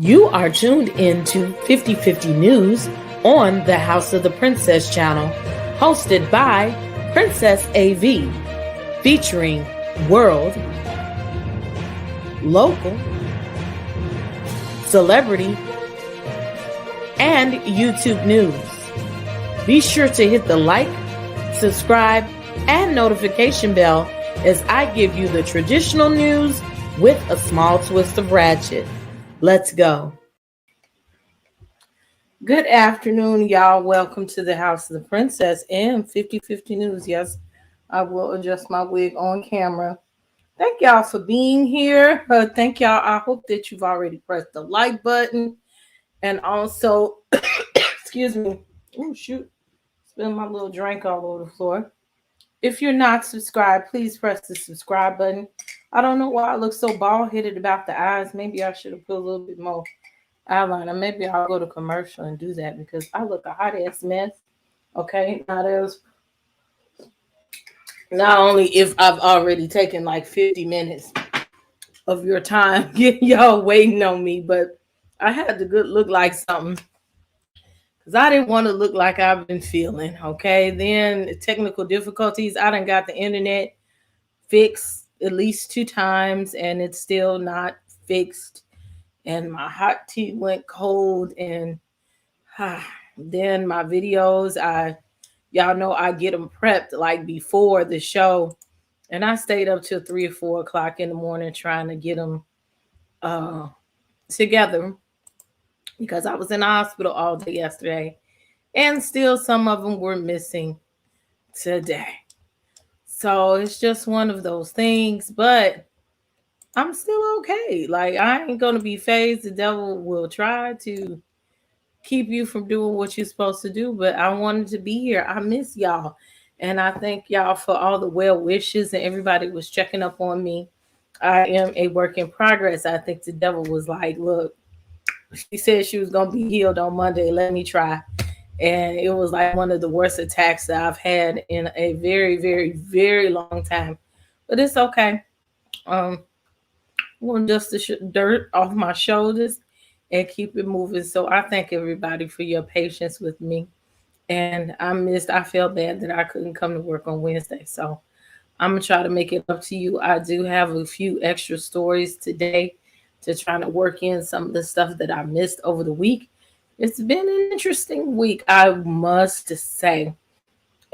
You are tuned in to 50/50 News on the House of the Princess channel, hosted by Princess AV, featuring world, local, celebrity, and YouTube news. Be sure to hit the like, subscribe, and notification bell as I give you the traditional news with a small twist of ratchet. Let's go. Good afternoon, y'all. Welcome to the House of the Princess and 50/50 News. Yes, I will adjust my wig on camera. Thank y'all for being here. Thank y'all. I hope that you've already pressed the like button. And also, excuse me. Oh, shoot. Spilled my little drink all over the floor. If you're not subscribed, please press the subscribe button. I don't know why I look so bald-headed about the eyes. Maybe I should have put a little bit more eyeliner. Maybe I'll go to commercial and do that because I look a hot-ass mess. Okay? Not only if I've already taken like 50 minutes of your time getting y'all waiting on me, but I had to look like something because I didn't want to look like I've been feeling. Okay? Then technical difficulties. I done got the internet fixed at least 2 times and it's still not fixed. And my hot tea went cold, and then my videos, y'all know I get them prepped like before the show, and I stayed up till 3 or 4 o'clock in the morning trying to get them together because I was in the hospital all day yesterday, and still some of them were missing today. So it's just one of those things, but I'm still okay. Like, I ain't going to be phased. The devil will try to keep you from doing what you're supposed to do, but I wanted to be here. I miss y'all. And I thank y'all for all the well wishes, and everybody was checking up on me. I am a work in progress. I think the devil was like, look, she said she was going to be healed on Monday. Let me try. And it was like one of the worst attacks that I've had in a very, very, very long time. But it's okay. I want to dust the dirt off my shoulders and keep it moving. So I thank everybody for your patience with me. And I felt bad that I couldn't come to work on Wednesday. So I'm going to try to make it up to you. I do have a few extra stories today to try to work in some of the stuff that I missed over the week. It's been an interesting week, I must say.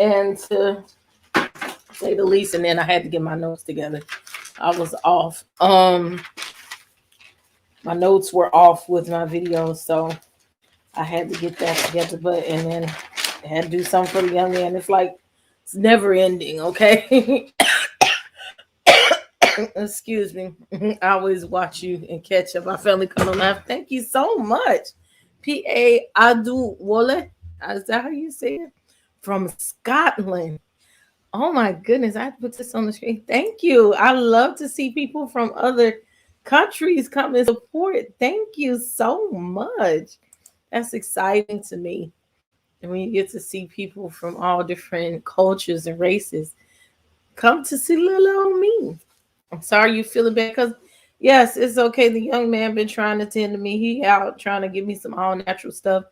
And to say the least, and then I had to get my notes together. I was off. My notes were off with my videos, so I had to get that together. And then I had to do something for the young man. It's like it's never ending, okay? Excuse me. I always watch you and catch up. I finally come on live. Thank you so much. P.A. Adu Wole. Is that how you say it? From Scotland. Oh my goodness. I have to put this on the screen. Thank you. I love to see people from other countries come and support. Thank you so much. That's exciting to me. And when you get to see people from all different cultures and races come to see little old me. I'm sorry you feeling bad because yes, it's okay. The young man been trying to tend to me. He out trying to give me some all natural stuff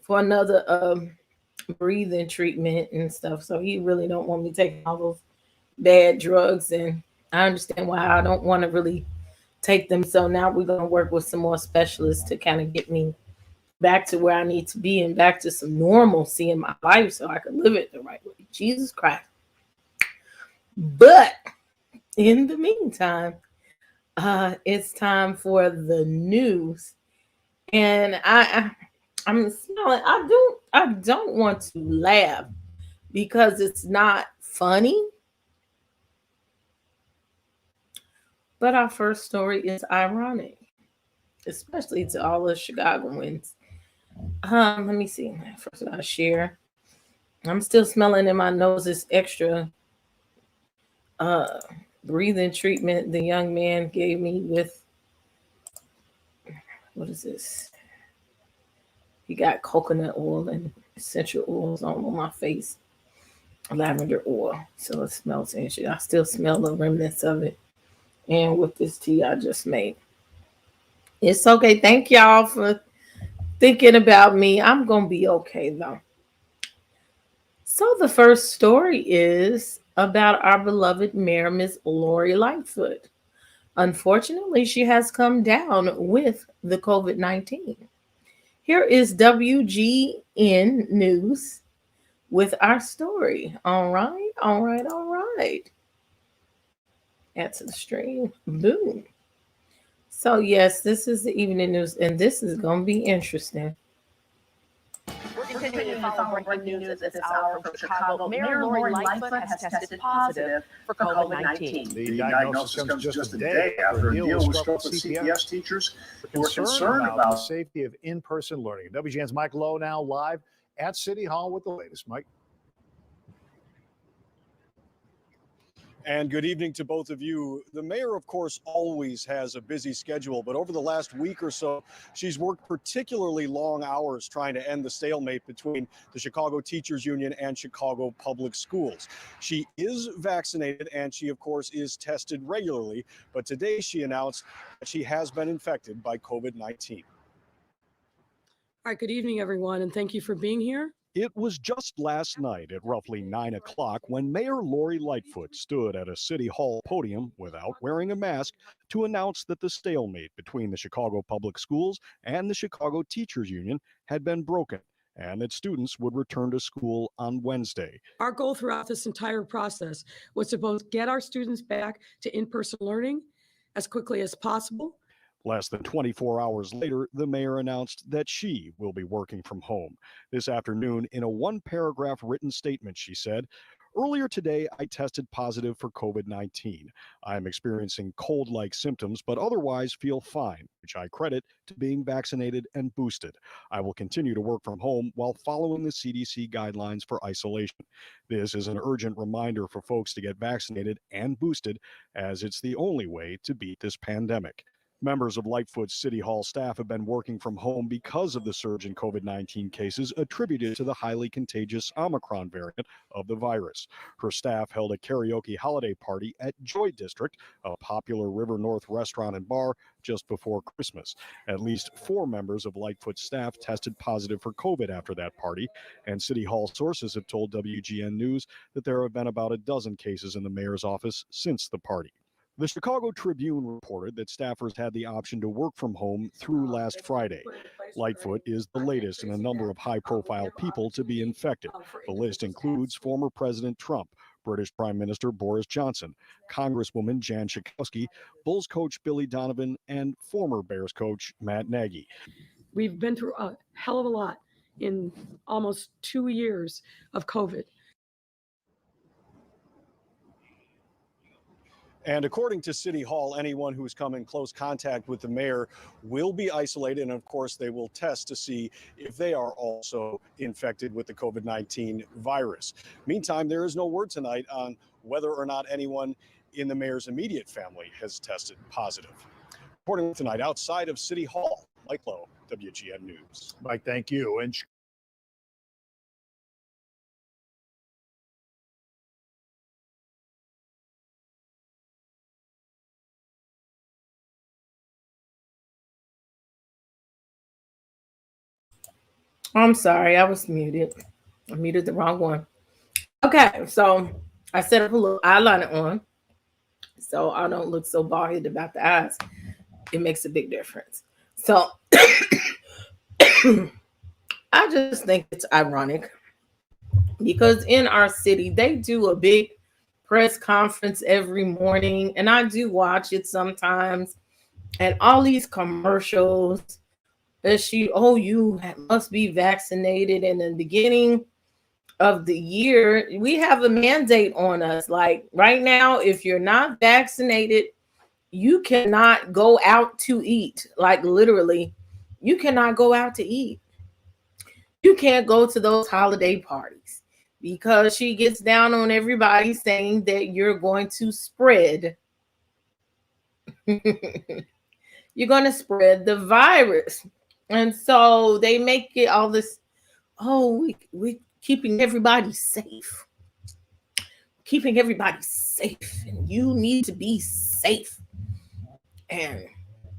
for another breathing treatment and stuff. So he really don't want me taking all those bad drugs, and I understand why I don't want to really take them. So now we're going to work with some more specialists to kind of get me back to where I need to be and back to some normalcy in my life so I can live it the right way. Jesus Christ. But in the meantime, it's time for the news. And I'm smiling. I don't want to laugh because it's not funny. But our first story is ironic, especially to all the Chicagoans. Let me see. First, I'll share. I'm still smelling in my nose this extra breathing treatment the young man gave me with, what is this? He got coconut oil and essential oils on my face, lavender oil. So it smells interesting. I still smell the remnants of it. And with this tea I just made. It's okay. Thank y'all for thinking about me. I'm going to be okay though. So, the first story is about our beloved Mayor, Miss Lori Lightfoot. Unfortunately, she has come down with the COVID 19. Here is WGN News with our story. All right, all right, all right. Add to the stream. Boom. So, yes, this is the evening news, and this is going to be interesting. We're continuing to follow breaking news at this hour from Chicago. Mayor Lori Lightfoot has tested positive for COVID-19. The diagnosis comes just a day after a deal was struck with CPS teachers who were concerned about the safety of in-person learning. WGN's Mike Lowe now live at City Hall with the latest. Mike. And good evening to both of you. The mayor, of course, always has a busy schedule, but over the last week or so, she's worked particularly long hours trying to end the stalemate between the Chicago Teachers Union and Chicago Public Schools. She is vaccinated and she, of course, is tested regularly, but today she announced that she has been infected by COVID-19. All right, good evening, everyone, and thank you for being here. It was just last night at roughly 9 o'clock when Mayor Lori Lightfoot stood at a City Hall podium without wearing a mask to announce that the stalemate between the Chicago Public Schools and the Chicago Teachers Union had been broken and that students would return to school on Wednesday. Our goal throughout this entire process was to both get our students back to in-person learning as quickly as possible. Less than 24 hours later, the mayor announced that she will be working from home. This afternoon, in a one-paragraph written statement, she said, "Earlier today, I tested positive for COVID-19. I am experiencing cold-like symptoms, but otherwise feel fine, which I credit to being vaccinated and boosted. I will continue to work from home while following the CDC guidelines for isolation. This is an urgent reminder for folks to get vaccinated and boosted, as it's the only way to beat this pandemic." Members of Lightfoot's City Hall staff have been working from home because of the surge in COVID-19 cases attributed to the highly contagious Omicron variant of the virus. Her staff held a karaoke holiday party at Joy District, a popular River North restaurant and bar, just before Christmas. At least 4 members of Lightfoot's staff tested positive for COVID after that party, and City Hall sources have told WGN News that there have been about a dozen cases in the mayor's office since the party. The Chicago Tribune reported that staffers had the option to work from home through last Friday. Lightfoot is the latest in a number of high-profile people to be infected. The list includes former President Trump, British Prime Minister Boris Johnson, Congresswoman Jan Schakowsky, Bulls coach Billy Donovan, and former Bears coach Matt Nagy. We've been through a hell of a lot in almost 2 years of COVID. And according to City Hall, anyone who's come in close contact with the mayor will be isolated. And of course, they will test to see if they are also infected with the COVID-19 virus. Meantime, there is no word tonight on whether or not anyone in the mayor's immediate family has tested positive. Reporting tonight outside of City Hall, Mike Lowe, WGN News. Mike, thank you. And I'm sorry, I was muted. I muted the wrong one. Okay, so I set up a little eyeliner on so I don't look so bald headed about the eyes. It makes a big difference. So I just think it's ironic because in our city, they do a big press conference every morning, and I do watch it sometimes, and all these commercials that you must be vaccinated. In the beginning of the year, we have a mandate on us. Like right now, if you're not vaccinated, you cannot go out to eat. Like literally, you cannot go out to eat. You can't go to those holiday parties because she gets down on everybody saying that you're going to spread. You're going to spread the virus. And so they make it all this, we keeping everybody safe. Keeping everybody safe. And you need to be safe. And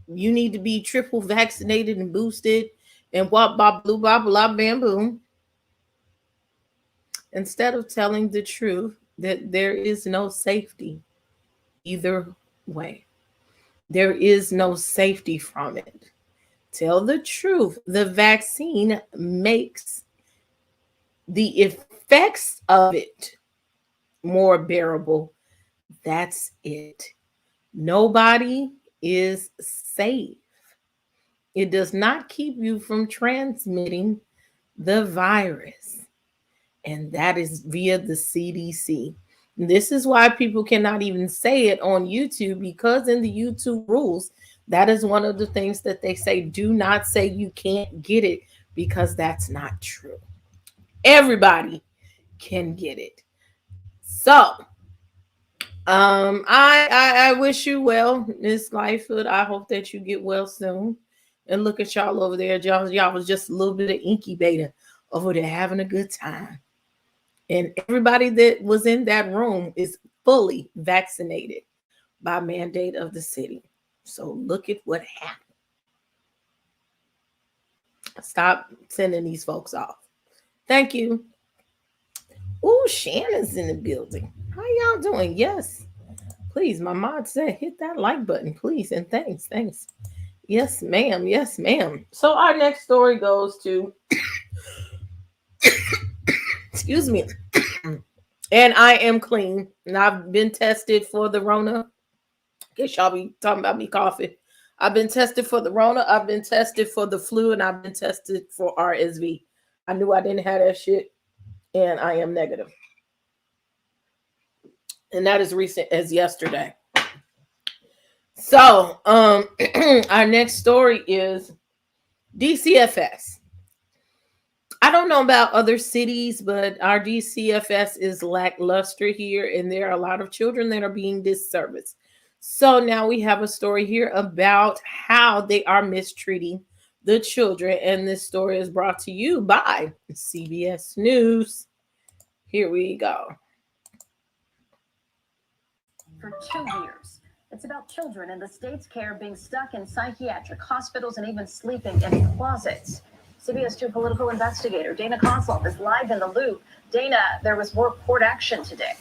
you need to be triple vaccinated and boosted and wop bop blue bop blah bam boom, instead of telling the truth that there is no safety either way. There is no safety from it. Tell the truth. The vaccine makes the effects of it more bearable. That's it. Nobody is safe. It does not keep you from transmitting the virus, and that is via the CDC. This is why people cannot even say it on YouTube, because in the YouTube rules, that is one of the things that they say, do not say you can't get it, because that's not true. Everybody can get it. So, I wish you well, Miss Lightfoot. I hope that you get well soon. And look at y'all over there. Y'all was just a little bit of incubator over there having a good time. And everybody that was in that room is fully vaccinated by mandate of the city. So look at what happened. Stop sending these folks off. Thank you. Ooh, Shannon's in the building. How y'all doing? Yes. Please, my mod said hit that like button, please. And thanks. Yes, ma'am. Yes, ma'am. So our next story goes to excuse me. And I am clean. And I've been tested for the Rona. Guess y'all be talking about me coughing. I've been tested for the Rona. I've been tested for the flu. And I've been tested for RSV. I knew I didn't have that shit. And I am negative. And that is recent as yesterday. So, our next story is DCFS. I don't know about other cities, but our DCFS is lackluster here, and there are a lot of children that are being disserviced. So now we have a story here about how they are mistreating the children, and this story is brought to you by CBS News. Here we go. For 2 years. It's about children in the state's care being stuck in psychiatric hospitals and even sleeping in closets. CBS 2 political investigator Dana Kozlov is live in the loop. Dana, there was more court action today.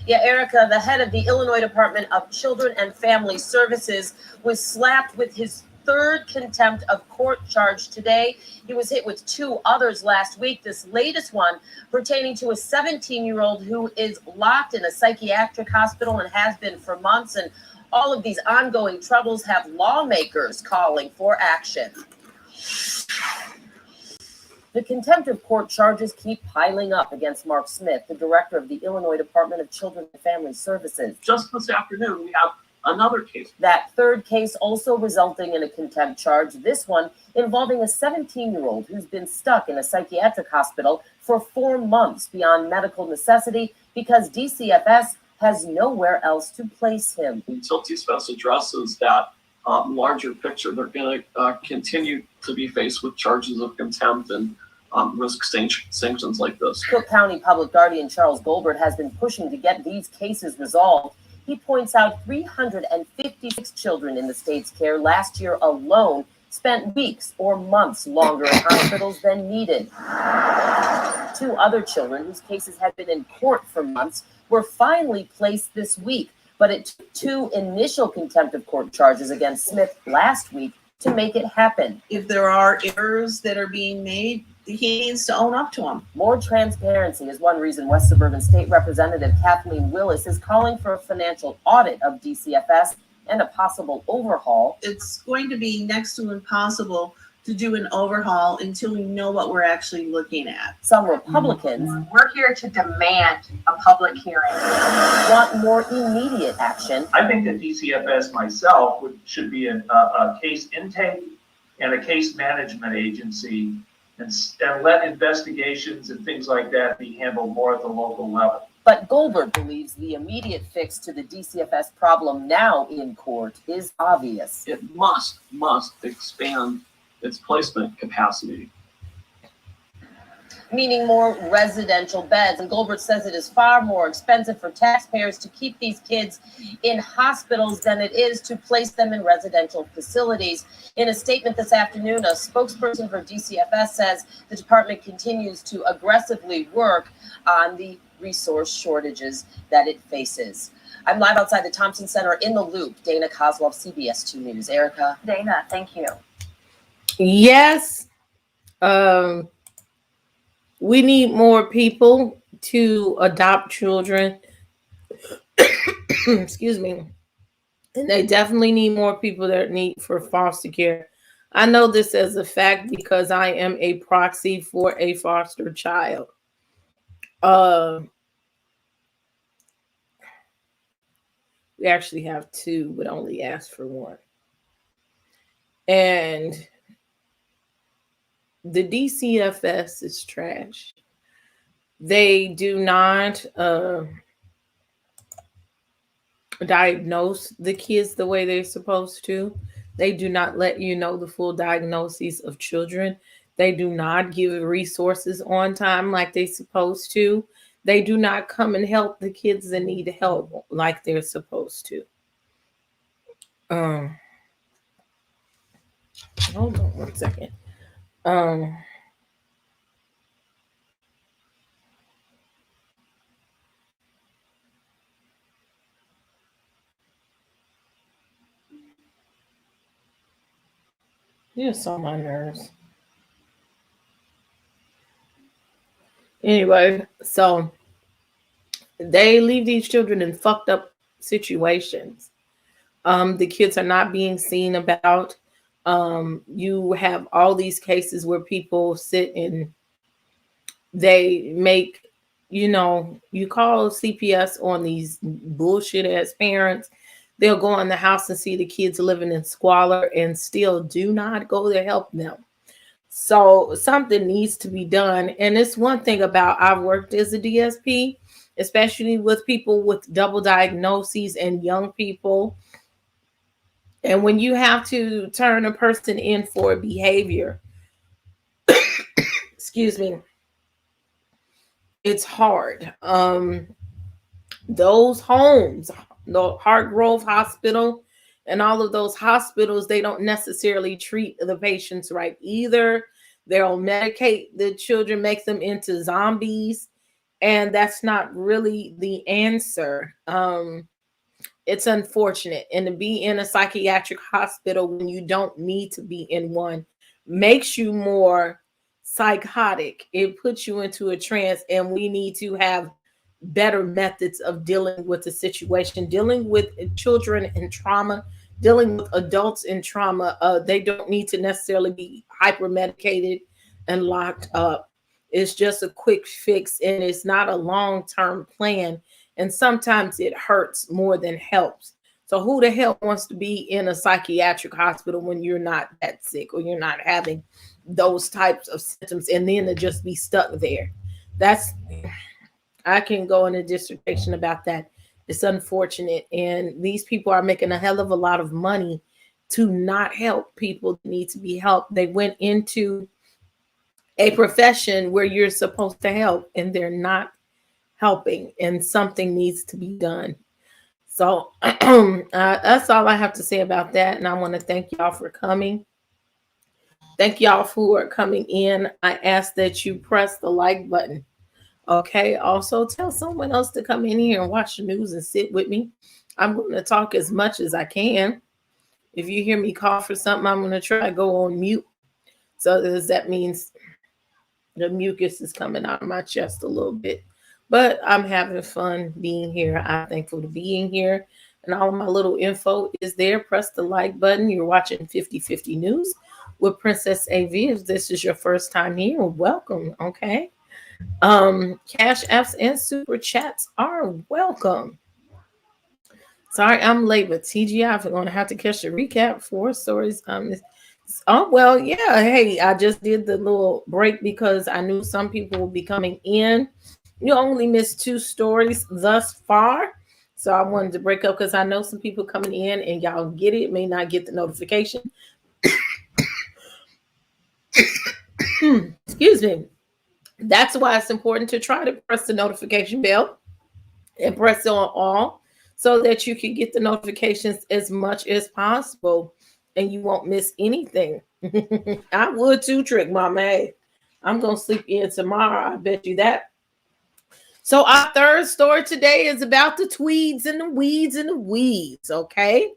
Yeah, Erica, the head of the Illinois Department of Children and Family Services, was slapped with his third contempt of court charge today. He was hit with 2 others last week. This latest one pertaining to a 17-year-old who is locked in a psychiatric hospital and has been for months. And all of these ongoing troubles have lawmakers calling for action. The contempt of court charges keep piling up against Mark Smith, the director of the Illinois Department of Children and Family Services. Just this afternoon, we have another case. That third case also resulting in a contempt charge, this one involving a 17-year-old who's been stuck in a psychiatric hospital for 4 months beyond medical necessity because DCFS has nowhere else to place him. Until DCFS addresses that larger picture, they're going to continue to be faced with charges of contempt and risk sanctions like this. Cook County Public Guardian Charles Goldberg has been pushing to get these cases resolved. He points out 356 children in the state's care last year alone spent weeks or months longer in hospitals than needed. 2 other children whose cases had been in court for months were finally placed this week, but it took 2 initial contempt of court charges against Smith last week to make it happen. If there are errors that are being made, he needs to own up to them. More transparency is one reason West Suburban State Representative Kathleen Willis is calling for a financial audit of DCFS and a possible overhaul. It's going to be next to impossible to do an overhaul until we know what we're actually looking at. Some Republicans, we're here to demand a public hearing, want more immediate action. I think that DCFS myself should be a case intake and a case management agency, and let investigations and things like that be handled more at the local level. But Goldberg believes the immediate fix to the DCFS problem now in court is obvious. It must expand its placement capacity. meaning more residential beds. And Goldberg says it is far more expensive for taxpayers to keep these kids in hospitals than it is to place them in residential facilities. In a statement this afternoon, a spokesperson for DCFS says the department continues to aggressively work on the resource shortages that it faces. I'm live outside the Thompson Center in the Loop. Dana Kozlov, CBS 2 News. Erica. Dana, thank you. Yes. We need more people to adopt children. Excuse me. And they definitely need more people that need for foster care. I know this as a fact because I am a proxy for a foster child. We actually have two, but only asked for one. And the DCFS is trash. They do not diagnose the kids the way they're supposed to. They do not let you know the full diagnoses of children. They do not give resources on time like they're supposed to. They do not come and help the kids that need help like they're supposed to. Hold on one second. Just on my nerves. Anyway, so they leave these children in fucked up situations. The kids are not being seen about. You have all these cases where people sit and they make, you call CPS on these bullshit ass parents. They'll go in the house and see the kids living in squalor and still do not go to help them. So something needs to be done. And it's one thing about, I've worked as a DSP, especially with people with double diagnoses and young people. And when you have to turn a person in for behavior, excuse me, it's hard. Those homes, the Hartgrove Hospital and all of those hospitals, they don't necessarily treat the patients right either. They'll medicate the children, make them into zombies, and that's not really the answer. It's unfortunate. And to be in a psychiatric hospital when you don't need to be in one makes you more psychotic. It puts you into a trance, and we need to have better methods of dealing with the situation, dealing with children in trauma, dealing with adults in trauma. They don't need to necessarily be hyper medicated and locked up. It's just a quick fix, and it's not a long-term plan. And sometimes it hurts more than helps. So who the hell wants to be in a psychiatric hospital when you're not that sick or you're not having those types of symptoms, and then to just be stuck there? I can go in a dissertation about that. It's unfortunate. And these people are making a hell of a lot of money to not help people that need to be helped. They went into a profession where you're supposed to help, and they're not helping, and something needs to be done. So that's all I have to say about that. And I want to thank y'all for coming. Thank y'all who are coming in. I ask that you press the like button. Okay. Also, tell someone else to come in here and watch the news and sit with me. I'm going to talk as much as I can. If you hear me cough or something, I'm going to try to go on mute. So that means the mucus is coming out of my chest a little bit. But I'm having fun being here. I'm thankful to being here. And all of my little info is there. Press the like button. You're watching 50/50 News with Princess AV. If this is your first time here, welcome. Okay. Cash apps and super chats are welcome. Sorry, I'm late, but TGI, I'm going to have to catch the recap for stories. Oh, well, yeah. Hey, I just did the little break because I knew some people will be coming in. You only missed 2 stories thus far. So I wanted to break up because I know some people coming in and y'all get it, may not get the notification. Excuse me. That's why it's important to try to press the notification bell and press on all so that you can get the notifications as much as possible and you won't miss anything. I would too, Trick Mama. Hey, I'm going to sleep in tomorrow. I bet you that. So our third story today is about the tweeds and the weeds and the weeds, okay?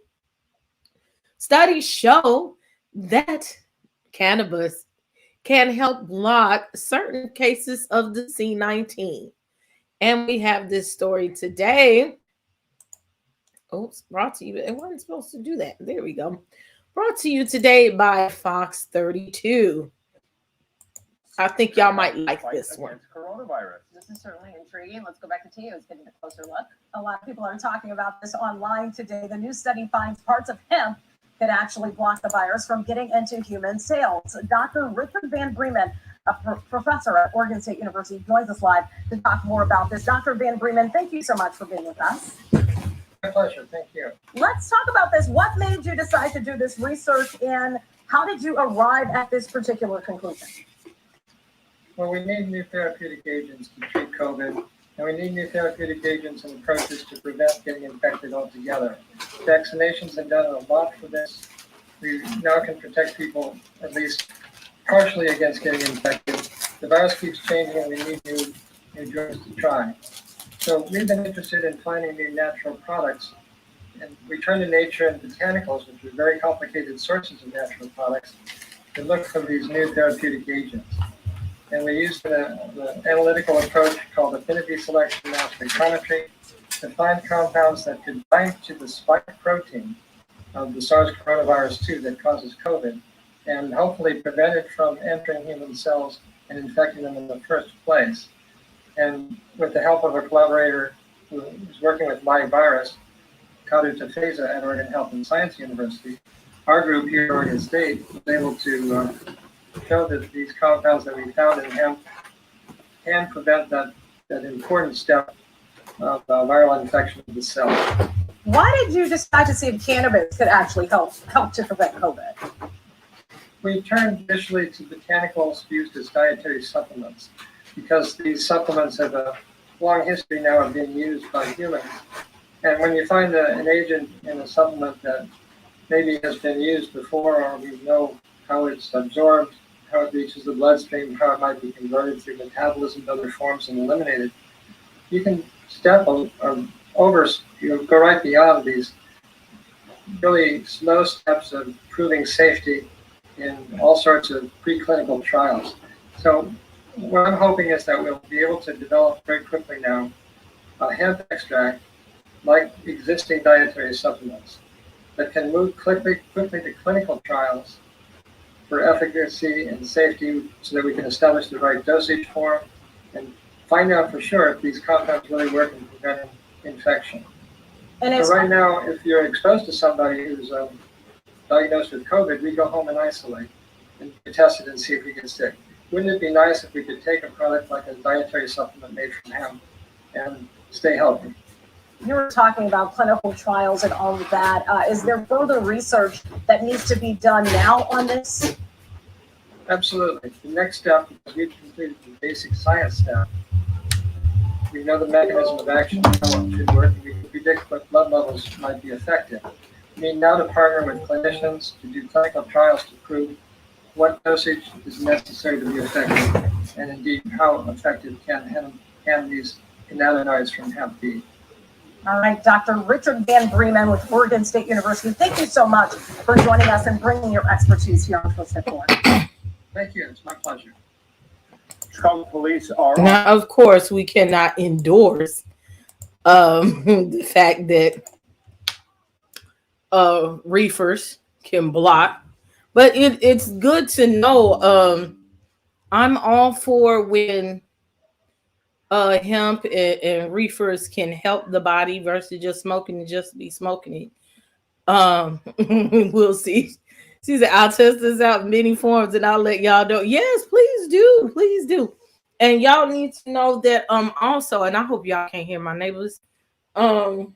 Studies show that cannabis can help block certain cases of the C19. And we have this story today. Oops, brought to you. It wasn't supposed to do that. There we go. Brought to you today by Fox 32. I think y'all might like this one. Coronavirus. This is certainly intriguing. Let's go back to Tia, who's getting a closer look. A lot of people are talking about this online today. The new study finds parts of hemp could actually block the virus from getting into human cells. Dr. Richard Van Bremen, a professor at Oregon State University, joins us live to talk more about this. Dr. Van Bremen, thank you so much for being with us. My pleasure. Thank you. Let's talk about this. What made you decide to do this research, and how did you arrive at this particular conclusion? Well, we need new therapeutic agents to treat COVID, and we need new therapeutic agents and approaches to prevent getting infected altogether. Vaccinations have done a lot for this. We now can protect people at least partially against getting infected. The virus keeps changing, and we need new drugs to try. So we've been interested in finding new natural products, and we turn to nature and botanicals, which are very complicated sources of natural products, to look for these new therapeutic agents. And we used the analytical approach called affinity selection mass spectrometry to find compounds that could bind to the spike protein of the SARS coronavirus 2 that causes COVID, and hopefully prevent it from entering human cells and infecting them in the first place. And with the help of a collaborator who is working with live virus, Kadu Tafeza at Oregon Health and Science University, our group here at Oregon State was able to show that these compounds that we found in hemp can prevent that important step of viral infection of the cell. Why did you decide to see if cannabis could actually help to prevent COVID? We turned initially to botanicals used as dietary supplements, because these supplements have a long history now of being used by humans. And when you find an agent in a supplement that maybe has been used before, or we know how it's absorbed, how it reaches the bloodstream, how it might be converted through metabolism to other forms and eliminated, you can step over, go right beyond these really slow steps of proving safety in all sorts of preclinical trials. So what I'm hoping is that we'll be able to develop very quickly now a hemp extract like existing dietary supplements that can move quickly to clinical trials for efficacy and safety so that we can establish the right dosage form and find out for sure if these compounds really work in preventing infection. And so right now, if you're exposed to somebody who's diagnosed with COVID, we go home and isolate and test it and see if we get sick. Wouldn't it be nice if we could take a product like a dietary supplement made from hemp and stay healthy? You were talking about clinical trials and all of that. Is there further research that needs to be done now on this? Absolutely. The next step is we've completed the basic science step. We know the mechanism of action, how it should work, and we can predict what blood levels might be effective. We need now to partner with clinicians to do clinical trials to prove what dosage is necessary to be effective, and indeed how effective can these cannabinoids from hemp be. All right, Dr. Richard Van Bremen with Oregon State University, thank you so much for joining us and bringing your expertise here on Twisted Fork. Thank you, it's my pleasure. Chicago police are... Now, of course, we cannot endorse the fact that reefers can block, but it's good to know. I'm all for when hemp and reefers can help the body versus just smoking and just be smoking it. We'll see. She said, I'll test this out in many forms and I'll let y'all know. Yes, please do. Please do. And y'all need to know that also, and I hope y'all can't hear my neighbors. You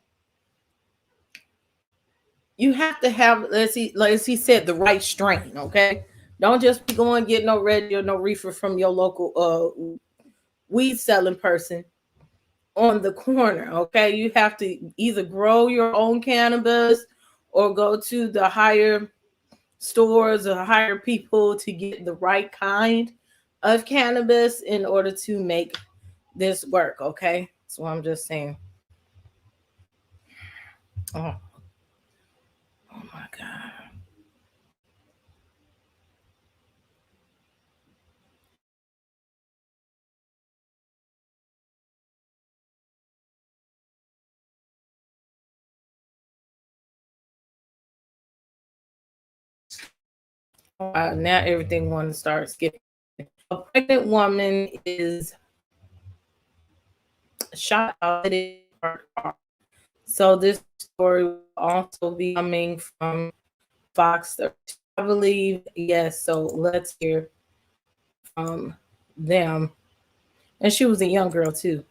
have to have, as he said, the right strain, okay? Don't just be going get no red or no reefer from your local weed selling person on the corner. Okay, you have to either grow your own cannabis or go to the higher stores or hire people to get the right kind of cannabis in order to make this work. Okay, so I'm just saying. Oh, oh my God. Now everything want to start skipping. A pregnant woman is shot out of her car. So this story will also be coming from Fox 13, I believe. Yes, so let's hear from them. And she was a young girl too.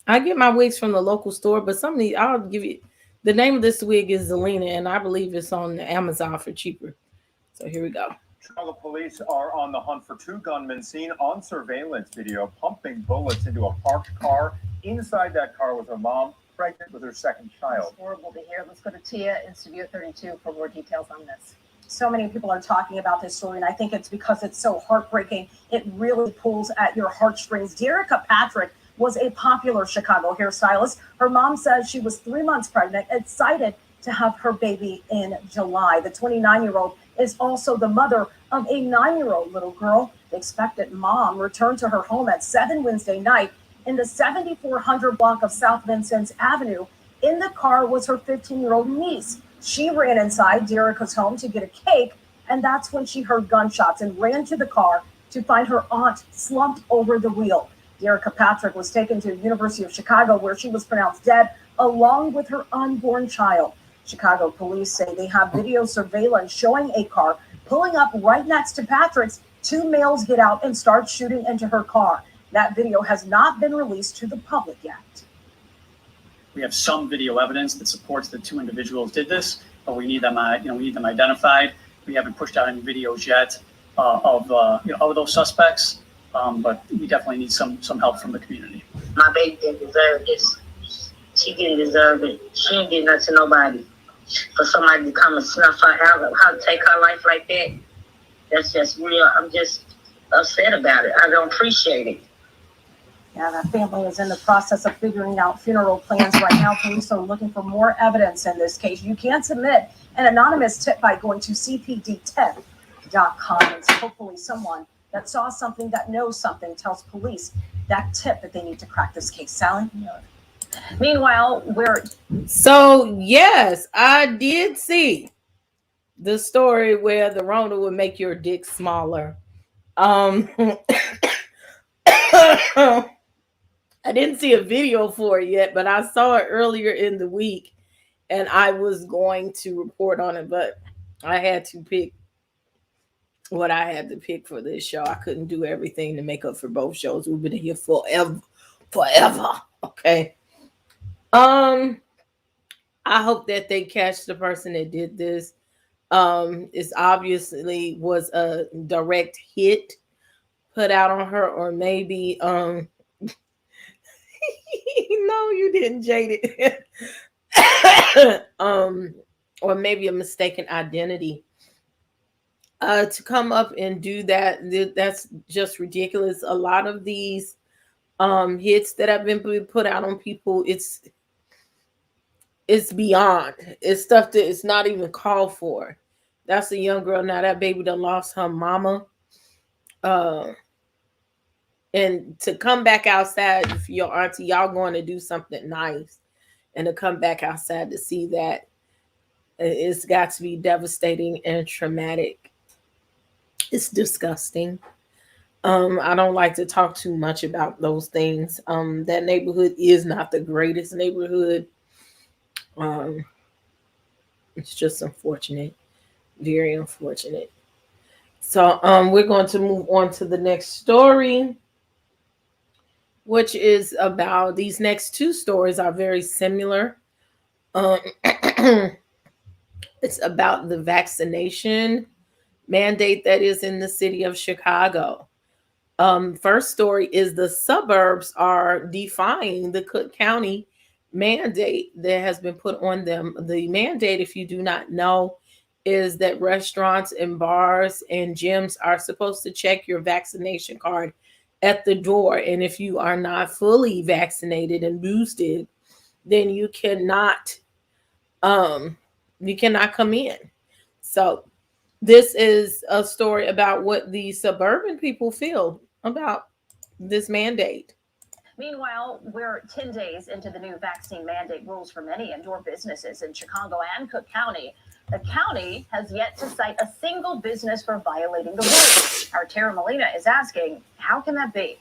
I get my wigs from the local store, but some of these, I'll give you the name of this wig is Zelina, and I believe it's on Amazon for cheaper. So here we go. Chicago police are on the hunt for two gunmen seen on surveillance video pumping bullets into a parked car. Inside that car was her mom, pregnant with her second child. It's horrible to hear. Let's go to Tia in Studio 32 for more details on this. So many people are talking about this story, and I think it's because it's so heartbreaking. It really pulls at your heartstrings. Derica Patrick was a popular Chicago hairstylist. Her mom says she was 3 months pregnant, excited to have her baby in July. The 29-year-old is also the mother of a 9-year-old little girl. The expectant mom returned to her home at 7 Wednesday night in the 7400 block of South Vincent's Avenue. In the car was her 15-year-old niece. She ran inside Derica's home to get a cake, and that's when she heard gunshots and ran to the car to find her aunt slumped over the wheel. Derica Patrick was taken to the University of Chicago, where she was pronounced dead, along with her unborn child. Chicago police say they have video surveillance showing a car pulling up right next to Patrick's. Two males get out and start shooting into her car. That video has not been released to the public yet. We have some video evidence that supports that two individuals did this, but we need them, we need them identified. We haven't pushed out any videos yet of those suspects, but we definitely need some help from the community. My baby didn't deserve this. She didn't deserve it. She ain't did nothing to nobody. For somebody to come and snuff her out, how to take her life like that, that's just real. I'm just upset about it. I don't appreciate it. Yeah, that family is in the process of figuring out funeral plans right now. Police are looking for more evidence in this case. You can submit an anonymous tip by going to cpdtip.com. And hopefully someone that saw something, that knows something, tells police that tip that they need to crack this case. Sally? No. Meanwhile, So yes, I did see the story where the Rona would make your dick smaller. I didn't see a video for it yet, but I saw it earlier in the week, and I was going to report on it, but I had to pick what I had to pick for this show. I couldn't do everything to make up for both shows. We've been here forever. Okay. I hope that they catch the person that did this. It's obviously was a direct hit put out on her, or maybe no, you didn't, Jaded. Or maybe a mistaken identity. To come up and do that, that's just ridiculous. A lot of these hits that have been put out on people, it's beyond. It's stuff that it's not even called for. That's a young girl now. That baby done lost her mama. And to come back outside, if your auntie, y'all going to do something nice, and to come back outside to see that, it's got to be devastating and traumatic. It's disgusting. I don't like to talk too much about those things. That neighborhood is not the greatest neighborhood. It's just unfortunate, very unfortunate. So we're going to move on to the next story, which is about, these next two stories are very similar. It's about the vaccination mandate that is in the city of Chicago. First story is the suburbs are defying the Cook County mandate that has been put on them. The mandate, if you do not know, is that restaurants and bars and gyms are supposed to check your vaccination card at the door. And if you are not fully vaccinated and boosted, then um you cannot come in. So this is a story about what the suburban people feel about this mandate. Meanwhile, we're 10 days into the new vaccine mandate rules for many indoor businesses in Chicago and Cook County. The county has yet to cite a single business for violating the rules. Our Tara Molina is asking, how can that be?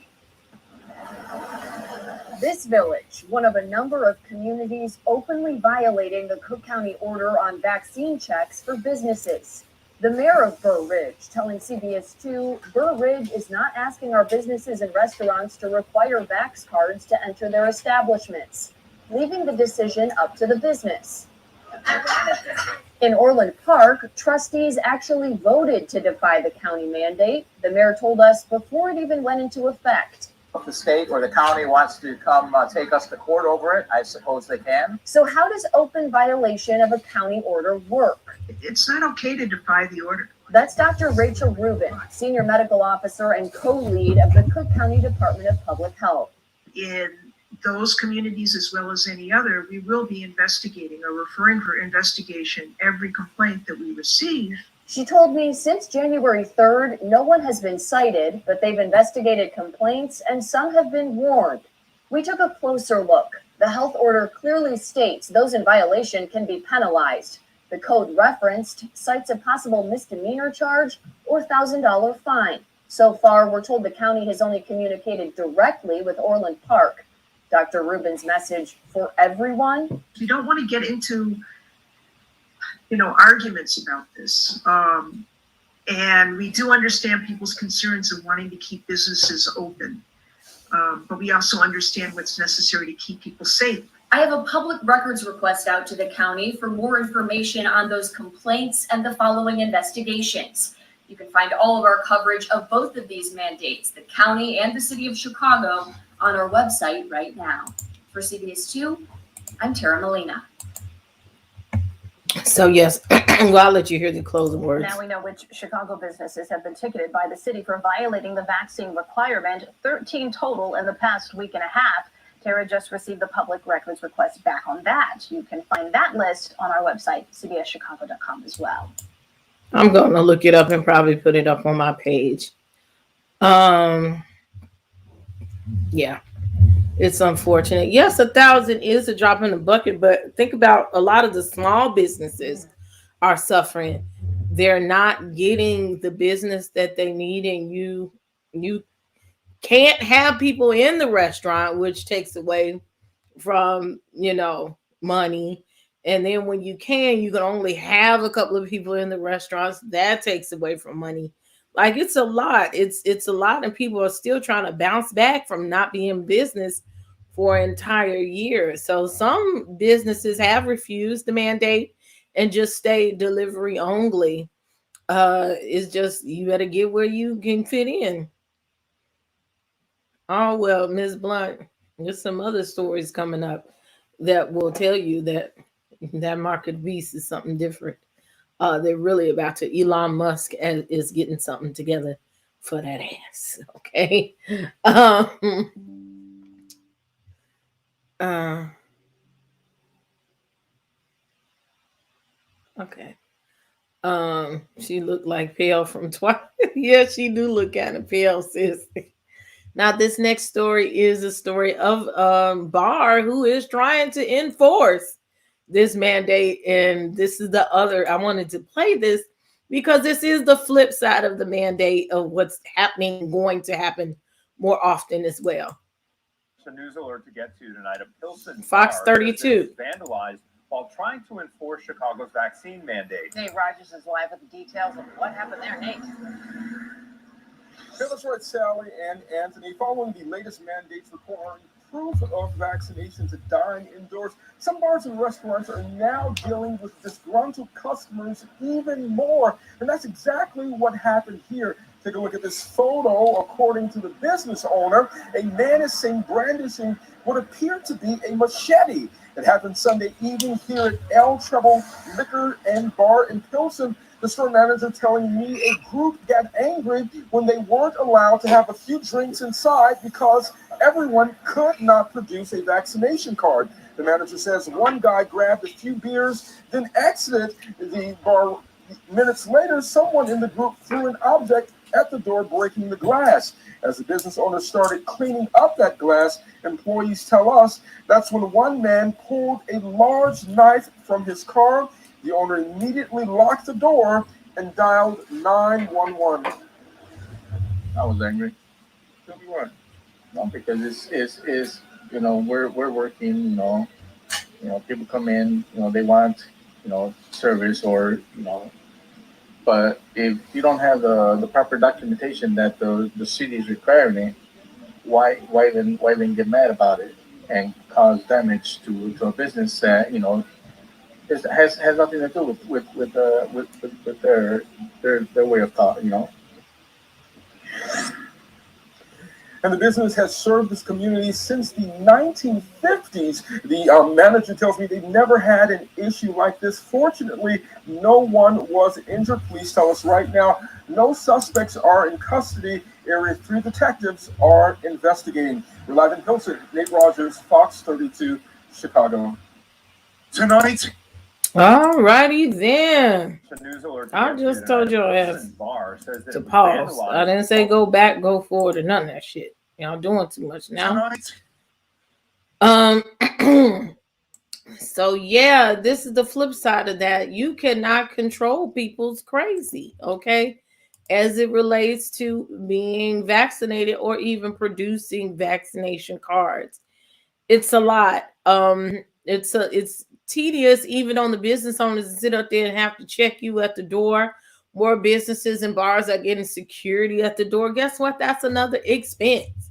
This village, one of a number of communities openly violating the Cook County order on vaccine checks for businesses. The mayor of Burr Ridge telling CBS 2, Burr Ridge is not asking our businesses and restaurants to require vax cards to enter their establishments, leaving the decision up to the business. In Orland Park, trustees actually voted to defy the county mandate, the mayor told us before it even went into effect. If the state or the county wants to come take us to court over it, I suppose they can. So how does open violation of a county order work? It's not okay to defy the order. That's Dr. Rachel Rubin, Senior Medical Officer and co-lead of the Cook County Department of Public Health. In those communities, as well as any other, we will be investigating or referring for investigation every complaint that we receive. She told me since January 3rd, no one has been cited, but they've investigated complaints and some have been warned. We took a closer look. The health order clearly states those in violation can be penalized. The code referenced cites a possible misdemeanor charge or $1,000 fine. So far, we're told the county has only communicated directly with Orland Park. Dr. Rubin's message for everyone? You don't want to get into arguments about this. And we do understand people's concerns of wanting to keep businesses open. But we also understand what's necessary to keep people safe. I have a public records request out to the county for more information on those complaints and the following investigations. You can find all of our coverage of both of these mandates, the county and the city of Chicago, on our website right now. For CBS 2, I'm Tara Molina. So yes, well, I'll let you hear the closing words. Now we know which Chicago businesses have been ticketed by the city for violating the vaccine requirement, 13 total in the past week and a half. Tara just received the public records request back on that. You can find that list on our website, cbschicago.com as well. I'm going to look it up and probably put it up on my page. Yeah. It's unfortunate. Yes, 1,000 is a drop in the bucket, but think about a lot of the small businesses are suffering. They're not getting the business that they need, and you can't have people in the restaurant, which takes away from, money. And then when you can only have a couple of people in the restaurants. That takes away from money. Like it's a lot. It's a lot, and people are still trying to bounce back from not being in business for an entire year. So some businesses have refused the mandate and just stay delivery only. It's just you better get where you can fit in. Oh well, Ms. Blunt, there's some other stories coming up that will tell you that market beast is something different. They're really about to. Elon Musk is getting something together for that ass. Okay. Okay. She looked like pale from twice. Yeah, she do look kind of pale, sis. Now, this next story is a story of bar who is trying to enforce this mandate. And this is the other, I wanted to play this because this is the flip side of the mandate of what's happening, going to happen more often as well. A news alert to get to tonight. A Pilsen Fox 32 vandalized while trying to enforce Chicago's vaccine mandate. Nate Rogers is live with the details of what happened there. Nate. Yeah, that's right, Sally and Anthony. Following the latest mandates requiring proof of vaccination to dine indoors, some bars and restaurants are now dealing with disgruntled customers even more. And that's exactly what happened here. Take a look at this photo. According to the business owner, a man is seen brandishing what appeared to be a machete. It happened Sunday evening here at El Treble Liquor and Bar in Pilsen. The store manager telling me a group got angry when they weren't allowed to have a few drinks inside because everyone could not produce a vaccination card. The manager says one guy grabbed a few beers, then exited the bar. Minutes later, someone in the group threw an object at the door, breaking the glass. As the business owner started cleaning up that glass, employees tell us that's when one man pulled a large knife from his car. The owner immediately locked the door and dialed 911. I was angry. Tell me what? No, because it's you know, we're working, you know, people come in, you know, they want, you know, service or, you know, but if you don't have the proper documentation that the city is requiring, why then get mad about it and cause damage to a business that, you know, has nothing to do with their way of thought, you know. And the business has served this community since the 1950s. The manager tells me they've never had an issue like this. Fortunately, no one was injured. Police tell us right now no suspects are in custody. Area 3 detectives are investigating. We're live in Pilsen. Nate Rogers, Fox 32, Chicago. Tonight. All righty then. News alert I just told your ass bar says that to it was pause. vandalized. I didn't say go back, go forward, or none of that shit. Y'all doing too much now. So yeah, this is the flip side of that. You cannot control people's crazy, okay? As it relates to being vaccinated or even producing vaccination cards. It's a lot. It's tedious even on the business owners to sit up there and have to check you at the door. More businesses and bars are getting security at the door. Guess what? That's another expense.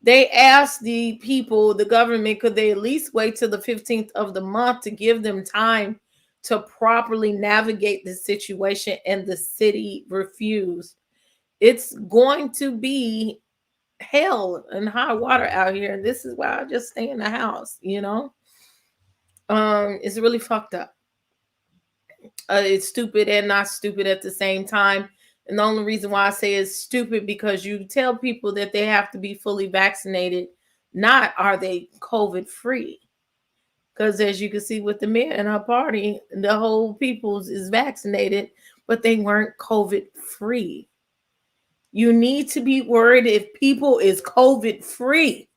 They asked the people, the government, could they at least wait till the 15th of the month to give them time to properly navigate the situation, and the city refused. It's going to be hell and high water out here, and this is why I just stay in the house, you know. It's really fucked up. It's stupid and not stupid at the same time. And the only reason why I say it's stupid because you tell people that they have to be fully vaccinated, not are they COVID free. Because as you can see with the mayor and her party, the whole people's is vaccinated, but they weren't COVID free. You need to be worried if people is COVID free.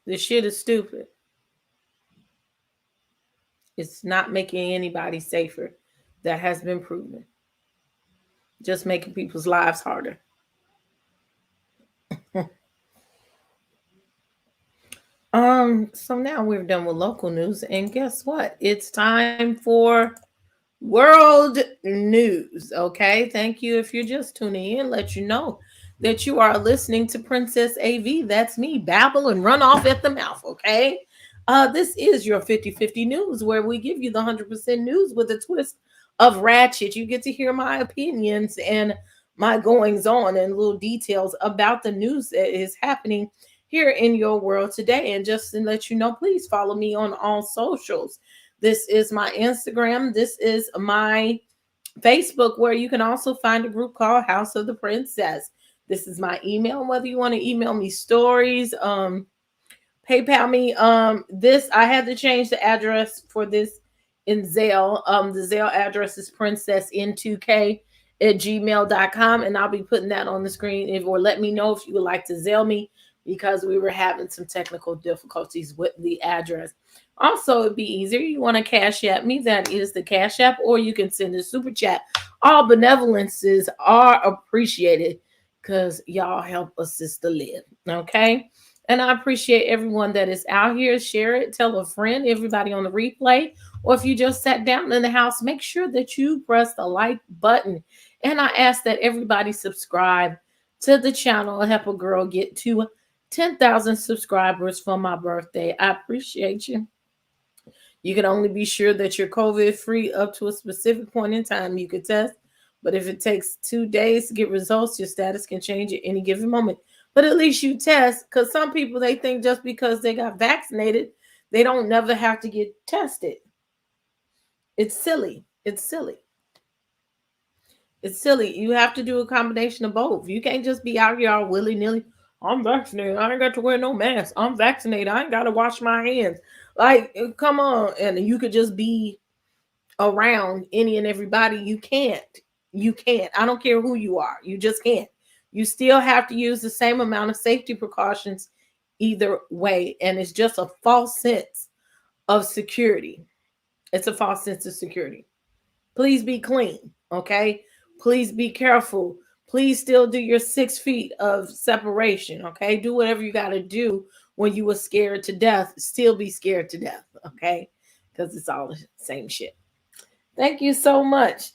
This shit is stupid. It's not making anybody safer. That has been proven. Just making people's lives harder. So now we're done with local news, and guess what? It's time for world news. Okay, thank you. If you're just tuning in, let you know that you are listening to Princess AV. That's me, babble and run off at the mouth. Okay, this is your 50-50 news, where we give you the 100% news with a twist of ratchet. You get to hear my opinions and my goings on and little details about the news that is happening here in your world today. And just to let you know, please follow me on all socials. This is my Instagram. This is my Facebook, where you can also find a group called House of the Princess. This is my email, whether you want to email me stories, PayPal me. This, I had to change the address for this in Zelle. The Zelle address is princessn2k@gmail.com, and I'll be putting that on the screen. Or let me know if you would like to Zelle me, because we were having some technical difficulties with the address. Also, it'd be easier. You want to Cash App me, that is the Cash App, or you can send a super chat. All benevolences are appreciated because y'all help us sister live. Okay. And I appreciate everyone that is out here. Share it, tell a friend, everybody on the replay, or if you just sat down in the house, make sure that you press the like button. And I ask that everybody subscribe to the channel, help a girl get to 10,000 subscribers for my birthday. I appreciate you. You can only be sure that you're COVID free up to a specific point in time. You could test, but if it takes 2 days to get results, your status can change at any given moment. But at least you test, because some people, they think just because they got vaccinated, they don't never have to get tested. It's silly. It's silly. It's silly. You have to do a combination of both. You can't just be out here all willy-nilly. I'm vaccinated. I ain't got to wear no mask. I'm vaccinated. I ain't got to wash my hands. Like, come on. And you could just be around any and everybody. You can't. You can't. I don't care who you are. You just can't. You still have to use the same amount of safety precautions either way. And it's just a false sense of security. It's a false sense of security. Please be clean, okay? Please be careful. Please still do your 6 feet of separation, okay? Do whatever you got to do when you were scared to death. Still be scared to death, okay? Because it's all the same shit. Thank you so much,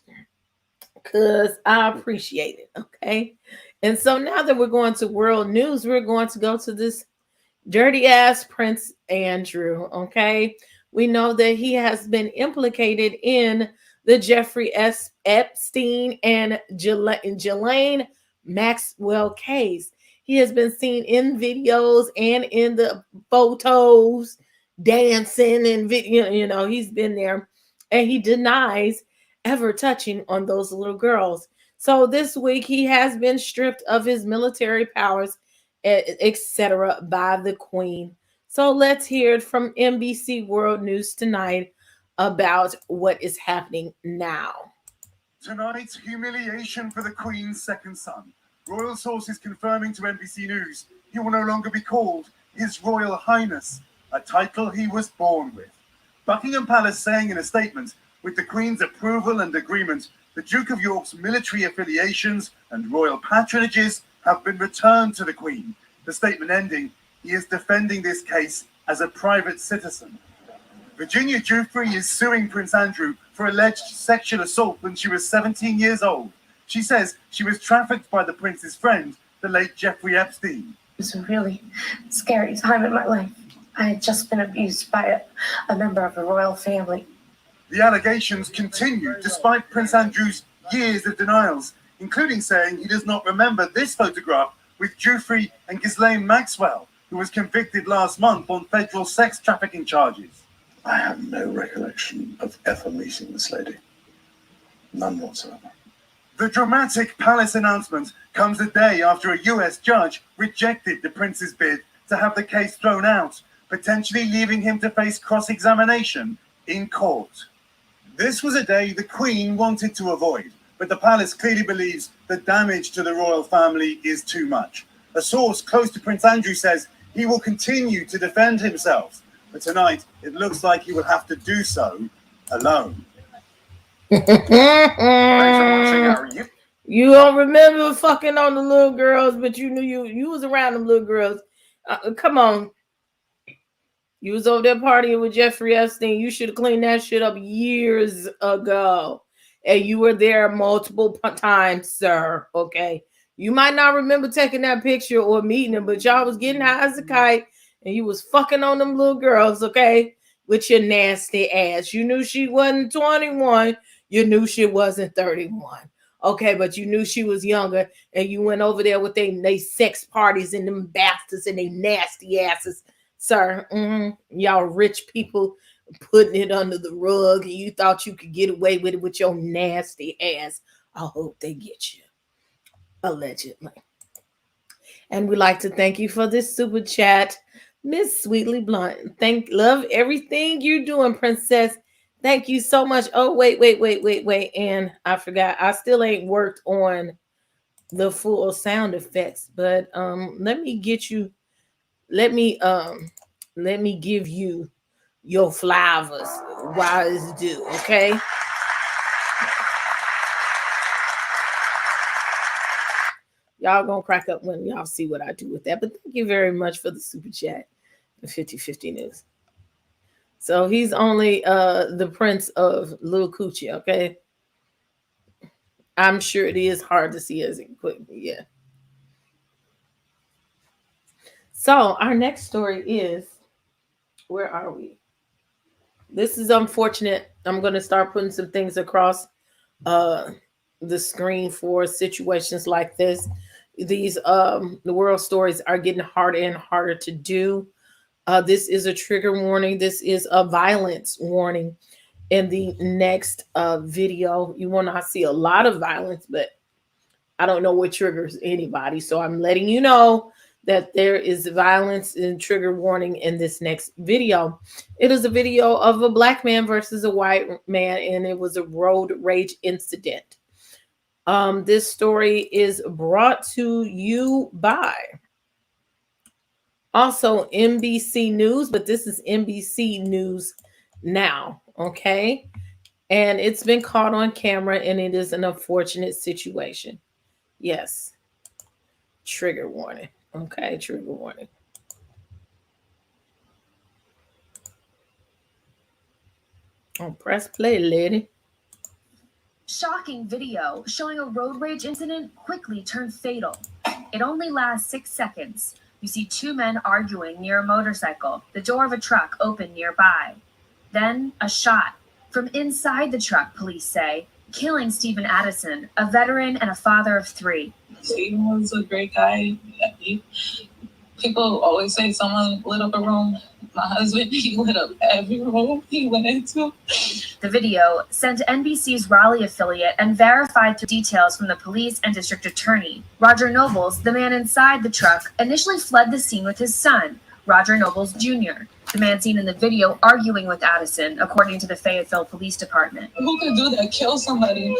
because I appreciate it, okay? And so now that we're going to world news, we're going to go to this dirty ass Prince Andrew, okay? We know that he has been implicated in the Jeffrey Epstein and Ghislaine Maxwell case. He has been seen in videos and in the photos dancing and video, you know, he's been there, and he denies ever touching on those little girls. So this week he has been stripped of his military powers, etc., by the Queen. So let's hear it from NBC World News tonight about what is happening now. Tonight's humiliation for the Queen's second son. Royal sources confirming to NBC News he will no longer be called His Royal Highness, a title he was born with. Buckingham Palace saying in a statement, with the Queen's approval and agreement, the Duke of York's military affiliations and royal patronages have been returned to the Queen. The statement ending, he is defending this case as a private citizen. Virginia Giuffre is suing Prince Andrew for alleged sexual assault when she was 17 years old. She says she was trafficked by the prince's friend, the late Jeffrey Epstein. It was a really scary time in my life. I had just been abused by a member of the royal family. The allegations continue despite Prince Andrew's years of denials, including saying he does not remember this photograph with Giuffre and Ghislaine Maxwell, who was convicted last month on federal sex trafficking charges. I have no recollection of ever meeting this lady. None whatsoever. The dramatic palace announcement comes a day after a US judge rejected the prince's bid to have the case thrown out, potentially leaving him to face cross-examination in court. This was a day the Queen wanted to avoid, but the palace clearly believes the damage to the royal family is too much. A source close to Prince Andrew says he will continue to defend himself, but tonight it looks like he will have to do so alone. Thanks for watching our You don't remember fucking on the little girls, but you knew you was around them little girls. Come on. You was over there partying with Jeffrey Epstein. You should have cleaned that shit up years ago. And you were there multiple times, sir. Okay. You might not remember taking that picture or meeting him, but y'all was getting high as a kite and you was fucking on them little girls, okay? With your nasty ass. You knew she wasn't 21. You knew she wasn't 31. Okay, but you knew she was younger, and you went over there with they sex parties and them bastards and they nasty asses, sir. Y'all rich people putting it under the rug, and you thought you could get away with it with your nasty ass. I hope they get you, allegedly. And we'd like to thank you for this super chat, Miss Sweetly Blunt. Love everything you're doing, Princess. Thank you so much. Oh, wait. And I forgot. I still ain't worked on the full sound effects, but let me give you your flowers while it's due, okay? Y'all gonna crack up when y'all see what I do with that. But thank you very much for the super chat, the 50/50 News. So he's only the prince of Little Coochie, okay? I'm sure it is hard to see as equipment, yeah. So our next story is, where are we? This is unfortunate. I'm going to start putting some things across the screen for situations like this. These the world stories are getting harder and harder to do. This is a trigger warning. This is a violence warning. In the next video, you will not see a lot of violence, but I don't know what triggers anybody. So I'm letting you know that there is violence and trigger warning in this next video. It is a video of a black man versus a white man, and it was a road rage incident. This story is brought to you by also NBC News, but this is NBC News Now, okay? And it's been caught on camera, and it is an unfortunate situation. Yes. Trigger warning. Okay, trigger warning. Oh, press play, lady. Shocking video showing a road rage incident quickly turned fatal. It only lasts 6 seconds. You see two men arguing near a motorcycle. The door of a truck opened nearby. Then a shot from inside the truck, police say, killing Stephen Addison, a veteran and a father of 3. Stephen was a great guy. People always say someone lit up a room. My husband, he lit up every room he went into. The video, sent to NBC's Raleigh affiliate and verified through details from the police and district attorney. Roger Nobles, the man inside the truck, initially fled the scene with his son, Roger Nobles Jr., the man seen in the video arguing with Addison, according to the Fayetteville Police Department. Who could do that? Kill somebody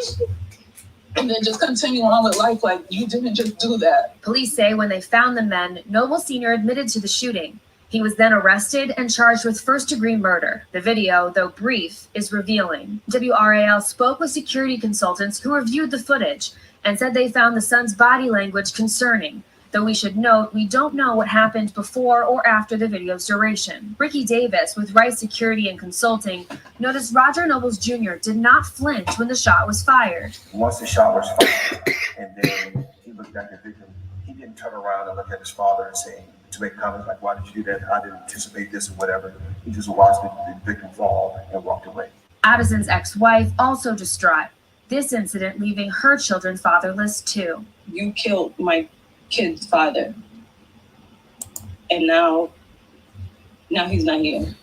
and then just continue on with life like you didn't just do that. Police say when they found the men, Noble Sr. admitted to the shooting. He was then arrested and charged with first-degree murder. The video, though brief, is revealing. WRAL spoke with security consultants who reviewed the footage and said they found the son's body language concerning. Though we should note, we don't know what happened before or after the video's duration. Ricky Davis, with Rice Security and Consulting, noticed Roger Nobles Jr. did not flinch when the shot was fired. Once the shot was fired, and then he looked at the victim, he didn't turn around and look at his father and say, to make comments like, why did you do that? I didn't anticipate this or whatever. He just watched the victim fall and walked away. Addison's ex-wife also distraught. This incident leaving her children fatherless too. You killed my kid's father. And now he's not here.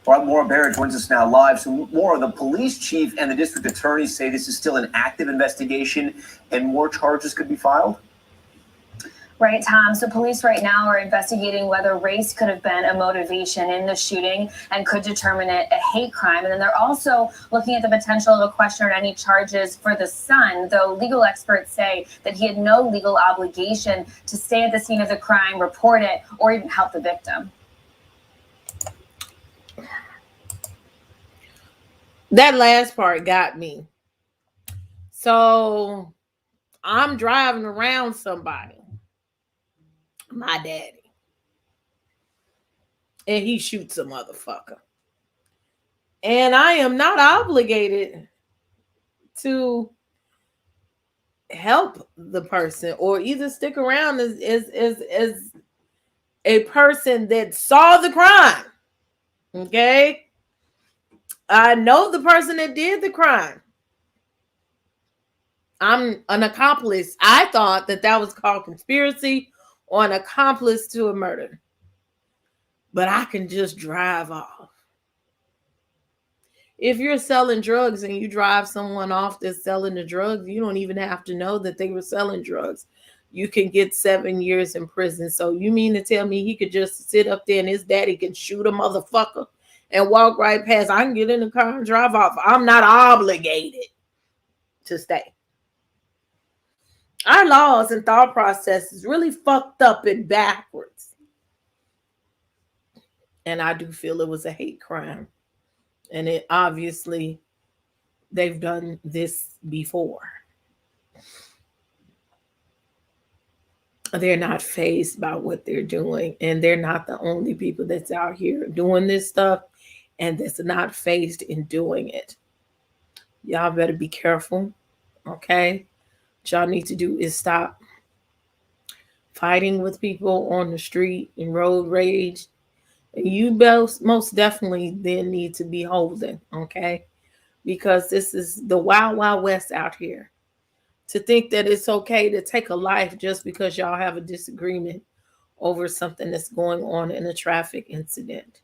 Maura Barrett joins us now live. So more, the police chief and the district attorney say this is still an active investigation and more charges could be filed? Right, Tom. So police right now are investigating whether race could have been a motivation in the shooting and could determine it a hate crime. And then they're also looking at the potential of a question on any charges for the son, though legal experts say that he had no legal obligation to stay at the scene of the crime, report it, or even help the victim. That last part got me. So I'm driving around somebody, my daddy, and he shoots a motherfucker. And I am not obligated to help the person or either stick around as a person that saw the crime. Okay? I know the person that did the crime. I'm an accomplice. I thought that was called conspiracy or an accomplice to a murder. But I can just drive off. If you're selling drugs and you drive someone off that's selling the drugs, you don't even have to know that they were selling drugs. You can get 7 years in prison. So you mean to tell me he could just sit up there and his daddy can shoot a motherfucker and walk right past? I can get in the car and drive off. I'm not obligated to stay. Our laws and thought process is really fucked up and backwards. And I do feel it was a hate crime. And it obviously, they've done this before. They're not fazed by what they're doing. And they're not the only people that's out here doing this stuff and that's not fazed in doing it. Y'all better be careful, okay? What y'all need to do is stop fighting with people on the street and road rage, you most definitely then need to be holding, okay? Because this is the wild, wild west out here. To think that it's okay to take a life just because y'all have a disagreement over something that's going on in a traffic incident.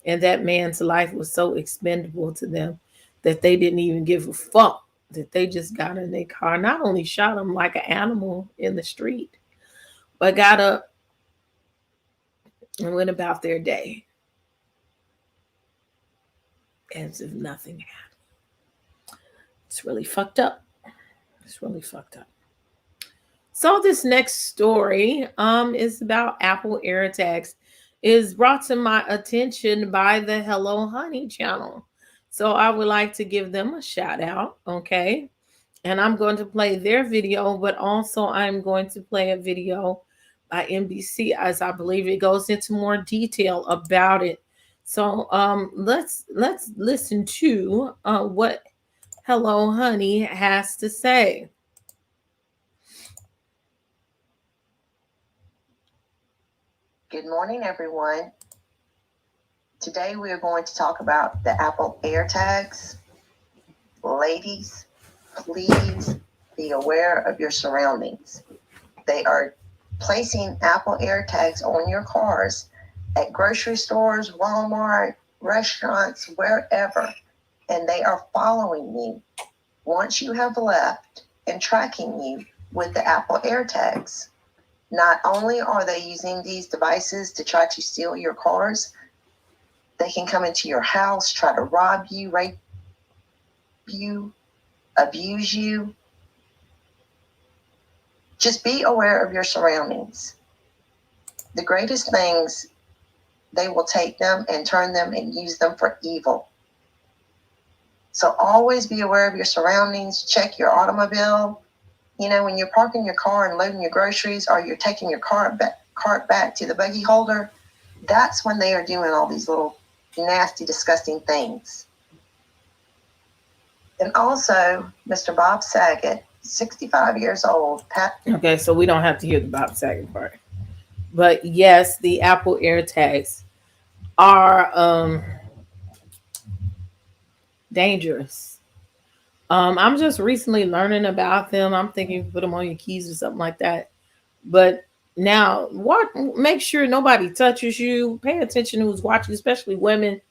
And that man's life was so expendable to them that they didn't even give a fuck, that they just got in their car, not only shot him like an animal in the street, but got up and went about their day as if nothing happened. It's really fucked up. It's really fucked up. So this next story is about Apple AirTags. Is brought to my attention by the Hello Honey channel. So I would like to give them a shout out, okay? And I'm going to play their video, but also I'm going to play a video by NBC, as I believe it goes into more detail about it. So let's listen to what Hello Honey has to say. Good morning, everyone. Today we are going to talk about the Apple AirTags. Ladies, please be aware of your surroundings. They are placing Apple AirTags on your cars at grocery stores, Walmart, restaurants, wherever, and they are following you once you have left and tracking you with the Apple AirTags. Not only are they using these devices to try to steal your cars, they can come into your house, try to rob you, rape you, abuse you. Just be aware of your surroundings. The greatest things, they will take them and turn them and use them for evil. So always be aware of your surroundings. Check your automobile. You know, when you're parking your car and loading your groceries, or you're taking your cart back to the buggy holder, that's when they are doing all these little nasty, disgusting things. And also, Mr. Bob Saget, 65 years old. Okay, so we don't have to hear the Bob Saget part. But yes, the Apple AirTags are dangerous. I'm just recently learning about them. I'm thinking you put them on your keys or something like that. But now, make sure nobody touches you. Pay attention to who's watching, especially women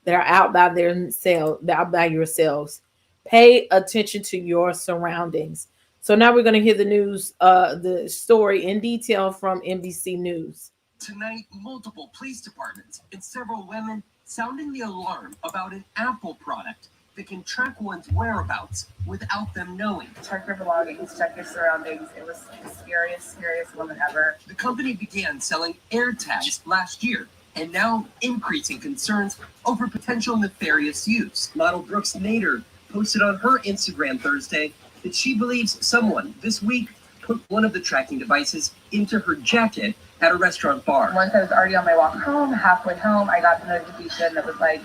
that are out by yourselves. Pay attention to your surroundings. So now we're going to hear the news, the story in detail from NBC News. Tonight, multiple police departments and several women sounding the alarm about an Apple product that can track one's whereabouts without them knowing. Check your belongings, check your surroundings. It was the scariest moment ever. The company began selling AirTags last year, and now increasing concerns over potential nefarious use. Model Brooks Nader posted on her Instagram Thursday that she believes someone this week put one of the tracking devices into her jacket at a restaurant bar. Once I was already on my walk home, halfway home, I got the notification that was like,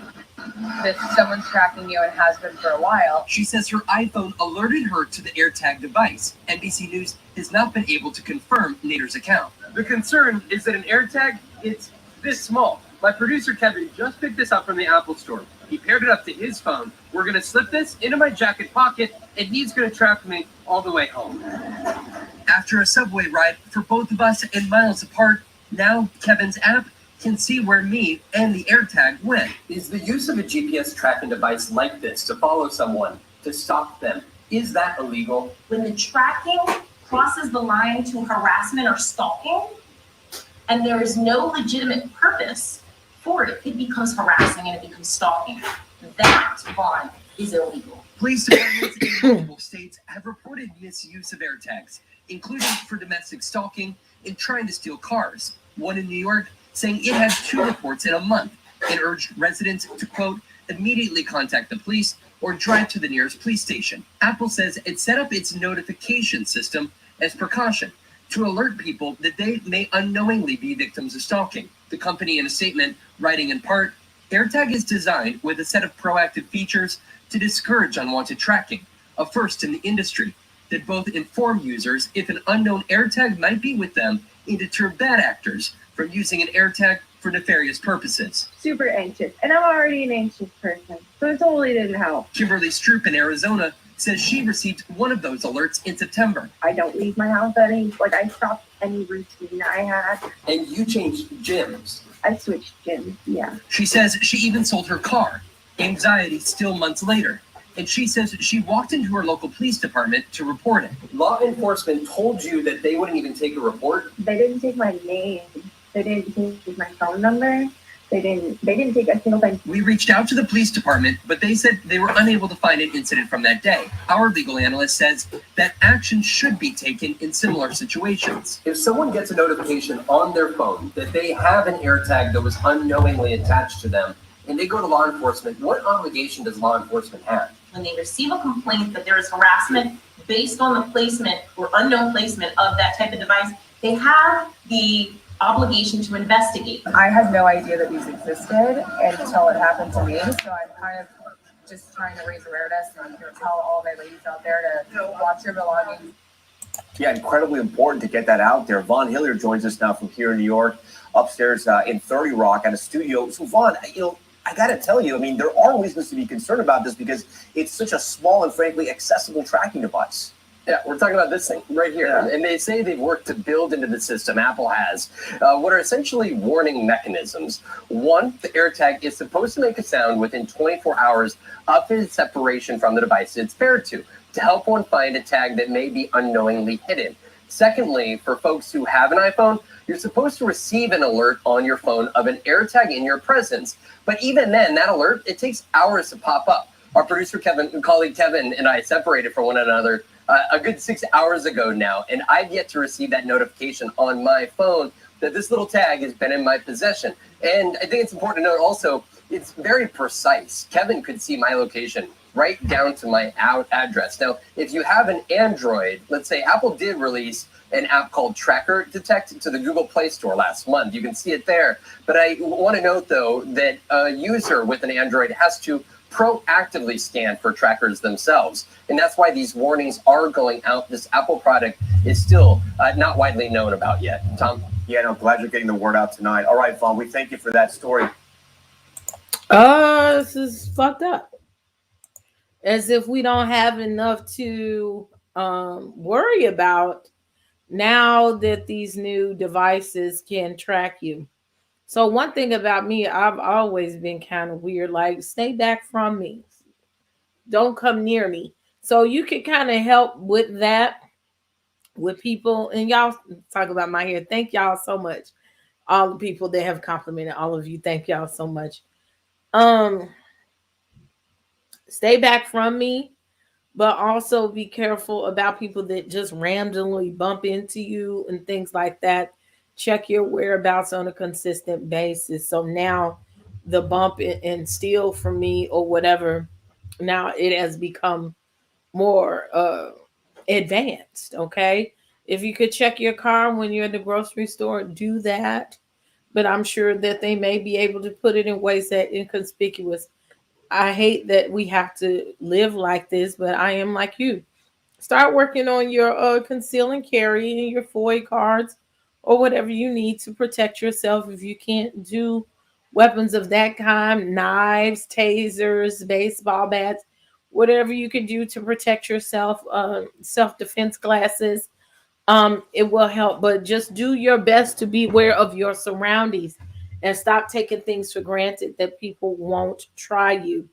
someone's tracking you and has been for a while. She says her iPhone alerted her to the AirTag device. NBC News has not been able to confirm Nader's account. The concern is that an AirTag, it's this small. My producer Kevin just picked this up from the Apple store. He paired it up to his phone. We're gonna slip this into my jacket pocket, and he's gonna track me all the way home. After a subway ride for both of us and miles apart, now Kevin's app can see where me and the AirTag went. Is the use of a GPS tracking device like this to follow someone, to stop them, is that illegal? When the tracking crosses the line to harassment or stalking, and there is no legitimate purpose for it, it becomes harassing and it becomes stalking. That one is illegal. Police departments in multiple states have reported misuse of AirTags, including for domestic stalking and trying to steal cars. One in New York saying it had 2 reports in a month and urged residents to, quote, immediately contact the police or drive to the nearest police station. Apple says it set up its notification system as precaution to alert people that they may unknowingly be victims of stalking. The company, in a statement, writing in part, AirTag is designed with a set of proactive features to discourage unwanted tracking, a first in the industry, that both inform users if an unknown AirTag might be with them and deter bad actors from using an AirTag for nefarious purposes. Super anxious, and I'm already an anxious person, so it totally didn't help. Kimberly Stroop in Arizona says she received one of those alerts in September. I don't leave my house I stopped any routine I had. And you changed gyms. I switched gyms, yeah. She says she even sold her car. Anxiety still months later. And she says she walked into her local police department to report it. Law enforcement told you that they wouldn't even take a report? They didn't take my name. They didn't take my phone number. They didn't take a single thing. We reached out to the police department, but they said they were unable to find an incident from that day. Our legal analyst says that action should be taken in similar situations. If someone gets a notification on their phone that they have an AirTag that was unknowingly attached to them, and they go to law enforcement, what obligation does law enforcement have? When they receive a complaint that there is harassment based on the placement or unknown placement of that type of device, they have the obligation to investigate. I had no idea that these existed until it happened to me, so I'm kind of just trying to raise awareness and tell all my ladies out there to watch your belongings. Yeah, incredibly important to get that out there. Vaughn Hilliard joins us now from here in New York, upstairs in 30 Rock at a studio. So Vaughn, I got to tell you, there are reasons to be concerned about this because it's such a small and frankly accessible tracking device. Yeah, we're talking about this thing right here. Yeah. And they say they've worked to build into the system, Apple has, what are essentially warning mechanisms. One, the AirTag is supposed to make a sound within 24 hours of its separation from the device it's paired to help one find a tag that may be unknowingly hidden. Secondly, for folks who have an iPhone, you're supposed to receive an alert on your phone of an AirTag in your presence. But even then, that alert, it takes hours to pop up. Our producer, colleague Kevin, and I separated from one another a good 6 hours ago now, and I've yet to receive that notification on my phone that this little tag has been in my possession. And I think it's important to note also, it's very precise. Kevin could see my location right down to my address. Now, if you have an Android, let's say Apple did release an app called Tracker Detect to the Google Play Store last month. You can see it there. But I want to note, though, that a user with an Android has to proactively scan for trackers themselves. And that's why these warnings are going out. This Apple product is still not widely known about yet. Tom? Yeah, no, glad you're getting the word out tonight. All right, Vaughn, we thank you for that story. This is fucked up. As if we don't have enough to worry about now that these new devices can track you. So one thing about me, I've always been kind of weird, like stay back from me. Don't come near me. So you can kind of help with that with people. And y'all talk about my hair. Thank y'all so much. All the people that have complimented all of you. Thank y'all so much. Stay back from me, but also be careful about people that just randomly bump into you and things like that. Check your whereabouts on a consistent basis. So now the bump and steal from me or whatever, now it has become more advanced. Okay. If you could check your car when you're at the grocery store, do that. But I'm sure that they may be able to put it in ways that inconspicuous. I hate that we have to live like this, but I am like you. Start working on your conceal and carry and your FOIA cards or whatever you need to protect yourself. If you can't do weapons of that kind, knives, tasers, baseball bats, whatever you can do to protect yourself, self-defense classes, it will help. But just do your best to be aware of your surroundings and stop taking things for granted that people won't try you,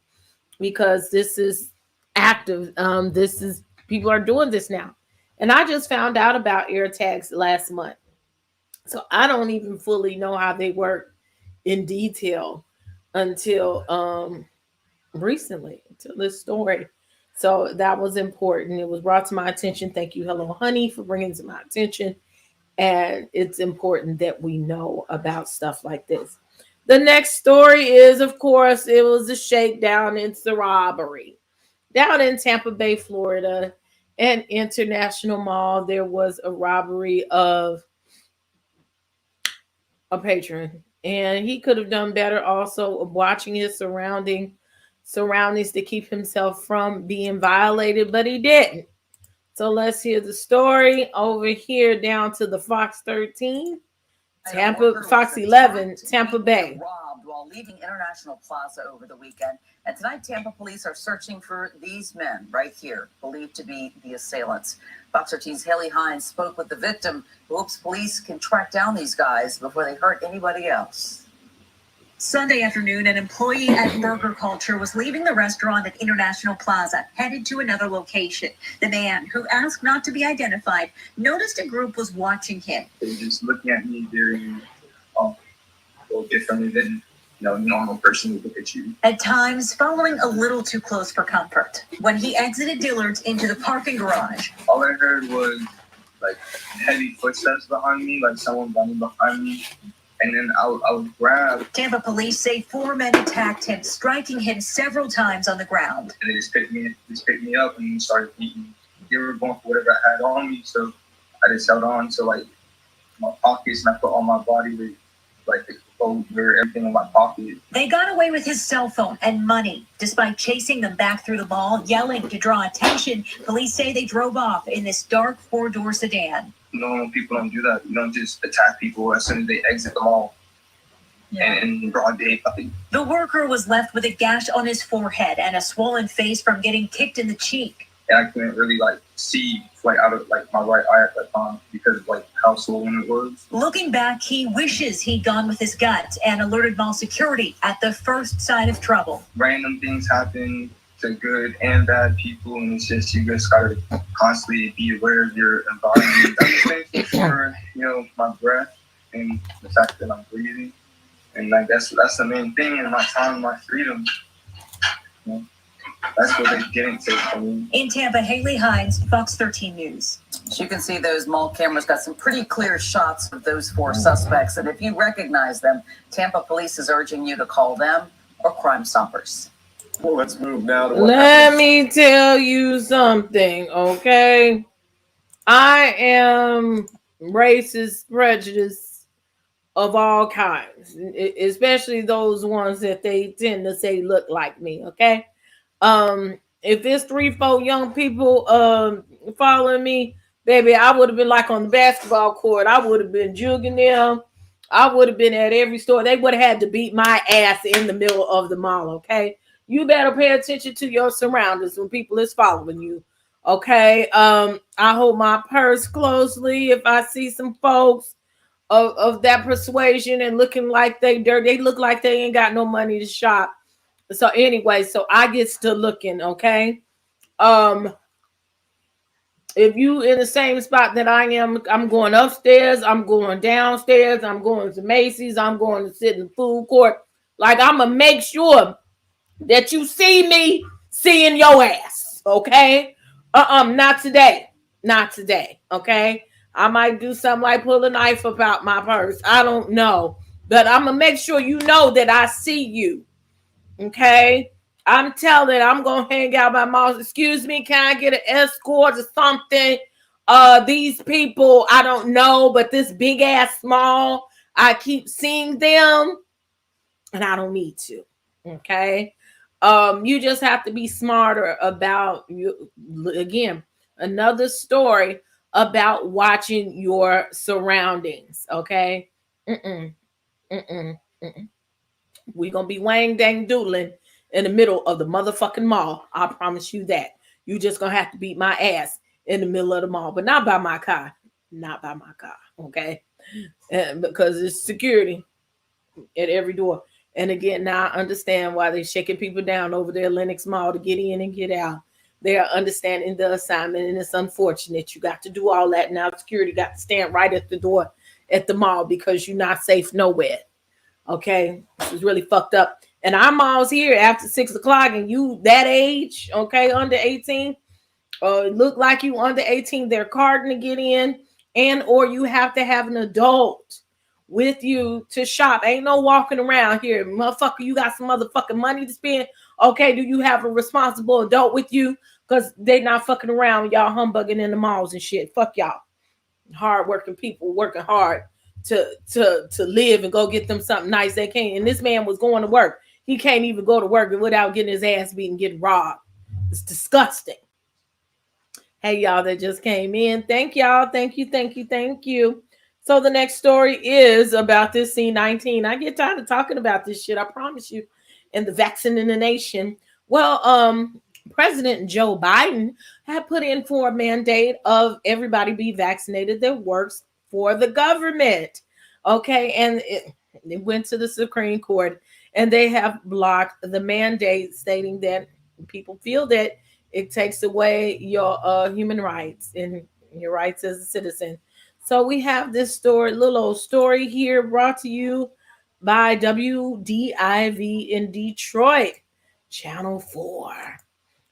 because this is active. People are doing this now. And I just found out about AirTags last month. So I don't even fully know how they work in detail until recently, until this story. So that was important. It was brought to my attention. Thank you, Hello Honey, for bringing it to my attention. And it's important that we know about stuff like this. The next story is, of course, it was a shakedown. It's the robbery. Down in Tampa Bay, Florida, an International Mall, there was a robbery of a patron. And he could have done better also of watching his surroundings to keep himself from being violated, but he didn't. So let's hear the story over here down to the Fox 13, Fox 11, Tampa Bay. Robbed while leaving International Plaza over the weekend. And tonight, Tampa police are searching for these men right here, believed to be the assailants. Fox 13's Haley Hines spoke with the victim, who hopes police can track down these guys before they hurt anybody else. Sunday afternoon, an employee at Burger Culture was leaving the restaurant at International Plaza, headed to another location. The man, who asked not to be identified, noticed a group was watching him. They were just looking at me very differently than a normal person would look at you. At times, following a little too close for comfort. When he exited Dillard's into the parking garage, all I heard was like heavy footsteps behind me, like someone running behind me. And then I was grabbed. Tampa police say 4 men attacked him, striking him several times on the ground. And they just picked me up and started beating me. They were going for whatever I had on me, so I just held on to like my pockets, and I put all my body with like the over everything in my pocket. They got away with his cell phone and money, despite chasing them back through the mall, yelling to draw attention. Police say they drove off in this dark 4-door sedan. Normal people don't do that. You don't just attack people as soon as they exit the mall. And in broad day. The worker was left with a gash on his forehead and a swollen face from getting kicked in the cheek. And I couldn't really see out of my right eye at that time because of how swollen it was. Looking back, he wishes he'd gone with his gut and alerted mall security at the first sign of trouble. Random things happen to good and bad people, and it's just you just gotta constantly be aware of your environment. I'm thankful for my breath and the fact that I'm breathing, and that's the main thing in my time, my freedom. That's what they didn't take from me. In Tampa, Haley Hines, Fox 13 News. As you can see, those mall cameras got some pretty clear shots of those 4 suspects, and if you recognize them, Tampa police is urging you to call them or Crime Stoppers. Well, let's move now to Let me tell you something, okay? I am racist, prejudice of all kinds, especially those ones that they tend to say look like me, okay? If it's 3-4 young people following me, baby, I would have been like on the basketball court. I would have been jugging them. I would have been at every store. They would have had to beat my ass in the middle of the mall, okay? You better pay attention to your surroundings when people is following you, okay? I hold my purse closely if I see some folks of that persuasion and looking like they dirty. They look like they ain't got no money to shop. So anyway, so I gets to looking, okay? If you in the same spot that I am, I'm going upstairs, I'm going downstairs, I'm going to Macy's, I'm going to sit in the food court. Like, I'm going to make sure that you see me seeing your ass, okay? Not today. Not today, okay? I might do something like pull a knife about my purse. I don't know. But I'm going to make sure you know that I see you, okay? I'm telling, I'm going to hang out my mouth. Excuse me, can I get an escort or something? These people, I don't know, but this big ass small, I keep seeing them, and I don't need to, okay? You just have to be smarter about you. Again, another story about watching your surroundings, okay? We're gonna be wang dang doodling in the middle of the motherfucking mall. I promise you that. You just gonna have to beat my ass in the middle of the mall, but not by my car. Not by my car, okay? Because it's security at every door. And again, now I understand why they're shaking people down over there, Lenox Mall, to get in and get out. They are understanding the assignment, and it's unfortunate. You got to do all that. Now security got to stand right at the door at the mall because you're not safe nowhere. Okay? This is really fucked up. And our malls here after 6 o'clock, and you that age, okay, under 18, look like you under 18, they're carding to get in, and or you have to have an adult with you to shop. Ain't no walking around here. Motherfucker, you got some motherfucking money to spend. Okay, do you have a responsible adult with you? Because they not fucking around with y'all humbugging in the malls and shit. Fuck y'all. Hard-working people working hard to live and go get them something nice they can't. And this man was going to work. He can't even go to work without getting his ass beat and getting robbed. It's disgusting. Hey, y'all that just came in. Thank y'all. Thank you. Thank you. Thank you. So the next story is about this C-19. I get tired of talking about this shit. I promise you. And the vaccine in the nation. Well, President Joe Biden had put in for a mandate of everybody be vaccinated that works for the government. Okay, and it went to the Supreme Court, and they have blocked the mandate, stating that people feel that it takes away your human rights and your rights as a citizen. So we have this story, little old story here, brought to you by WDIV in Detroit, Channel 4.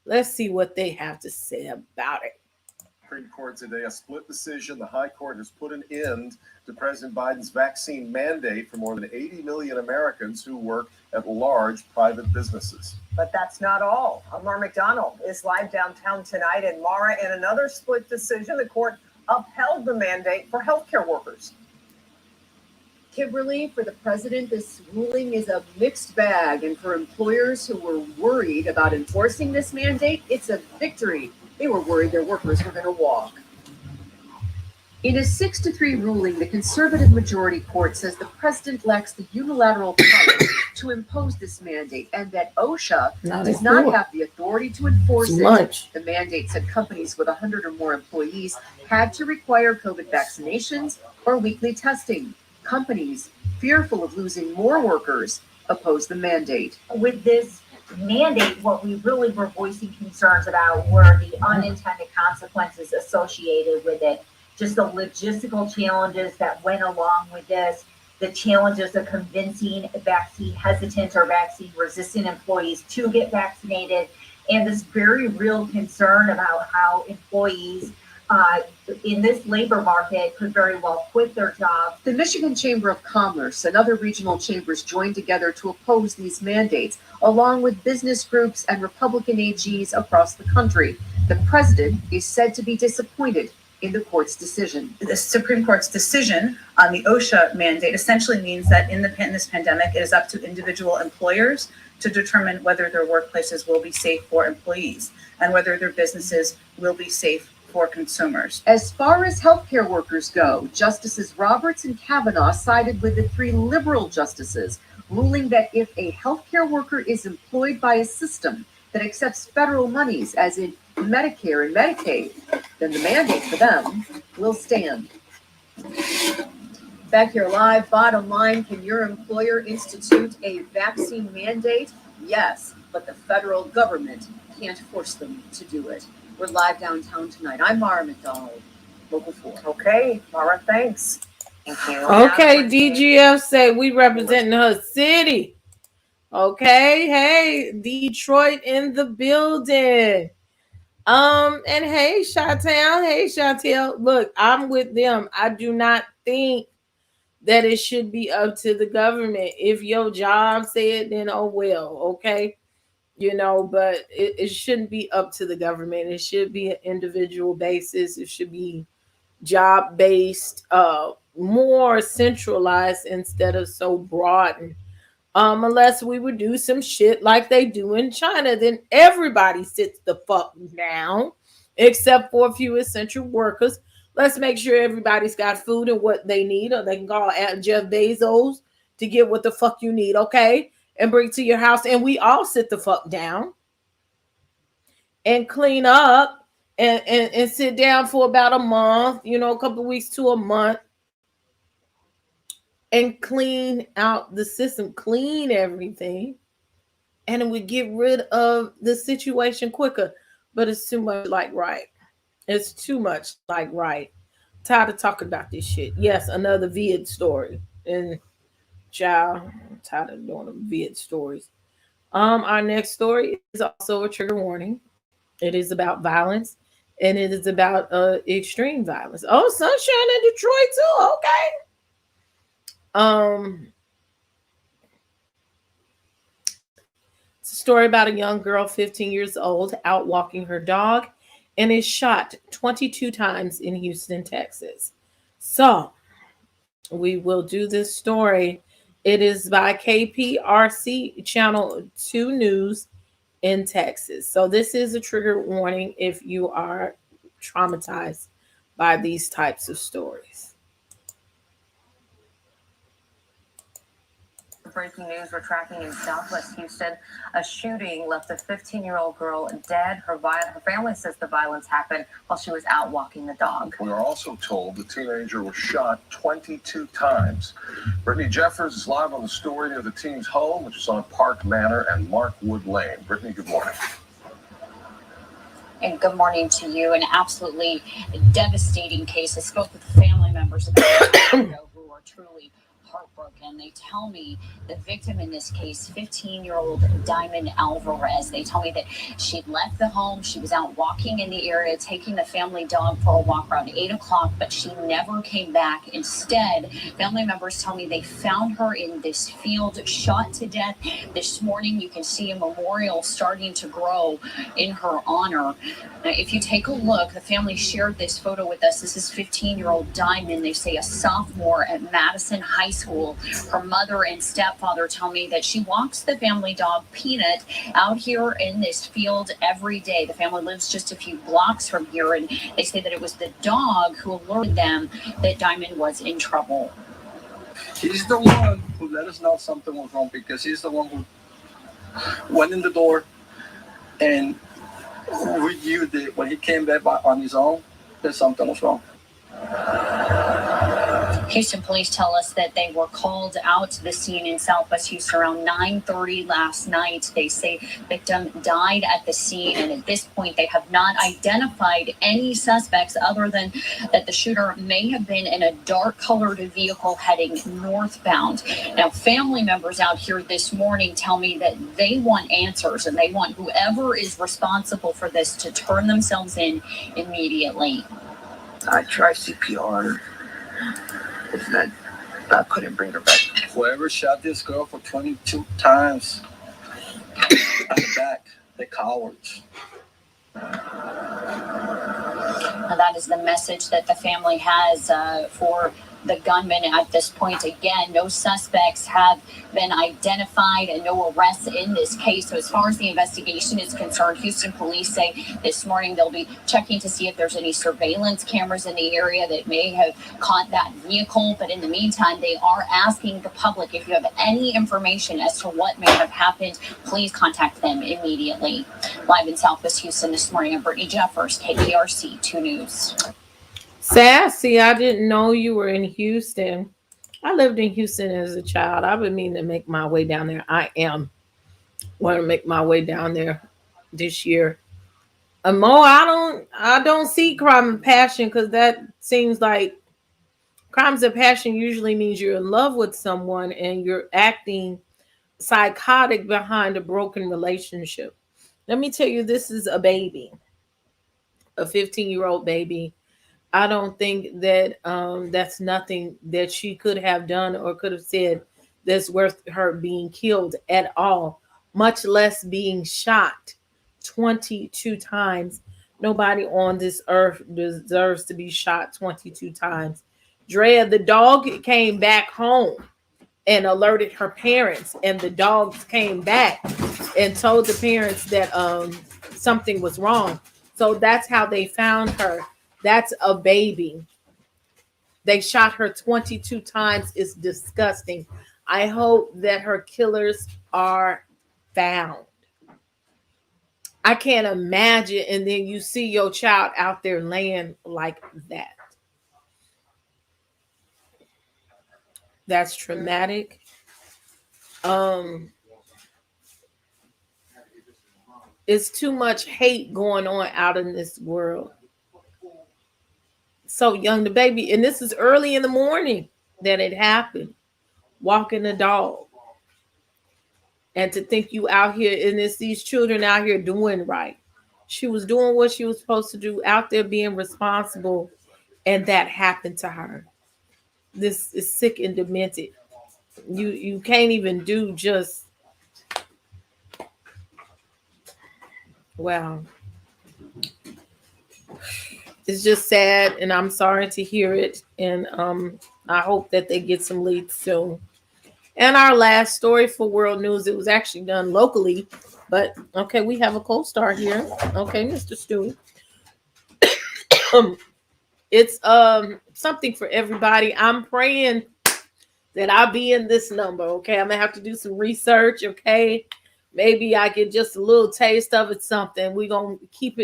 Let's see what they have to say about it. Supreme Court today, a split decision. The High Court has put an end to President Biden's vaccine mandate for more than 80 million Americans who work at large private businesses. But that's not all. Mara McDonald is live downtown tonight. And Mara, in another split decision, the court upheld the mandate for healthcare workers. Kimberly, for the president, this ruling is a mixed bag. And for employers who were worried about enforcing this mandate, it's a victory. They were worried their workers were going to walk. In a 6-3 ruling, the conservative majority court says the president lacks the unilateral power to impose this mandate and that OSHA does not have the authority to enforce it. The mandate said companies with 100 or more employees had to require COVID vaccinations or weekly testing. Companies, fearful of losing more workers, opposed the mandate. With this mandate, what we really were voicing concerns about were the unintended consequences associated with it. Just the logistical challenges that went along with this, the challenges of convincing vaccine hesitant or vaccine resistant employees to get vaccinated, and this very real concern about how employees in this labor market could very well quit their jobs. The Michigan Chamber of Commerce and other regional chambers joined together to oppose these mandates, along with business groups and Republican AGs across the country. The president is said to be disappointed in the court's decision. The Supreme Court's decision on the OSHA mandate essentially means that in this pandemic, it is up to individual employers to determine whether their workplaces will be safe for employees and whether their businesses will be safe for consumers. As far as healthcare workers go, Justices Roberts and Kavanaugh sided with the 3 liberal justices, ruling that if a healthcare worker is employed by a system that accepts federal monies, as in Medicare and Medicaid, then the mandate for them will stand. Back here live, bottom line, can your employer institute a vaccine mandate? Yes, but the federal government can't force them to do it. We're live downtown tonight. I'm Mara McDonald, Local 4. Okay, Mara, thanks. Thank you. Okay, DGF say we representing her city. Okay, hey, Detroit in the building. And hey, Chi-Town, hey, Chantel. Look, I'm with them. I do not think that it should be up to the government. If your job said, then oh well, okay. But it shouldn't be up to the government. It should be an individual basis. It should be job based, more centralized instead of so broad. Unless we would do some shit like they do in China, then everybody sits the fuck down, except for a few essential workers. Let's make sure everybody's got food and what they need, or they can call Jeff Bezos to get what the fuck you need, okay? And bring to your house, and we all sit the fuck down and clean up and sit down for about a month, a couple of weeks to a month, and clean out the system, clean everything, and it would get rid of the situation quicker. But it's too much like right. It's too much like right. Tired of talking about this shit. Yes, another vid story. And child, I'm tired of doing them vid stories. Our next story is also a trigger warning. It is about violence, and it is about extreme violence. Oh, sunshine in Detroit too. Okay. It's a story about a young girl, 15 years old, out walking her dog, and is shot 22 times in Houston, Texas. So we will do this story. It is by KPRC Channel 2 News in Texas. So this is a trigger warning if you are traumatized by these types of stories. Breaking news we're tracking in Southwest Houston. A shooting left a 15-year-old girl dead. Her family says the violence happened while she was out walking the dog. We are also told the teenager was shot 22 times. Brittany Jeffers is live on the story near the teen's home, which is on Park Manor and Markwood Lane. Brittany, good morning. And good morning to you. An absolutely devastating case. I spoke with family members about it who are truly heartbroken. They tell me the victim in this case, 15-year-old Diamond Alvarez, they tell me that she'd left the home. She was out walking in the area, taking the family dog for a walk around 8 o'clock, but she never came back. Instead, family members tell me they found her in this field, shot to death. This morning, you can see a memorial starting to grow in her honor. Now, if you take a look, the family shared this photo with us. This is 15-year-old Diamond. They say a sophomore at Madison High School. Her mother and stepfather tell me that she walks the family dog Peanut out here in this field every day. The family lives just a few blocks from here, and they say that it was the dog who alerted them that Diamond was in trouble. He's the one who let us know something was wrong, because he's the one who went in the door and we knew that when he came back on his own, that something was wrong. Houston police tell us that they were called out to the scene in Southwest Houston around 9:30 last night. They say victim died at the scene, and at this point they have not identified any suspects other than that the shooter may have been in a dark colored vehicle heading northbound. Now, family members out here this morning tell me that they want answers, and they want whoever is responsible for this to turn themselves in immediately. I tried CPR. I couldn't bring her back. Whoever shot this girl for 22 times on the back, the cowards. Now, that is the message that the family has for the gunman at this point. Again, no suspects have been identified and no arrests in this case. So as far as the investigation is concerned, Houston police say this morning they'll be checking to see if there's any surveillance cameras in the area that may have caught that vehicle. But in the meantime, they are asking the public, if you have any information as to what may have happened, please contact them immediately. Live in Southwest Houston this morning, I'm Brittany Jeffers, KPRC 2 News. Sassy, I didn't know you were in Houston. I lived in Houston as a child. I've been meaning to make my way down there. I want to make my way down there this year. Mo, I don't see crime and passion, because that seems like crimes of passion usually means you're in love with someone and you're acting psychotic behind a broken relationship. Let me tell you, this is a baby, a 15-year-old baby. I don't think that that's nothing that she could have done or could have said that's worth her being killed at all, much less being shot 22 times. Nobody on this earth deserves to be shot 22 times. Drea, the dog, came back home and alerted her parents, and the dogs came back and told the parents that something was wrong. So that's how they found her. That's a baby. They shot her 22 times. It's disgusting. I hope that her killers are found. I can't imagine. And then you see your child out there laying like that. That's traumatic. It's too much hate going on out in this world. So young, the baby, and this is early in the morning that it happened, walking the dog. And to think you out here, and it's these children out here doing right. She was doing what she was supposed to do, out there being responsible, and that happened to her. This is sick and demented. You can't even do just, wow. It's just sad, and I'm sorry to hear it. And I hope that they get some leads soon. And our last story for World News, it was actually done locally, but okay, we have a co-star here. Okay, Mr. Stewie. It's something for everybody. I'm praying that I'll be in this number. Okay, I'm gonna have to do some research. Okay, maybe I get just a little taste of it. Something we gonna keep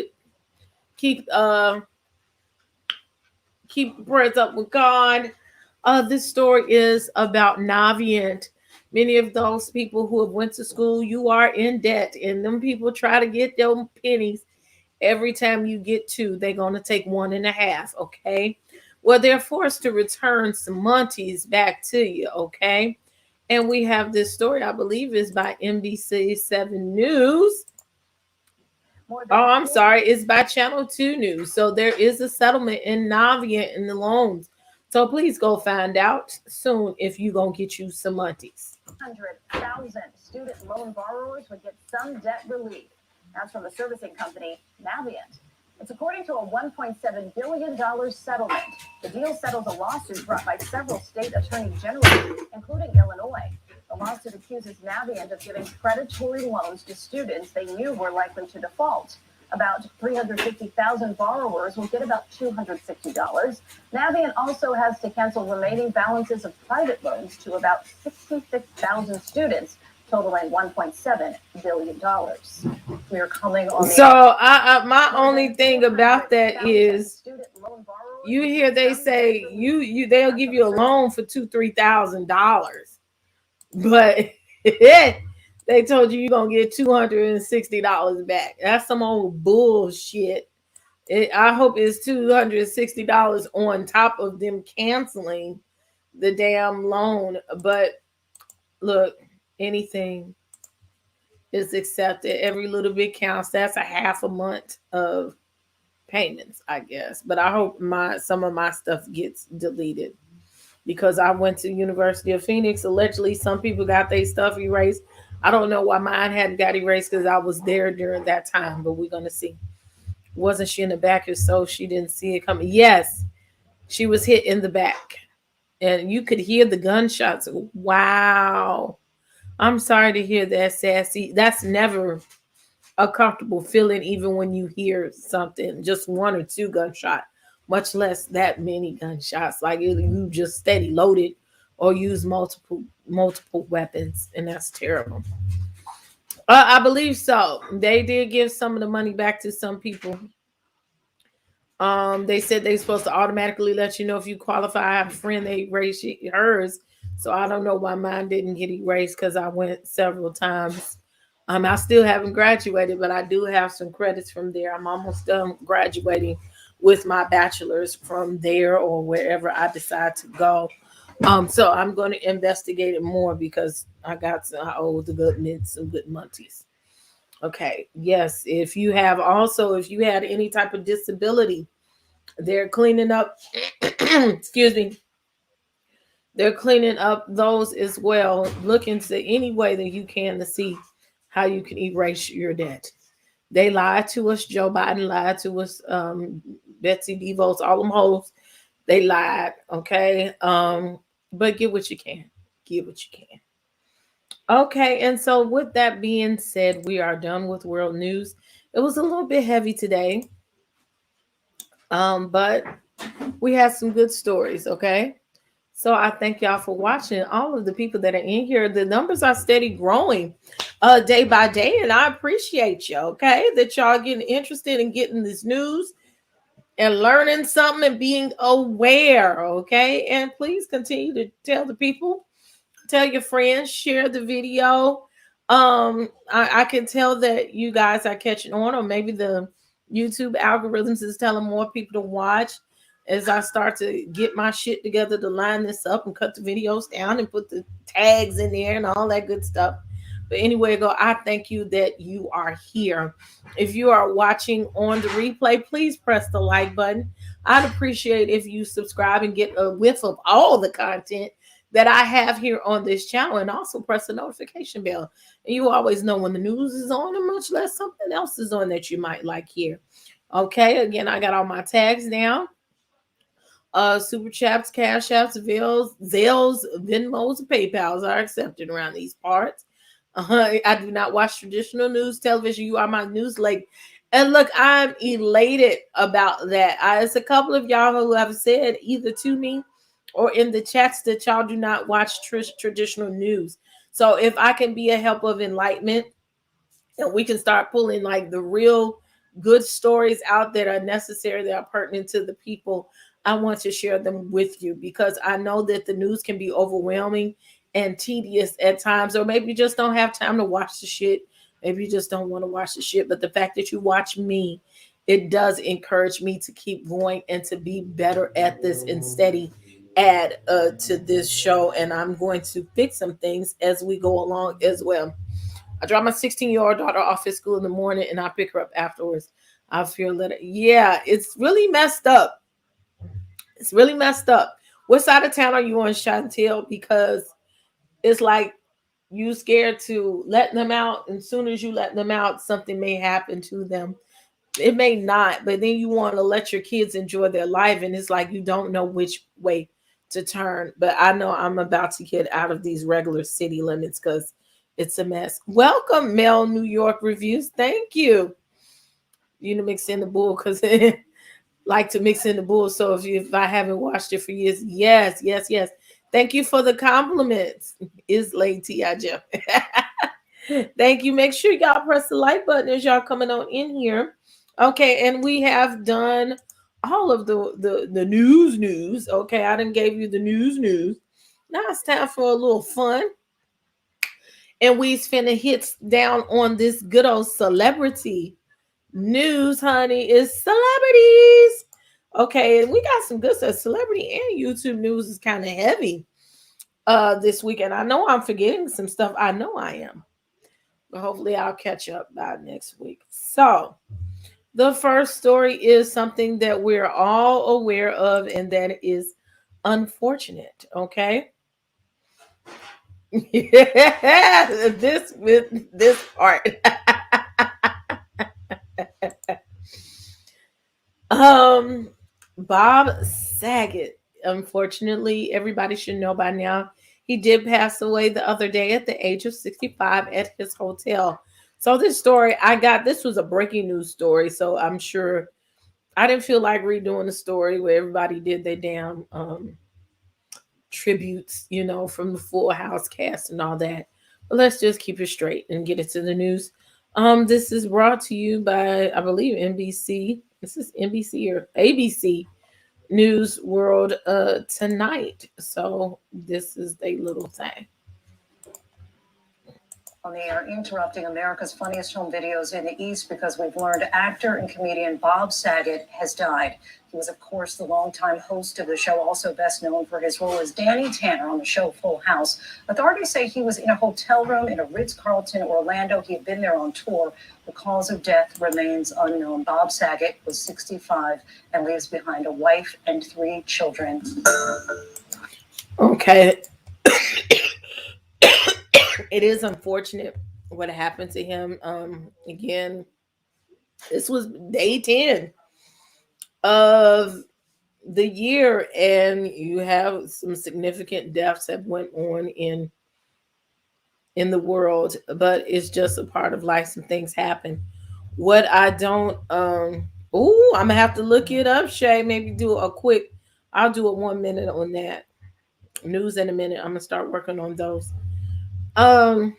prayers up with God. This story is about Navient. Many of those people who have went to school, you are in debt, and them people try to get their pennies. Every time you get two, they're gonna take 1.5. Okay, well they're forced to return some monties back to you. Okay, and we have this story. I believe is by NBC7 News. Oh, I'm sorry. It's by Channel 2 News. So there is a settlement in Navient in the loans. So please go find out soon if you're going to get you some monties. 100,000 student loan borrowers would get some debt relief. That's from the servicing company Navient. It's according to a $1.7 billion settlement. The deal settles a lawsuit brought by several state attorney generals, including Illinois. The lawsuit accuses Navient of giving predatory loans to students they knew were likely to default. About 350,000 borrowers will get about $260. Navient also has to cancel remaining balances of private loans to about 66,000 students, totaling $1.7 billion. We are coming on. So my only thing about that is, you hear they say they'll give you a loan for $2,000-$3,000, but they told you you're gonna get $260 back. That's some old bullshit. I hope it's $260 on top of them canceling the damn loan. But look, anything is accepted. Every little bit counts. That's a half a month of payments, I guess. But I hope some of my stuff gets deleted, because I went to University of Phoenix. Allegedly, some people got their stuff erased. I don't know why mine hadn't got erased, because I was there during that time, but we're going to see. Wasn't she in the back or so? She didn't see it coming. Yes, she was hit in the back, and you could hear the gunshots. Wow. I'm sorry to hear that, Sassy. That's never a comfortable feeling, even when you hear something, just one or two gunshot, much less that many gunshots. Like you just steady loaded or use multiple weapons, and that's terrible. I believe so. They did give some of the money back to some people. They said they're supposed to automatically let you know if you qualify. I have a friend, they erased hers, so I don't know why mine didn't get erased, because I went several times. I still haven't graduated, but I do have some credits from there. I'm almost done graduating with my bachelor's from there or wherever I decide to go. So I'm going to investigate it more, because I got some the good some good monties. Okay. Yes. If you had any type of disability, they're cleaning up. Excuse me. They're cleaning up those as well. Look into any way that you can to see how you can erase your debt. They lied to us. Joe Biden lied to us. Betsy DeVos, all them hoes, they lied. Okay. But get what you can. Get what you can. Okay, and so with that being said, we are done with world news. It was a little bit heavy today, but we had some good stories. Okay, so I thank y'all for watching. All of the people that are in here, the numbers are steady growing, day by day, and I appreciate you. Okay, that y'all getting interested in getting this news and learning something and being aware. Okay, and please continue to tell the people. Tell your friends, share the video. I can tell that you guys are catching on, or maybe the YouTube algorithms is telling more people to watch as I start to get my shit together to line this up and cut the videos down and put the tags in there and all that good stuff. But anyway, I thank you that you are here. If you are watching on the replay, please press the like button. I'd appreciate if you subscribe and get a whiff of all the content that I have here on this channel, and also press the notification bell. And you always know when the news is on, and much less something else is on that you might like here. Okay, again, I got all my tags down. Super chats, cash apps, Zelles, Venmos, and PayPals are accepted around these parts. I do not watch traditional news television. You are my news lady. And look, I'm elated about that. It's a couple of y'all who have said either to me or in the chats that y'all do not watch traditional news. So if I can be a help of enlightenment, and we can start pulling like the real good stories out that are necessary, that are pertinent to the people, I want to share them with you, because I know that the news can be overwhelming and tedious at times, or maybe you just don't have time to watch the shit. Maybe you just don't want to watch the shit. But the fact that you watch me, it does encourage me to keep going and to be better at this and steady add to this show. And I'm going to fix some things as we go along as well. I drop my 16-year-old daughter off at school in the morning and I pick her up afterwards. I feel that, yeah, it's really messed up. It's really messed up. What side of town are you on, Chantel? Because it's like you scared to let them out, and as soon as you let them out, something may happen to them. It may not, but then you want to let your kids enjoy their life, and it's like you don't know which way to turn. But I know I'm about to get out of these regular city limits because it's a mess. Welcome, Mel New York Reviews. Thank you. You know, mix in the bull because like to mix in the bull. So if I haven't watched it for years, yes. Thank you for the compliments. Is late T.I. Jeff. Thank you. Make sure y'all press the like button as y'all coming on in here. Okay, and we have done all of the news. Okay, I done gave you the news. Now it's time for a little fun. And we finna hit down on this good old celebrity news, honey. Is celebrities. Okay, and we got some good stuff. Celebrity and YouTube news is kind of heavy this weekend. I know I'm forgetting some stuff. I know I am. But hopefully I'll catch up by next week. So the first story is something that we're all aware of, and that is unfortunate. Okay. Yeah, this part. Bob Saget. Unfortunately, everybody should know by now, he did pass away the other day at the age of 65 at his hotel. So this story this was a breaking news story, so I'm sure I didn't feel like redoing the story where everybody did their damn tributes, from the Full House cast and all that. But let's just keep it straight and get it to the news. This is brought to you by, I believe, NBC. This is NBC or ABC News World Tonight. So this is a little thing. On the air, interrupting America's Funniest Home Videos in the East because we've learned actor and comedian Bob Saget has died. He was, of course, the longtime host of the show, also best known for his role as Danny Tanner on the show Full House. Authorities say he was in a hotel room in a Ritz-Carlton, Orlando. He had been there on tour. The cause of death remains unknown. Bob Saget was 65 and leaves behind a wife and 3 children. Okay. It is unfortunate what happened to him. Again, this was day 10 of the year, and you have some significant deaths that went on in the world, but it's just a part of life. Some things happen. What I don't I'm gonna have to look it up, Shay. Maybe I'll do a 1 minute on that. News in a minute. I'm gonna start working on those. I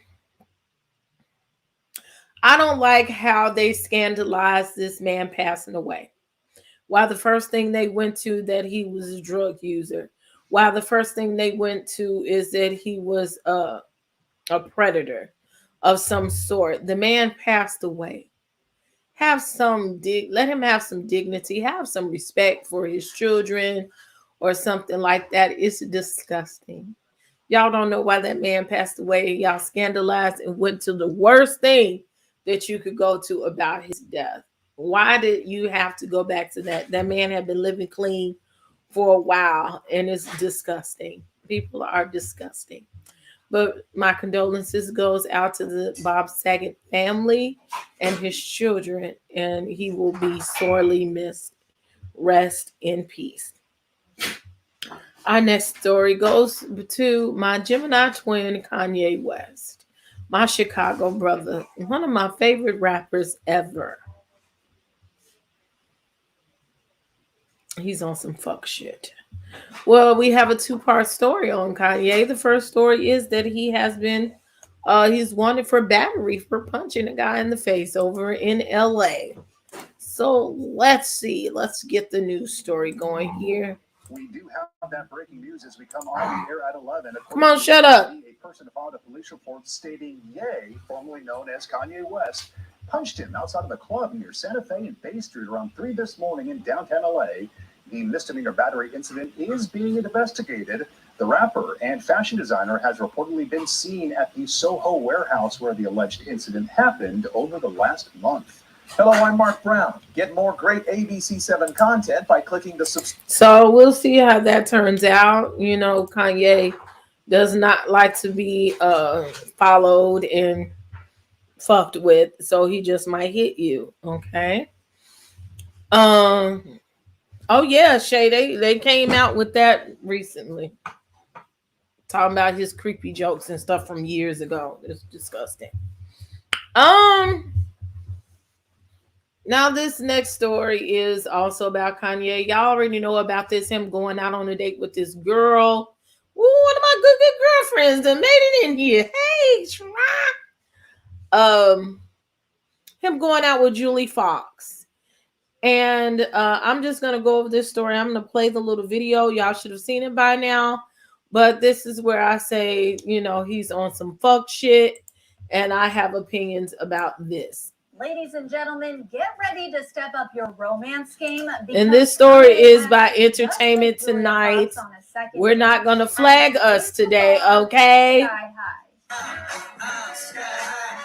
don't like how they scandalized this man passing away. While the first thing they went to that he was a drug user. While the first thing they went to is that he was a predator of some sort. The man passed away. Let him have some dignity, have some respect for his children or something like that. It's disgusting. Y'all don't know why that man passed away. Y'all scandalized and went to the worst thing that you could go to about his death. Why did you have to go back to that? That man had been living clean for a while, and it's disgusting. People are disgusting. But my condolences goes out to the Bob Saget family and his children, and he will be sorely missed. Rest in peace. Our next story goes to my Gemini twin, Kanye West, my Chicago brother, one of my favorite rappers ever. He's on some fuck shit. Well, we have a two-part story on Kanye. The first story is that he's wanted for battery for punching a guy in the face over in LA. So let's see. Let's get the news story going here. We do have that breaking news as we come on the air at 11. Come on, shut up. A person filed a police report stating Ye, formerly known as Kanye West, punched him outside of a club near Santa Fe and Bay Street around 3 this morning in downtown LA. The misdemeanor battery incident is being investigated. The rapper and fashion designer has reportedly been seen at the Soho warehouse where the alleged incident happened over the last month. Hello, I'm Mark Brown. Get more great ABC7 content by clicking the subscribe. So we'll see how that turns out. You know, Kanye does not like to be followed and fucked with, so he just might hit you. Okay. Oh yeah, Shay, they came out with that recently. Talking about his creepy jokes and stuff from years ago. It's disgusting. Now this next story is also about Kanye. Y'all already know about this, him going out on a date with this girl. Ooh, one of my good girlfriends that made it in here. Hey, him going out with Julie Fox. And I'm just going to go over this story. I'm going to play the little video. Y'all should have seen it by now. But this is where I say, you know, he's on some fuck shit. And I have opinions about this. Ladies and gentlemen, get ready to step up your romance game. And this story is by Entertainment Tonight. We're not going to flag us today, okay?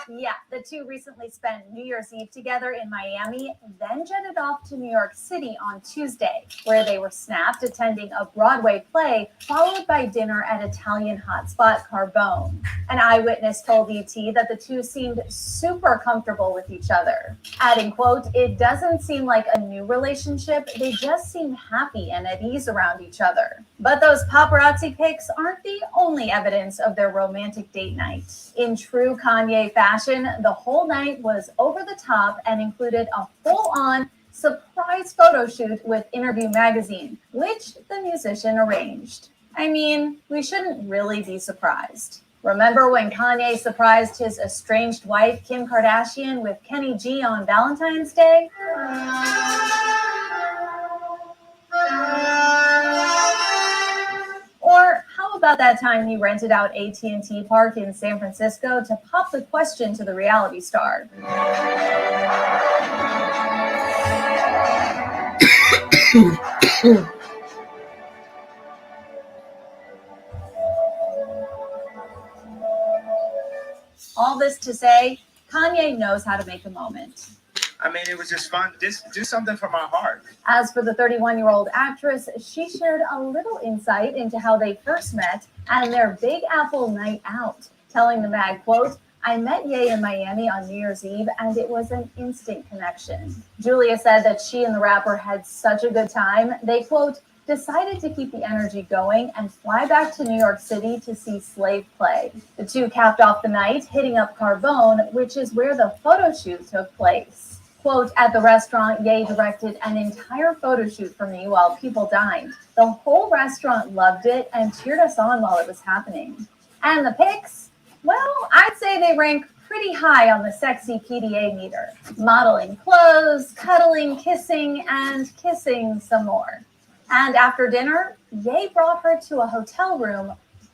Yeah, the two recently spent New Year's Eve together in Miami, then jetted off to New York City on Tuesday, where they were snapped attending a Broadway play, followed by dinner at Italian hotspot Carbone. An eyewitness told ET that the two seemed super comfortable with each other, adding, quote, "It doesn't seem like a new relationship, they just seem happy and at ease around each other." But those paparazzi pics aren't the only evidence of their romantic date night. In true Kanye fashion, the whole night was over the top and included a full-on surprise photo shoot with Interview magazine, which the musician arranged. I mean, we shouldn't really be surprised. Remember when Kanye surprised his estranged wife, Kim Kardashian, with Kenny G on Valentine's Day? Or how about that time he rented out AT&T Park in San Francisco to pop the question to the reality star? All this to say, Kanye knows how to make a moment. I mean, it was just fun. Just do something from our heart. As for the 31-year-old actress, she shared a little insight into how they first met and their Big Apple night out, telling the mag, quote, "I met Ye in Miami on New Year's Eve, and it was an instant connection." Julia said that she and the rapper had such a good time, they, quote, "decided to keep the energy going and fly back to New York City to see Slave play." The two capped off the night, hitting up Carbone, which is where the photo shoot took place. Quote, "At the restaurant, Ye directed an entire photo shoot for me while people dined. The whole restaurant loved it and cheered us on while it was happening." And the pics? Well, I'd say they rank pretty high on the sexy PDA meter. Modeling clothes, cuddling, kissing, and kissing some more. And after dinner, Ye brought her to a hotel room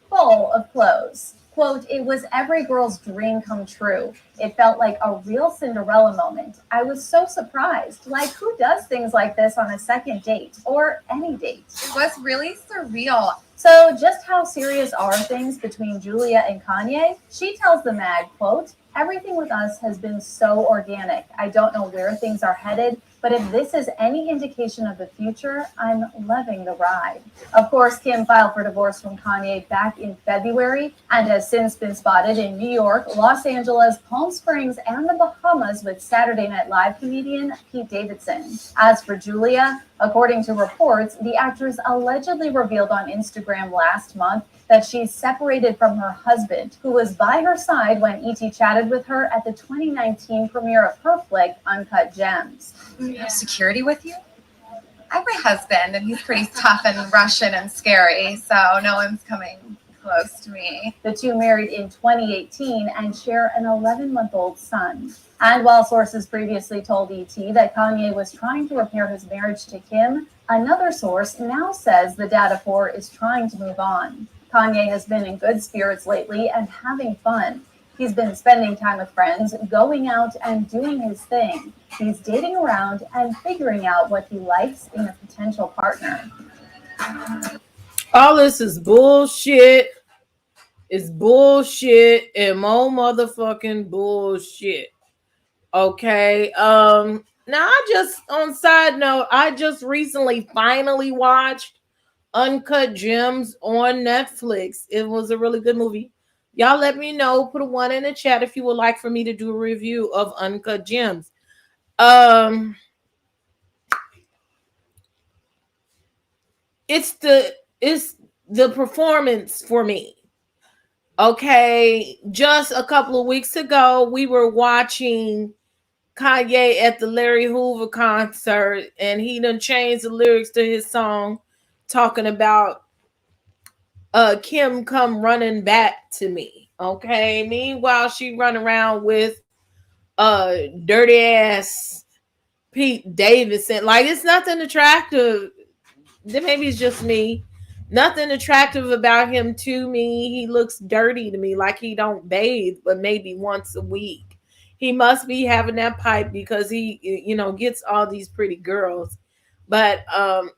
full of clothes. Quote, "It was every girl's dream come true. It felt like a real Cinderella moment. I was so surprised. Like, who does things like this on a second date or any date?" It was really surreal. So just how serious are things between Julia and Kanye? She tells the mag, quote, "Everything with us has been so organic. I don't know where things are headed, but if this is any indication of the future, I'm loving the ride." Of course, Kim filed for divorce from Kanye back in February and has since been spotted in New York, Los Angeles, Palm Springs, and the Bahamas with Saturday Night Live comedian Pete Davidson. As for Julia, according to reports, the actress allegedly revealed on Instagram last month that she's separated from her husband, who was by her side when ET chatted with her at the 2019 premiere of her flick, Uncut Gems. You have security with you? I have my husband, and he's pretty tough and Russian and scary, so no one's coming close to me. The two married in 2018 and share an 11-month-old son. And while sources previously told ET that Kanye was trying to repair his marriage to Kim, another source now says the dad of four is trying to move on. Kanye has been in good spirits lately and having fun. He's been spending time with friends, going out and doing his thing. He's dating around and figuring out what he likes in a potential partner. All this is bullshit. It's bullshit and more motherfucking bullshit. Okay. Now I just, on side note, I just recently finally watched Uncut Gems on Netflix. It was a really good movie. Y'all let me know. Put a 1 in the chat if you would like for me to do a review of Uncut Gems. It's the performance for me. Okay, just a couple of weeks ago, we were watching Kanye at the Larry Hoover concert, and he done changed the lyrics to his song talking about Kim come running back to me. Okay, meanwhile she run around with dirty ass Pete Davidson. Like, it's nothing attractive. Maybe it's just me. Nothing attractive about him to me. He looks dirty to me, like he don't bathe but maybe once a week. He must be having that pipe because he, gets all these pretty girls. But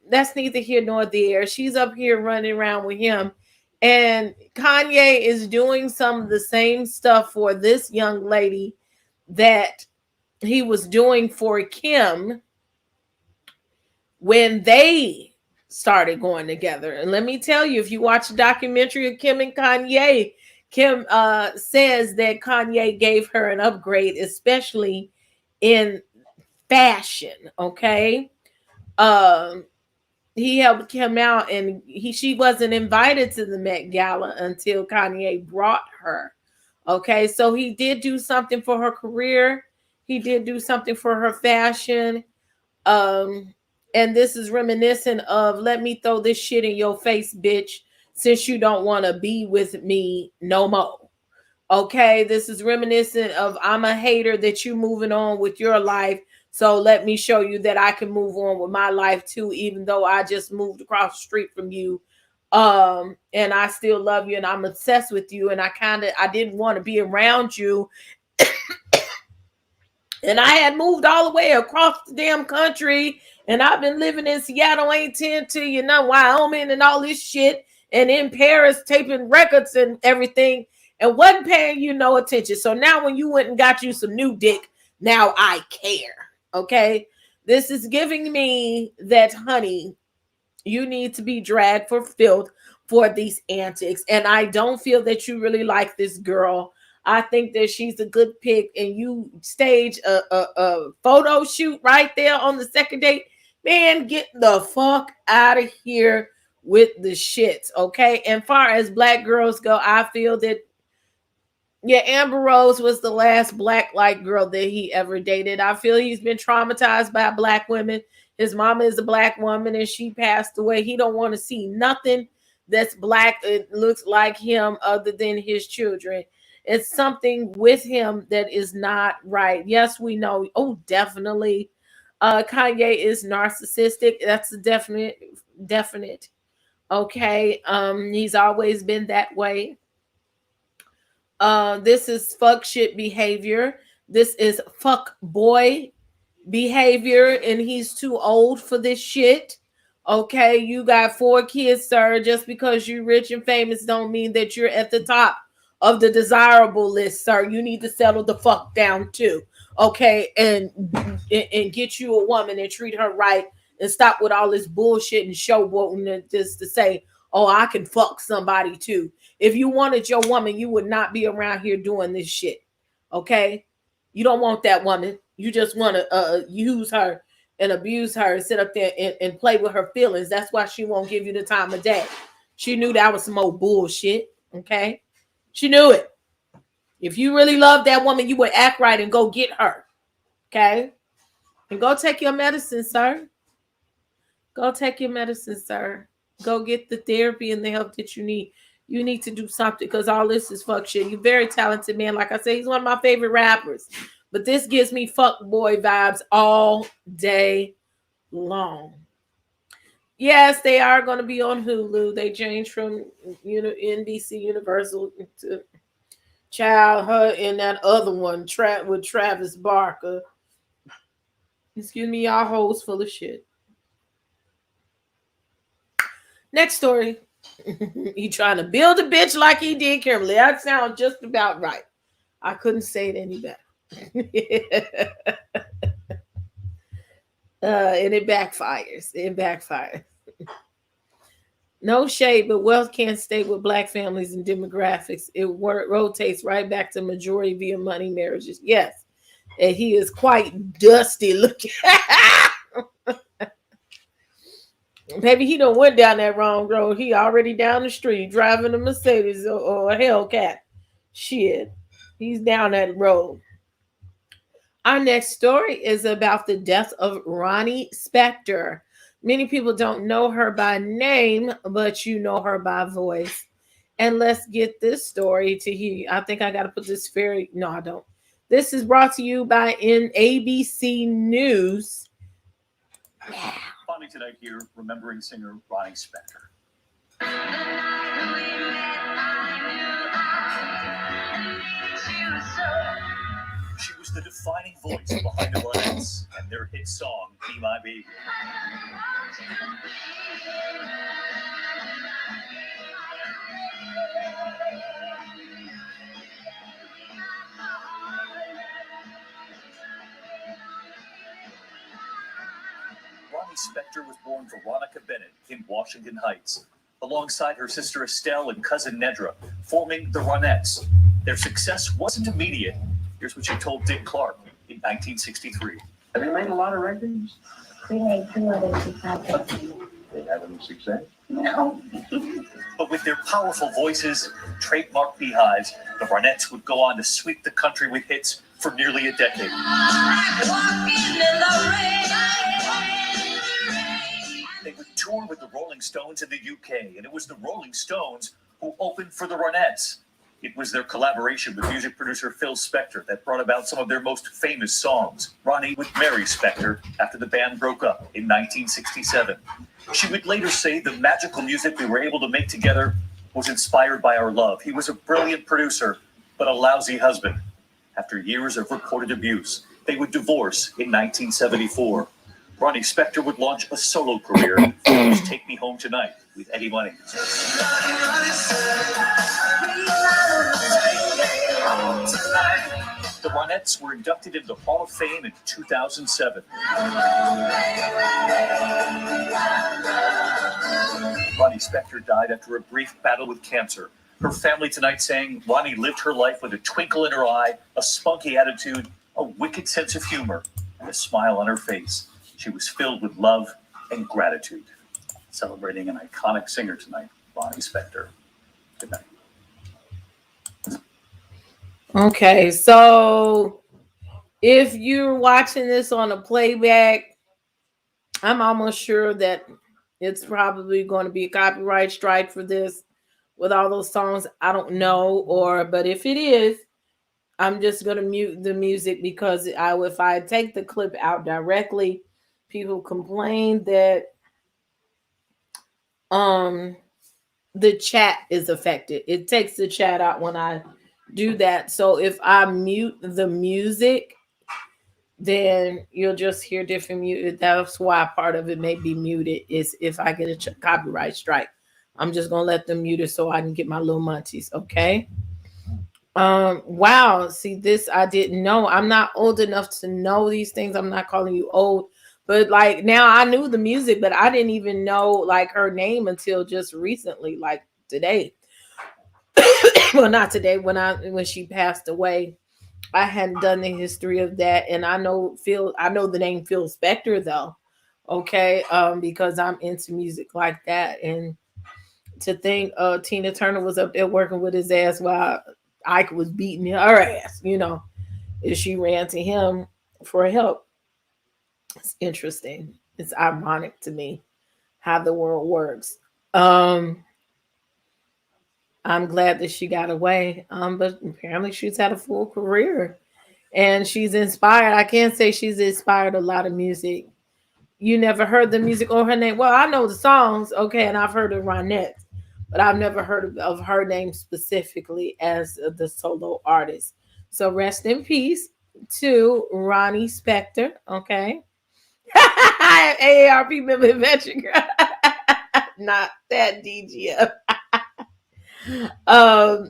that's neither here nor there. She's up here running around with him. And Kanye is doing some of the same stuff for this young lady that he was doing for Kim when they started going together. And let me tell you, if you watch the documentary of Kim and Kanye, Kim says that Kanye gave her an upgrade, especially in fashion. Okay. He helped Kim out, and she wasn't invited to the Met Gala until Kanye brought her. Okay, so he did do something for her career. He did do something for her fashion. And this is reminiscent of, let me throw this shit in your face, bitch, since you don't want to be with me no more. Okay, this is reminiscent of, I'm a hater that you moving on with your life. So let me show you that I can move on with my life too, even though I just moved across the street from you. And I still love you and I'm obsessed with you. And I didn't want to be around you. And I had moved all the way across the damn country. And I've been living in Seattle, ain't 10 to, Wyoming and all this shit. And in Paris taping records and everything. And wasn't paying you no attention. So now when you went and got you some new dick, now I care. Okay, this is giving me that, honey, you need to be dragged for filth for these antics. And I don't feel that you really like this girl. I think that she's a good pick, and you stage a photo shoot right there on the second date. Man, get the fuck out of here with the shits. Okay, and far as black girls go, I feel that, yeah, Amber Rose was the last black like girl that he ever dated. I feel he's been traumatized by black women. His mama is a black woman and she passed away. He don't want to see nothing that's black. It looks like him other than his children. It's something with him that is not right. Yes, we know. Oh, definitely. Kanye is narcissistic. That's a definite. Okay. He's always been that way. This is fuck shit behavior. This is fuck boy behavior, and he's too old for this shit. Okay, you got 4 kids, sir. Just because you're rich and famous don't mean that you're at the top of the desirable list, sir. You need to settle the fuck down too. Okay, and get you a woman and treat her right and stop with all this bullshit and showboating just to say, oh, I can fuck somebody too. If you wanted your woman, you would not be around here doing this shit. Okay? You don't want that woman. You just want to use her and abuse her and sit up there and play with her feelings. That's why she won't give you the time of day. She knew that was some old bullshit. Okay? She knew it. If you really love that woman, you would act right and go get her. Okay? And go take your medicine, sir. Go take your medicine, sir. Go get the therapy and the help that you need. You need to do something because all this is fuck shit. You're very talented, man. Like I said, he's one of my favorite rappers. But this gives me fuck boy vibes all day long. Yes, they are going to be on Hulu. They changed from NBC Universal to Child, her, and that other one with Travis Barker. Excuse me, y'all hoes full of shit. Next story. He trying to build a bitch like he did Kimberly. That sounds just about right. I couldn't say it any better. And it backfires. It backfires. No shade, but wealth can't stay with black families and demographics. It rotates right back to majority via money marriages. Yes. And he is quite dusty looking. Maybe he done went down that wrong road. He already down the street driving a Mercedes or a Hellcat. Shit. He's down that road. Our next story is about the death of Ronnie Spector. Many people don't know her by name, but you know her by voice. And let's get this story to you. I think I got to put this very... No, I don't. This is brought to you by ABC News. Finally tonight here, remembering singer Ronnie Spector. She was the defining voice behind the Ronettes and their hit song, Be My Baby. Ronnie Spector was born Veronica Bennett in Washington Heights, alongside her sister Estelle and cousin Nedra, forming the Ronettes. Their success wasn't immediate. Here's what she told Dick Clark in 1963. Have you made a lot of records? We made 2 others besides. They have any success? No. But with their powerful voices, trademark beehives, the Ronettes would go on to sweep the country with hits for nearly a decade. They would tour with the Rolling Stones in the UK, and it was the Rolling Stones who opened for the Ronettes. It was their collaboration with music producer Phil Spector that brought about some of their most famous songs. Ronnie would marry Spector after the band broke up in 1967. She would later say the magical music we were able to make together was inspired by our love. He was a brilliant producer, but a lousy husband. After years of reported abuse, they would divorce in 1974. Ronnie Spector would launch a solo career, known as Take Me Home Tonight with Eddie Money. The Ronettes were inducted into the Hall of Fame in 2007. Ronnie Spector died after a brief battle with cancer. Her family tonight saying Ronnie lived her life with a twinkle in her eye, a spunky attitude, a wicked sense of humor, and a smile on her face. She was filled with love and gratitude. Celebrating an iconic singer tonight, Ronnie Spector. Good night. Okay, so if you're watching this on a playback, I'm almost sure that it's probably going to be a copyright strike for this with all those songs. I don't know, but if it is, I'm just going to mute the music because if I take the clip out directly, people complain that the chat is affected. It takes the chat out when I do that. So if I mute the music, then you'll just hear different music. That's why part of it may be muted, is if I get a copyright strike. I'm just gonna let them mute it so I can get my little munchies. Okay. Wow. See, this I didn't know. I'm not old enough to know these things. I'm not calling you old, but like now I knew the music, but I didn't even know like her name until just recently, like today. Well, not today, when she passed away. I hadn't done the history of that, and I know the name Phil Spector though. Okay, because I'm into music like that, and to think Tina Turner was up there working with his ass while Ike was beating her ass, and she ran to him for help. It's interesting. It's ironic to me. how the world works. Um, I'm glad that she got away. But apparently she's had a full career and she's inspired. I can't say she's inspired a lot of music. You never heard the music or her name? Well, I know the songs, okay, and I've heard of Ronette, but I've never heard of her name specifically as the solo artist. So rest in peace to Ronnie Spector, okay? AARP member Adventure Girl. Not that DGF.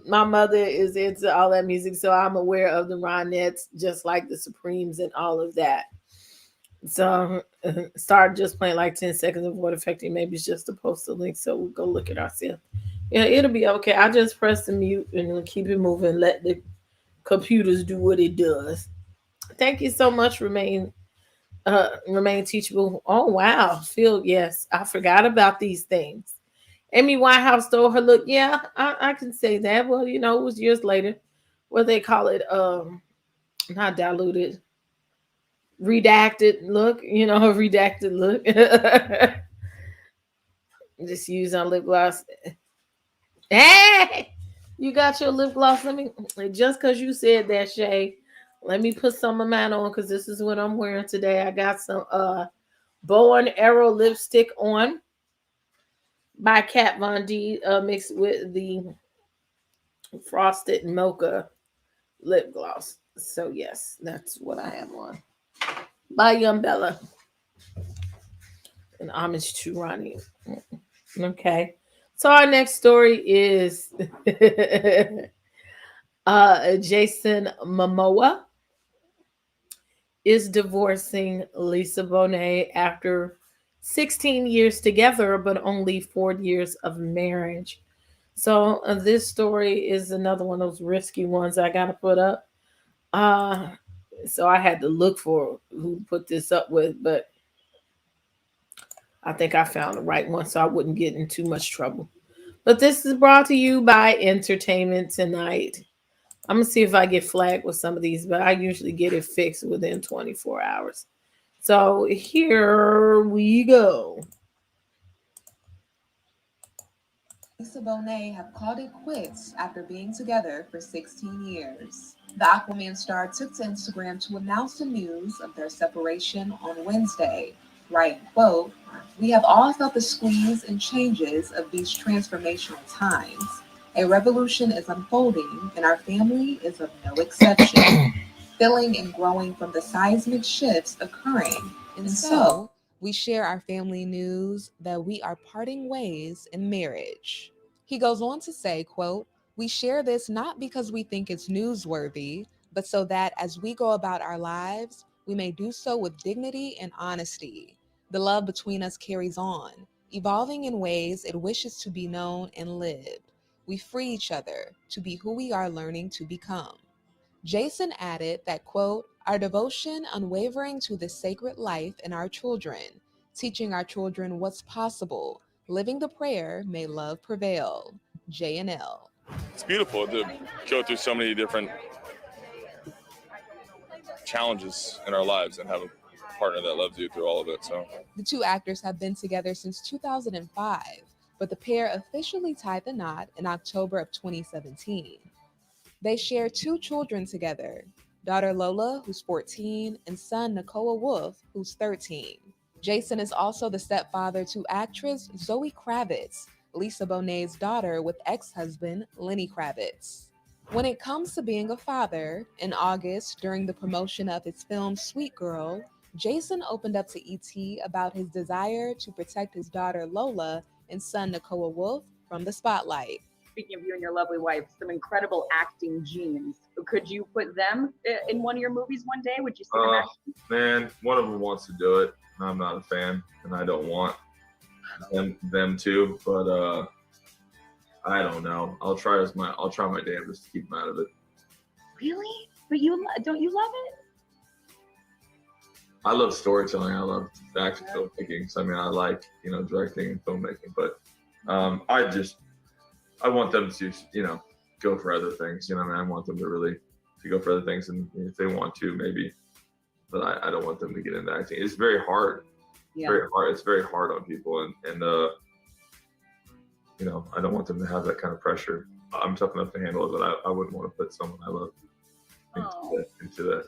My mother is into all that music, so I'm aware of the Ronettes, just like the Supremes and all of that. So start just playing like 10 seconds of what affecting. Maybe it's just to post a link so we'll go look at ourselves. Yeah, it'll be okay. I just press the mute and we'll keep it moving. Let the computers do what it does. Thank you so much, Remain Teachable. Oh wow. Phil, yes. I forgot about these things. Amy Winehouse stole her look. Yeah, I can say that. Well, it was years later. What they call it, not diluted, redacted look, a redacted look. Just use on lip gloss. Hey, you got your lip gloss. Let me, just because you said that, Shay, let me put some of mine on because this is what I'm wearing today. I got some bow and arrow lipstick on by Kat Von D, mixed with the frosted mocha lip gloss. So yes, that's what I have on. By Young Bella. And homage to Ronnie. Okay. So our next story is Jason Momoa is divorcing Lisa Bonet after 16 years together, but only 4 years of marriage. So this story is another one of those risky ones I got to put up. So I had to look for who to put this up with, but I think I found the right one so I wouldn't get in too much trouble. But this is brought to you by Entertainment Tonight. I'm going to see if I get flagged with some of these, but I usually get it fixed within 24 hours. So here we go. Lisa Bonet have called it quits after being together for 16 years. The Aquaman star took to Instagram to announce the news of their separation on Wednesday. Writing, quote, "We have all felt the squeeze and changes of these transformational times. A revolution is unfolding, and our family is of no exception, feeling and growing from the seismic shifts occurring. And so, we share our family news that we are parting ways in marriage." He goes on to say, quote, "We share this not because we think it's newsworthy, but so that as we go about our lives, we may do so with dignity and honesty. The love between us carries on, evolving in ways it wishes to be known and lived. We free each other to be who we are learning to become." Jason added that, quote, "Our devotion unwavering to the sacred life in our children, teaching our children what's possible, living the prayer, may love prevail. J&L." It's beautiful to go through so many different challenges in our lives and have a partner that loves you through all of it. So the two actors have been together since 2005, but the pair officially tied the knot in October of 2017. They share 2 children together, daughter Lola, who's 14, and son Nakoa Wolf, who's 13. Jason is also the stepfather to actress Zoe Kravitz, Lisa Bonet's daughter, with ex-husband Lenny Kravitz. When it comes to being a father, in August, during the promotion of his film Sweet Girl, Jason opened up to ET about his desire to protect his daughter Lola and son Nakoa Wolf from the spotlight. Speaking of you and your lovely wife, some incredible acting genes. Could you put them in one of your movies one day? Would you see them acting? Man, one of them wants to do it. I'm not a fan, and I don't want them to. But I don't know. I'll try my damnedest to keep them out of it. Really? But don't you love it? I love storytelling. I love action filmmaking. So I mean, I like directing and filmmaking. But I want them to go for other things. I mean, I want them to go for other things, and if they want to, maybe. But I don't want them to get into acting. It's very hard. It's very hard. It's very hard on people, and you know, I don't want them to have that kind of pressure. I'm tough enough to handle it, but I wouldn't want to put someone I love into that.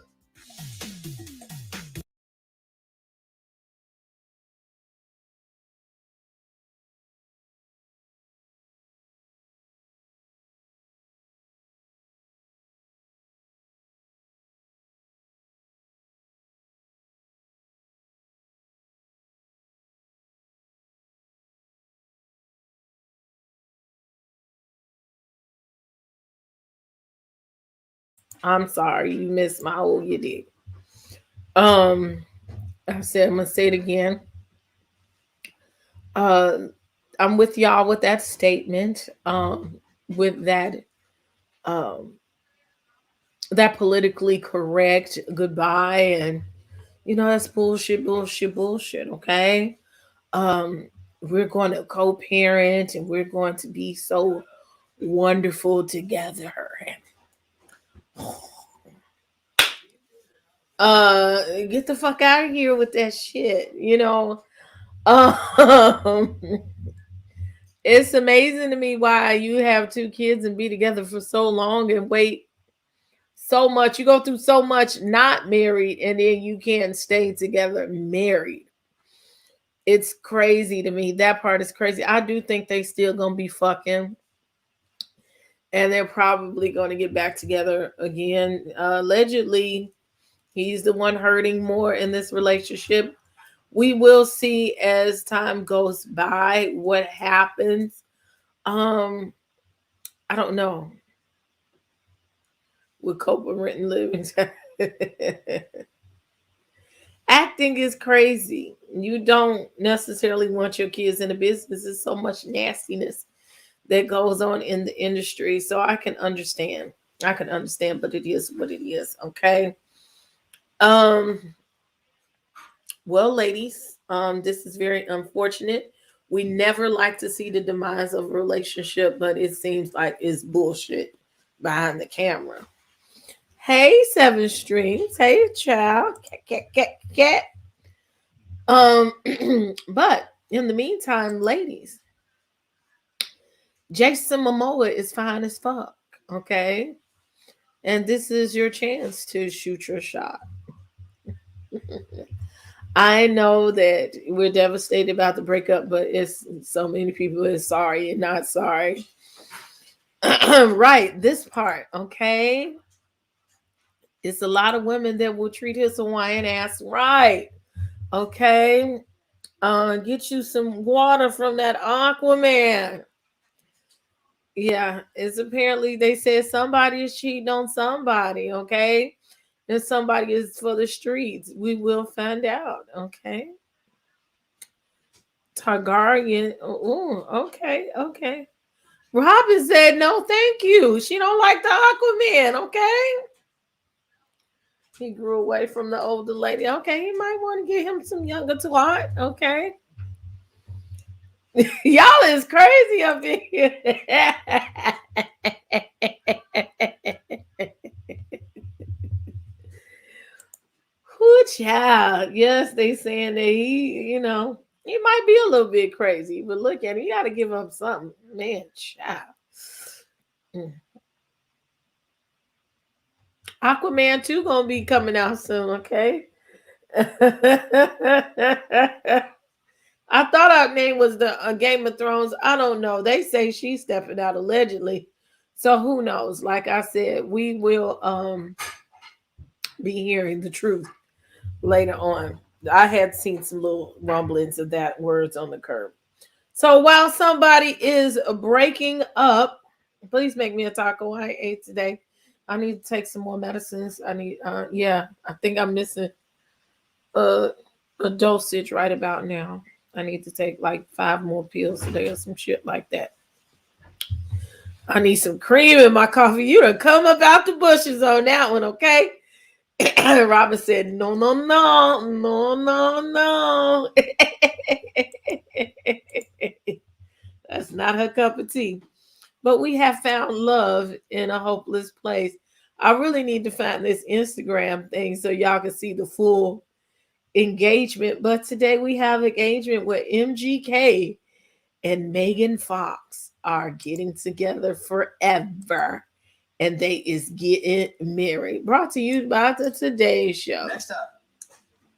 I'm sorry, you missed my whole you did. I said I'm gonna say it again. Uh, I'm with y'all with that statement. With um, that politically correct goodbye, and that's bullshit, bullshit, bullshit. Okay, um, we're going to co-parent, and we're going to be so wonderful together. Get the fuck out of here with that shit. Um, it's amazing to me why you have two kids and be together for so long and wait so much. You go through so much not married, and then you can't stay together married. It's crazy to me. That part is crazy. I do think they still gonna be fucking, and they're probably gonna get back together again. Allegedly, he's the one hurting more in this relationship. We will see as time goes by what happens. I don't know. With co-parenting living. Acting is crazy. You don't necessarily want your kids in the business. There's so much nastiness that goes on in the industry. So I can understand. But it is what it is. Okay. Well, ladies, this is very unfortunate. We never like to see the demise of a relationship, but it seems like it's bullshit behind the camera. Hey, Seven Streams. Hey, child. Cat. But in the meantime, ladies, Jason Momoa is fine as fuck. Okay. And this is your chance to shoot your shot. I know that we're devastated about the breakup, but it's so many people is sorry and not sorry. Right, this part, okay? It's a lot of women that will treat his Hawaiian ass right. Okay? Get you some water from that Aquaman. Yeah, it's apparently they said somebody is cheating on somebody, okay? And somebody is for the streets. We will find out, okay? Targaryen. Oh, okay. Robin said no, thank you. She don't like the Aquaman, okay? He grew away from the older lady. Okay, he might want to get him some younger twat, okay? Y'all is crazy up in here. Whoo, child. Yes, they saying that he might be a little bit crazy, but look at him. You got to give up something. Man, child. Aquaman 2 gonna be coming out soon, okay? I thought her name was the Game of Thrones. I don't know. They say she's stepping out allegedly. So who knows? Like I said, we will be hearing the truth later on. I had seen some little rumblings of that, words on the curb. So while somebody is breaking up, please make me a taco. I ate today. I need to take some more medicines. I think I'm missing a dosage right about now. I need to take like 5 more pills today or some shit like that. I need some cream in my coffee. You done come up out the bushes on that one, okay? Robin said, no. That's not her cup of tea. But we have found love in a hopeless place. I really need to find this Instagram thing so y'all can see the full engagement, but today we have engagement with MGK and Megan Fox are getting together forever, and they is getting married. Brought to you by the Today Show. Next up.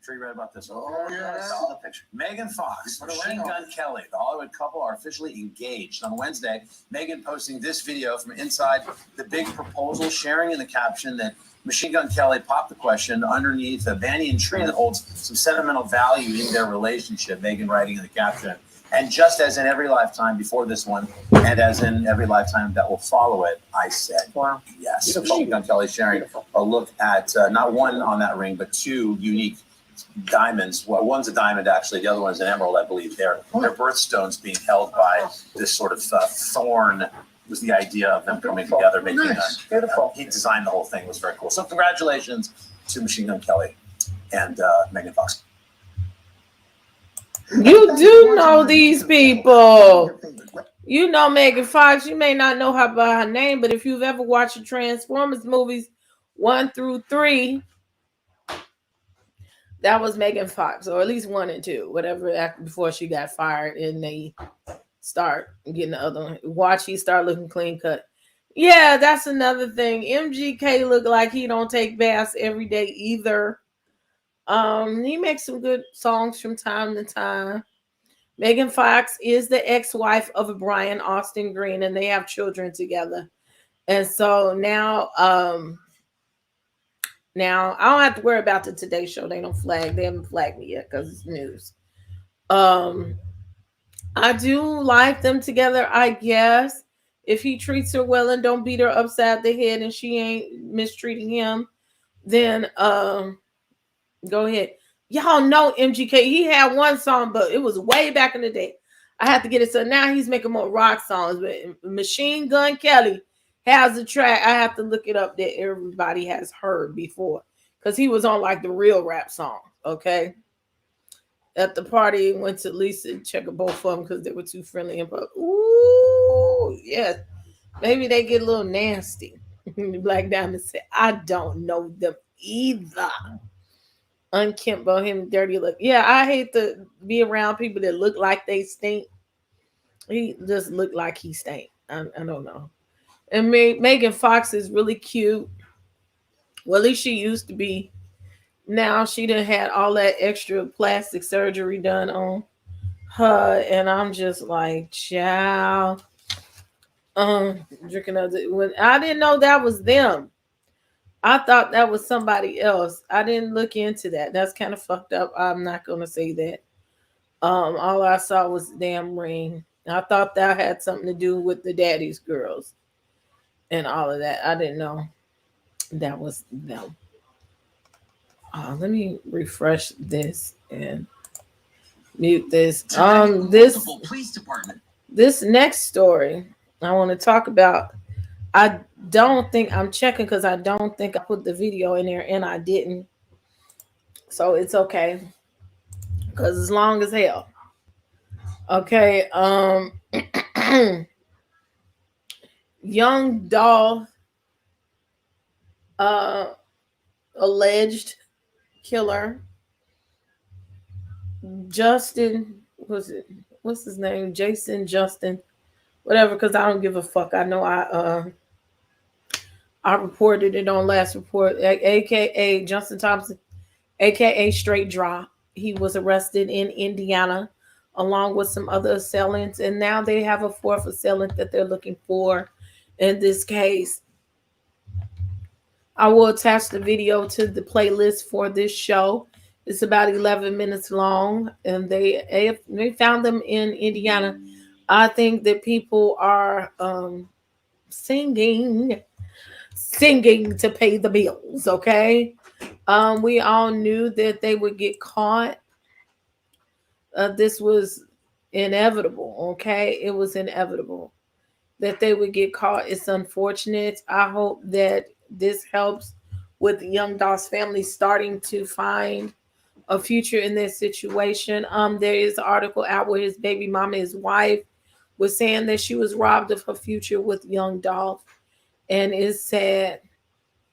Sure you read about this. Oh, yeah. Saw the picture. Megan Fox, Machine Gun Kelly, the Hollywood couple are officially engaged. On Wednesday, Megan posting this video from inside the big proposal, sharing in the caption that Machine Gun Kelly popped the question underneath a banyan tree that holds some sentimental value in their relationship. Megan writing in the caption, and just as in every lifetime before this one, and as in every lifetime that will follow it, I said, wow, yes. Machine Gun Kelly sharing a look at not one on that ring, but two unique diamonds. Well, one's a diamond, actually. The other one's an emerald, I believe. They're birthstones being held by this sort of thorn. Was the idea of them coming together, making beautiful. He designed the whole thing. It was very cool. So congratulations to Machine Gun Kelly and Megan Fox. You do know these people. You know Megan Fox. You may not know her by her name, but if you've ever watched the Transformers movies 1 through 3, that was Megan Fox, or at least 1 and 2, whatever, before she got fired and they start getting the other one. Watch, he start looking clean cut. Yeah, that's another thing. MGK look like he don't take baths every day either. He makes some good songs from time to time. Megan Fox is the ex-wife of Brian Austin Green, and they have children together. And so now I don't have to worry about the Today Show. They haven't flagged me yet because it's news. I do like them together, I guess. If he treats her well and don't beat her upside the head and she ain't mistreating him, then go ahead. Y'all know MGK. He had one song, but it was way back in the day. I have to get it. So now he's making more rock songs. But Machine Gun Kelly has a track. I have to look it up that everybody has heard before, because he was on like the real rap song. Okay. At the party, went to Lisa check both of them because they were too friendly. And ooh, yeah, maybe they get a little nasty. Black Diamond said, "I don't know them either." Unkempt, bohemian, dirty look. Yeah, I hate to be around people that look like they stink. He just looked like he stank. I don't know. And Megan Fox is really cute. Well, at least she used to be. Now she done had all that extra plastic surgery done on her, and I'm just like, child. Drinking up when I didn't know that was them. I thought that was somebody else. I didn't look into that. That's kind of fucked up. I'm not gonna say that. All I saw was the damn ring. I thought that had something to do with the Daddy's Girls and all of that. I didn't know that was them. Let me refresh this and mute this. Police department. This next story I want to talk about. I don't think I'm checking because I don't think I put the video in there, and I didn't. So it's okay. Because as long as hell. Okay. Young Dolph alleged killer Justin, what's his name? Jason Justin, whatever, because I don't give a fuck. I know I reported it on last report, aka Justin Thompson, aka Straight Drop. He was arrested in Indiana along with some other assailants, and now they have a fourth assailant that they're looking for in this case. I will attach the video to the playlist for this show. It's about 11 minutes long, and they found them in Indiana. I think that people are singing to pay the bills, okay? We all knew that they would get caught. This was inevitable, okay? It was inevitable that they would get caught. It's unfortunate. I hope that this helps with Young Dolph's family starting to find a future in this situation. There is an article out where his baby mama, his wife, was saying that she was robbed of her future with Young Dolph, and it's sad.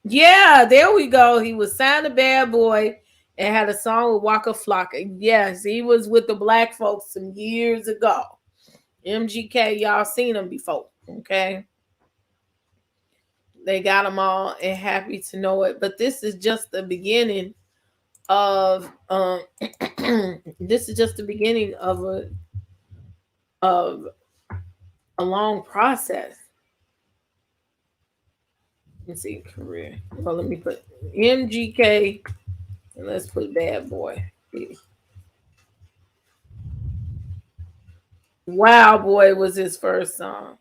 Yeah, there we go. He was signed a bad boy, and had a song with Waka Flocka. Yes, he was with the black folks some years ago. MGK, y'all seen him before, okay? They got them all and happy to know it. But this is just the beginning of this is just the beginning of a long process. Let's see, career. Well, let me put MGK and let's put Bad Boy. Wow Boy was his first song.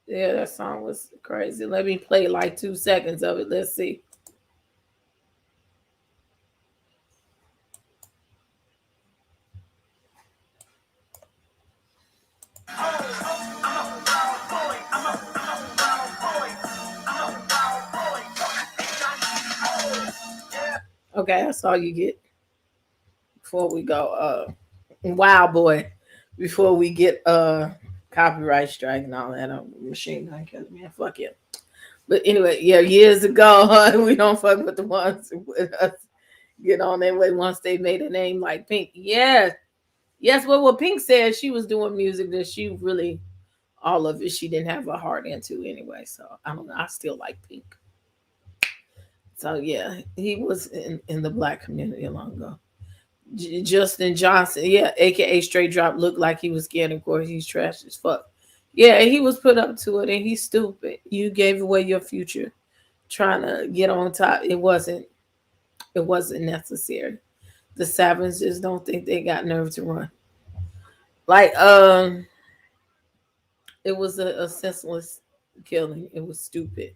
Yeah, that song was crazy. Let me play like 2 seconds of it. Let's see. Okay, that's all you get before we go. Wow Boy, before we get copyright strike and all that on Machine Gun Kelly, man, fuck it. But anyway, yeah, years ago, we don't fuck with the ones with us. Get on their way once they made a name like Pink. Yes, yes. Well, what Pink said, she was doing music that she really, all of it, she didn't have a heart into anyway. So I don't know. I still like Pink. So yeah, he was in the black community long ago. Justin Johnson, yeah, aka Straight Drop, looked like he was scared. Of course, he's trash as fuck. Yeah, he was put up to it, and he's stupid. You gave away your future trying to get on top. It wasn't necessary. The Savins just don't think they got nerve to run. Like it was a senseless killing. It was stupid.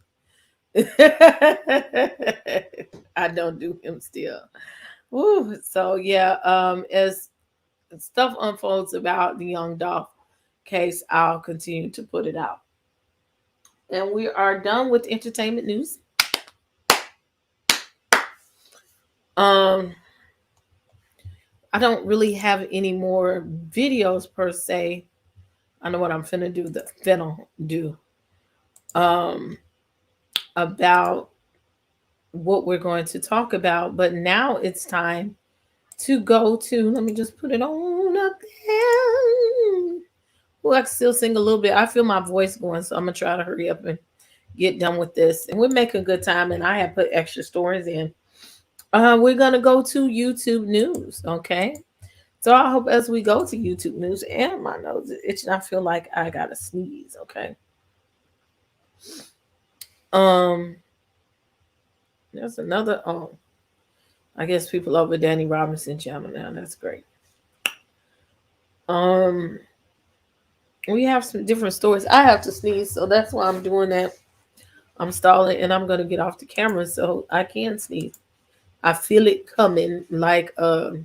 I don't do him still. Woo. So yeah, as stuff unfolds about the Young Dolph case, I'll continue to put it out. And we are done with entertainment news. I don't really have any more videos per se. I know what I'm finna do. About what we're going to talk about, but now it's time to go to. Let me just put it on up there. Well, I can still sing a little bit. I feel my voice going, so I'm gonna try to hurry up and get done with this. And we're making good time. And I have put extra stories in. We're gonna go to YouTube news, okay? So I hope as we go to YouTube news, and my nose is itching, I feel like I gotta sneeze, okay? There's another. I guess people over Danny Robinson channel now. That's great. We have some different stories. I have to sneeze, so that's why I'm doing that. I'm stalling, and I'm gonna get off the camera so I can sneeze. I feel it coming, like the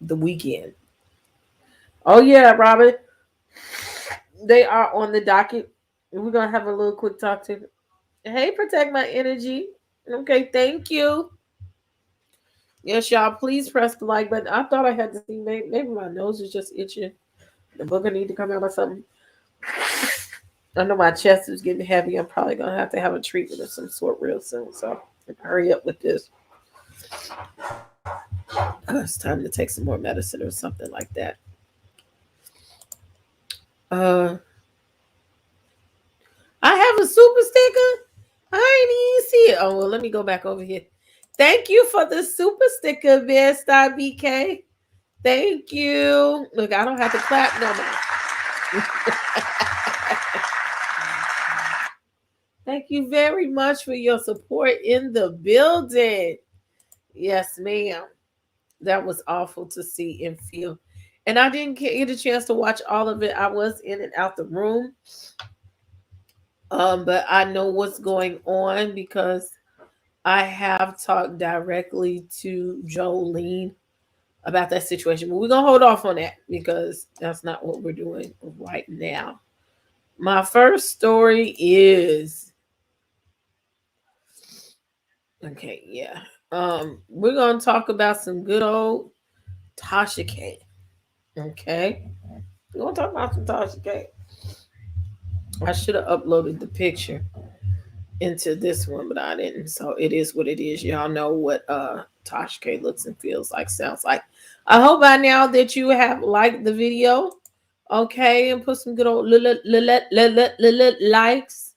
weekend. Oh yeah, Robin. They are on the docket. We're gonna have a little quick talk to. Hey, protect my energy. Okay, thank you. Yes, y'all, please press the like button. I thought I had to see. Maybe my nose is just itching. The booger need to come out or something. I know my chest is getting heavy. I'm probably gonna have to have a treatment of some sort real soon. So hurry up with this. It's time to take some more medicine or something like that. I have a super sticker. I ain't even see it. Oh well, let me go back over here. Thank you for the super sticker, Star BK. Thank you. Look, I don't have to clap no more. Thank you very much for your support in the building. Yes, ma'am. That was awful to see and feel. And I didn't get a chance to watch all of it. I was in and out the room. But I know what's going on because I have talked directly to Jolene about that situation. But we're going to hold off on that because that's not what we're doing right now. My first story is okay, yeah. We're going to talk about some good old Tasha K. Okay. We're going to talk about some Tasha K. I should have uploaded the picture. into this one, but I didn't. So it is what it is. Y'all know what Tasha K looks and feels like, sounds like. I hope by now that you have liked the video, okay, and put some good old likes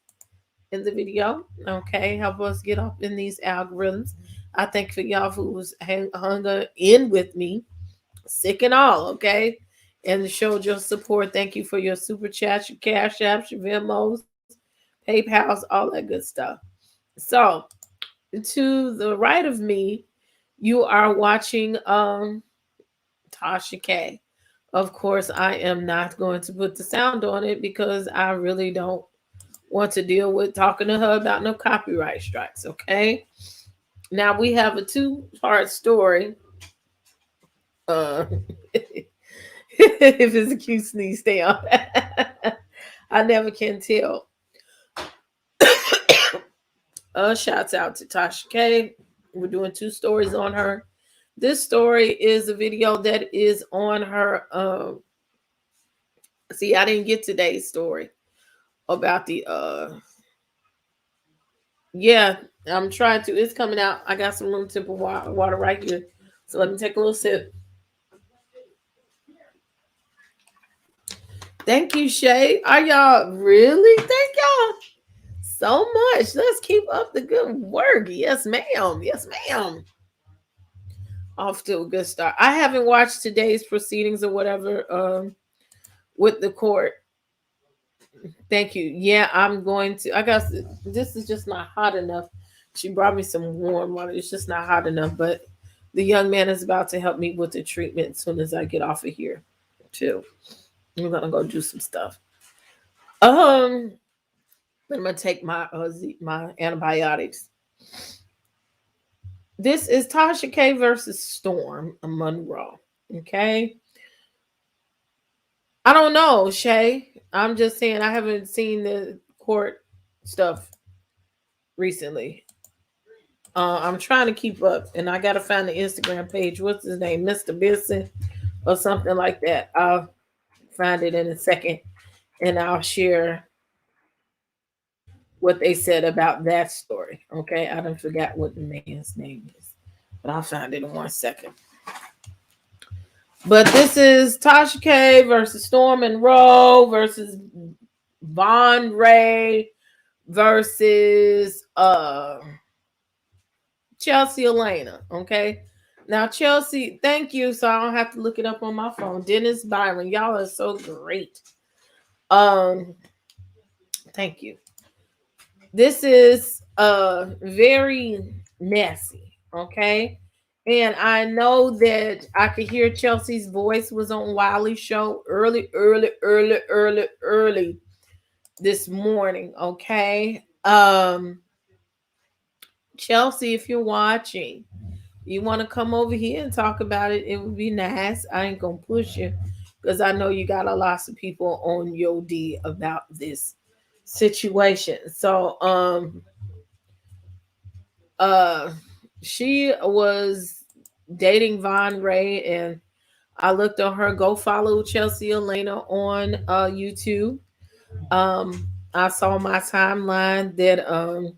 in the video, okay. Help us get up in these algorithms. I thank for y'all who's hung in with me, sick and all, okay, and showed your support. Thank you for your super chats, your cash apps, your Venmos, PayPal's, all that good stuff. So to the right of me, you are watching Tasha K. Of course, I am not going to put the sound on it because I really don't want to deal with talking to her about no copyright strikes, okay? Now we have a two-part story. If it's a cute sneeze, stay on. I never can tell. Shouts out to Tasha K. We're doing two stories on her. This story is a video that is on her. See, I didn't get today's story about the. Yeah, I'm trying to. It's coming out. I got some room temper water right here. So let me take a little sip. Thank you, Shay. Are y'all really? Thank y'all so much. Let's keep up the good work. Yes, ma'am. Yes, ma'am. Off to a good start. I haven't watched today's proceedings or whatever with the court. Thank you. Yeah, I'm going to. I guess this is just not hot enough. She brought me some warm water. It's just not hot enough. But the young man is about to help me with the treatment as soon as I get off of here, too. I'm gonna go do some stuff. I'm gonna take my my antibiotics. This is Tasha K versus Storm Monroe. Okay. I don't know, Shay. I'm just saying I haven't seen the court stuff recently. I'm trying to keep up, and I gotta find the Instagram page. What's his name, Mr. Bisson, or something like that. I'll find it in a second, and I'll share what they said about that story. Okay, I don't forget what the man's name is, but I'll find it in 1 second. But this is Tasha K versus Storm Monroe versus Von Ray versus Chelsea Elena. Okay. Now Chelsea, thank you. So I don't have to look it up on my phone. Dennis Byron, y'all are so great. Thank you. This is very messy. Okay. And I know that I could hear Chelsea's voice was on Wiley's show early this morning. Okay. Chelsea, if you're watching, you want to come over here and talk about it, it would be nice. I ain't gonna push you because I know you got a lot of people on your D about this situation. So she was dating Von Ray, and I looked on her. Go follow Chelsea Elena on YouTube. I saw my timeline that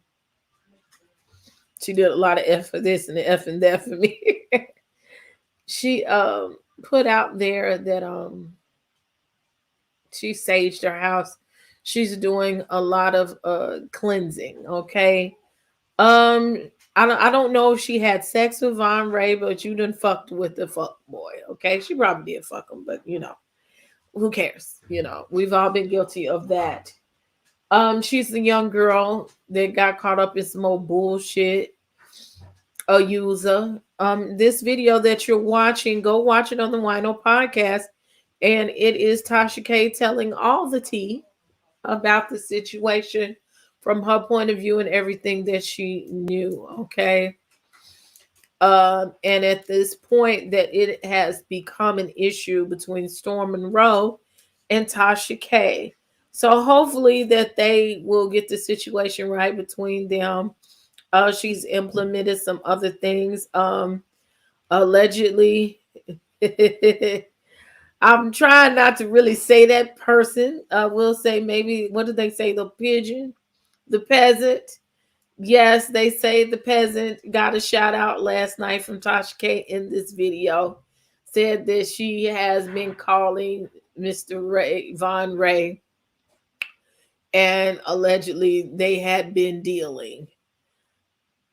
she did a lot of F for this and the F and that for me. She put out there that she saged her house. She's doing a lot of cleansing, okay? I don't know if she had sex with Von Ray, but you done fucked with the fuck boy, okay? She probably did fuck him, but you know, who cares? You know, we've all been guilty of that. She's the young girl that got caught up in some old bullshit. A user. This video that you're watching, go watch it on the Wino podcast, and it is Tasha K telling all the tea about the situation from her point of view and everything that she knew. Okay. And at this point that it has become an issue between Storm Monroe and Tasha K. So hopefully that they will get the situation right between them. She's implemented some other things. Allegedly, I'm trying not to really say that person. I will say maybe, what did they say? The pigeon, the peasant. Yes, they say the peasant got a shout out last night from Tasha K in this video. Said that she has been calling Mr. Ray, Von Ray, and allegedly they had been dealing.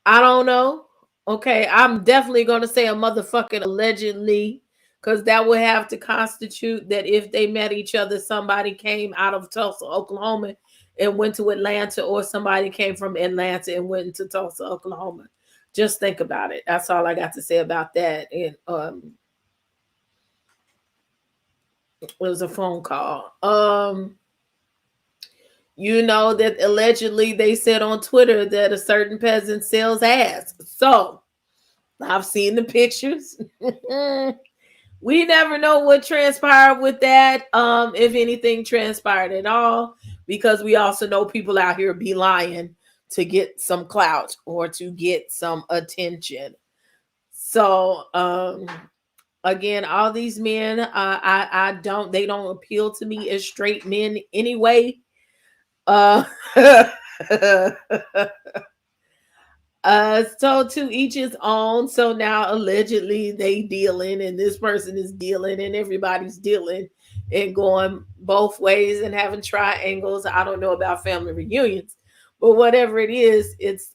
I don't know. Okay, I'm definitely going to say a motherfucking allegedly, because that would have to constitute that if they met each other, somebody came out of Tulsa, Oklahoma and went to Atlanta, or somebody came from Atlanta and went to Tulsa, Oklahoma. Just think about it. That's all I got to say about that. And it was a phone call. You know that allegedly they said on Twitter that a certain peasant sells ass. So I've seen the pictures. We never know what transpired with that, if anything transpired at all, because we also know people out here be lying to get some clout or to get some attention. So again, all these men, they don't appeal to me as straight men anyway. So to each his own. So now allegedly they dealing, and this person is dealing, and everybody's dealing and going both ways and having triangles. I don't know about family reunions, but whatever it is, it's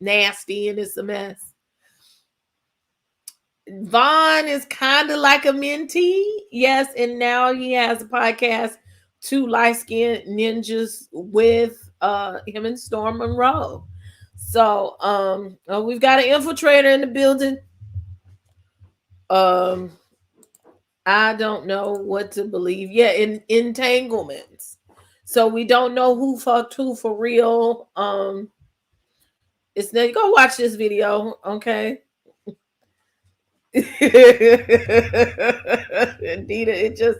nasty and it's a mess. Vaughn is kind of like a mentee, yes, and now he has a podcast, Two Light Skinned Ninjas, with him and Storm Monroe. So we've got an infiltrator in the building. I don't know what to believe. Yeah, in entanglements. So we don't know who fucked who for real. It's go watch this video, okay? Anita,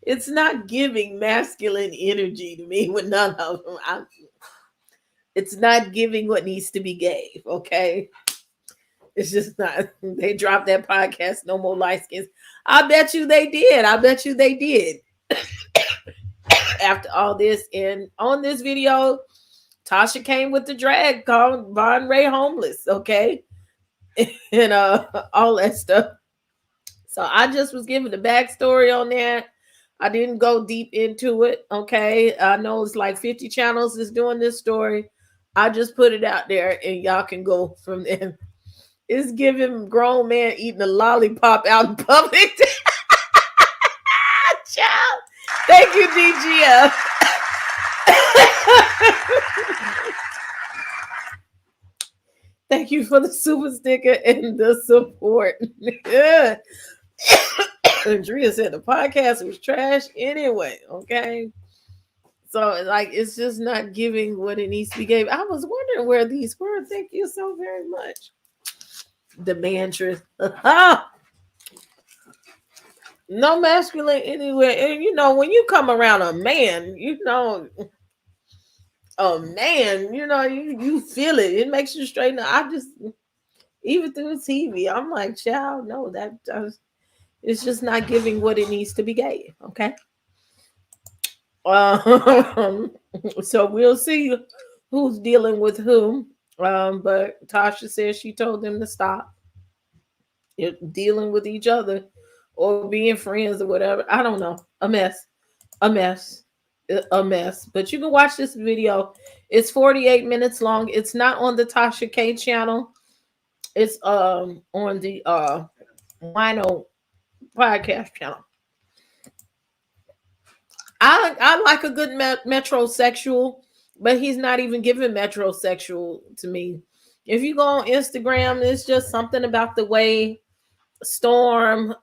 it's not giving masculine energy to me with none of them. It's not giving what needs to be gave, okay? It's just not. They dropped that podcast, No More Light Skins. I bet you they did. After all this, and on this video, Tasha came with the drag called Von Ray Homeless, okay? And all that stuff. So I just was giving the backstory on that. I didn't go deep into it, okay? I know it's like 50 channels is doing this story. I just put it out there, and y'all can go from there. It's giving grown man eating a lollipop out in public. Child. Thank you, DGF. Thank you for the super sticker and the support. Andrea said the podcast was trash anyway, okay? So, like, it's just not giving what it needs to be gave. I was wondering where these were. Thank you so very much. The mantra. No masculine anywhere. And, you know, when you come around a man, you feel it. It makes you straighten up. Even through the TV, I'm like, child, no, it's just not giving what it needs to be gave, okay? So we'll see who's dealing with whom. But Tasha says she told them to stop dealing with each other or being friends or whatever. I don't know. A mess. But you can watch this video. It's 48 minutes long. It's not on the Tasha K channel. It's on the Wino podcast channel. I like a good metrosexual, but he's not even giving metrosexual to me. If you go on Instagram, it's just something about the way Storm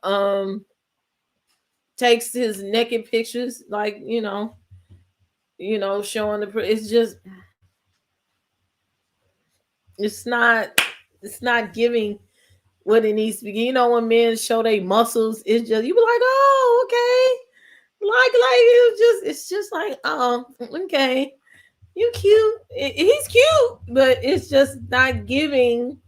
takes his naked pictures, like showing it's not giving what it needs to be. You know, when men show their muscles, it's just you be like, oh, okay. It's just like, oh, okay, you cute. He's cute, but it's just not giving.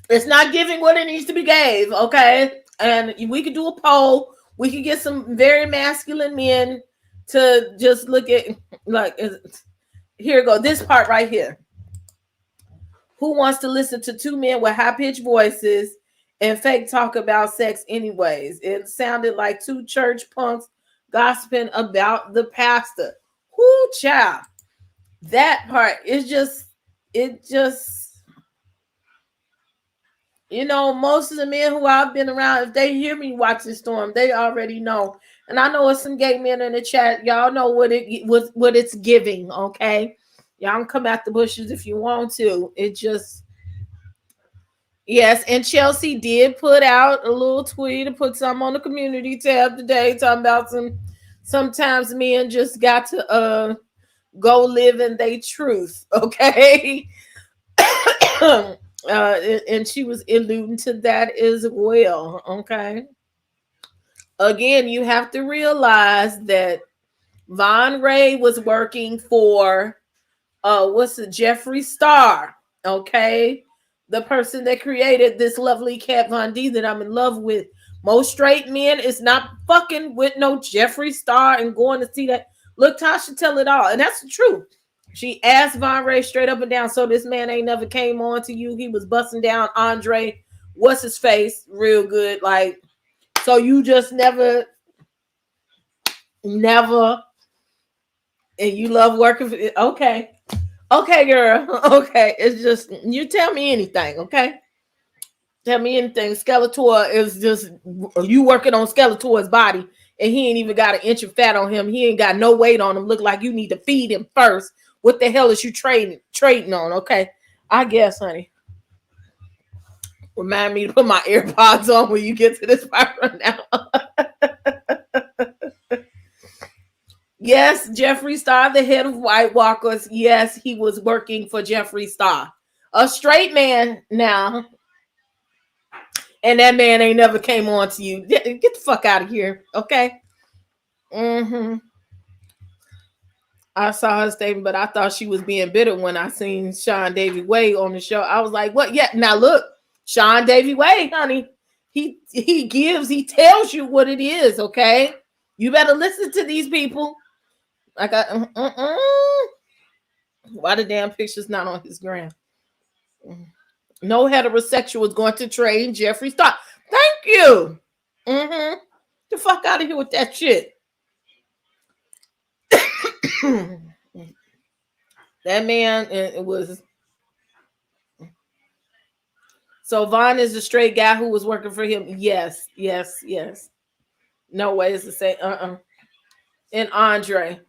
It's not giving what it needs to be gave, okay? And we could do a poll. We could get some very masculine men to just look at, like, Here go. This part right here. Who wants to listen to two men with high-pitched voices and fake talk about sex anyways? It sounded like two church punks gossiping about the pastor. Whoo, child. That part is just, most of the men who I've been around, if they hear me watch this storm, they already know. And I know it's some gay men in the chat. Y'all know what it's giving, okay? Y'all can come out the bushes if you want to. It just, yes. And Chelsea did put out a little tweet and put some on the community tab today talking about sometimes men just got to go live in their truth, okay? And she was alluding to that as well, okay? Again, you have to realize that Von Ray was working for Jeffree Star, okay? The person that created this lovely Kat Von D that I'm in love with. Most straight men is not fucking with no Jeffree Star and going to see that. Look, Tasha tell it all, and that's the truth. She asked Von Ray straight up and down, so this man ain't never came on to you. He was busting down Andre, what's his face, real good. Like, so you just never, and you love working for it. Okay. Okay, girl. Okay. It's just, you tell me anything, okay? Tell me anything. Skeletor is just, you working on Skeletor's body, and he ain't even got an inch of fat on him. He ain't got no weight on him. Look like you need to feed him first. What the hell is you trading on? Okay. I guess, honey. Remind me to put my AirPods on when you get to this part right now. Yes, Jeffree Star, the head of White Walkers. Yes, he was working for Jeffree Star. A straight man now. And that man ain't never came on to you. Get the fuck out of here, okay? I saw her statement, but I thought she was being bitter when I seen Sean Davy Way on the show. I was like, what? Yeah, now look, Sean Davy Way, honey, he tells you what it is, okay? You better listen to these people. Like, why the damn picture's not on his gram? No heterosexual is going to train Jeffree Star. Thank you. The fuck out of here with that shit. That man, it was. So Vaughn is the straight guy who was working for him. Yes. No way it's the same. And Andre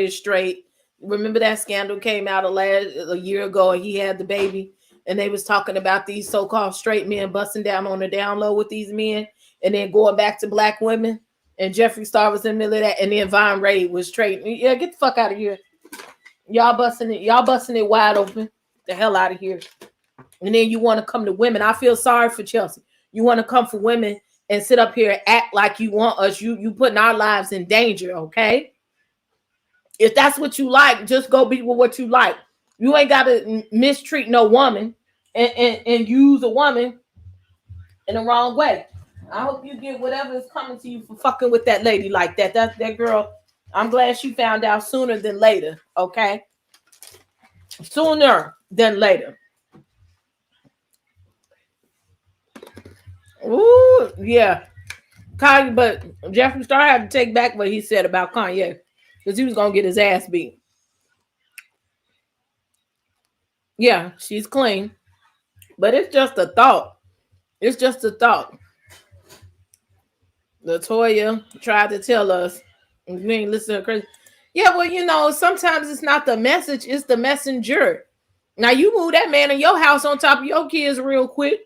is straight. Remember that scandal came out a year ago, and he had the baby, and they was talking about these so-called straight men busting down on the down low with these men, and then going back to black women. And Jeffree Star was in the middle of that, and then Von Ray was trading. Yeah, get the fuck out of here. Y'all busting it wide open. The hell out of here. And then you want to come to women. I feel sorry for Chelsea. You want to come for women and sit up here and act like you want us. You putting our lives in danger, okay? If that's what you like, just go be with what you like. You ain't got to mistreat no woman and use a woman in the wrong way. I hope you get whatever is coming to you for fucking with that lady like that. That girl, I'm glad she found out sooner than later, okay? Sooner than later. Ooh, yeah. Kanye, but Jeffree Star had to take back what he said about Kanye because he was going to get his ass beat. Yeah, she's clean. But it's just a thought. It's just a thought. Latoya tried to tell us we ain't listening to crazy. Yeah, well, sometimes it's not the message, it's the messenger. Now you move that man in your house on top of your kids real quick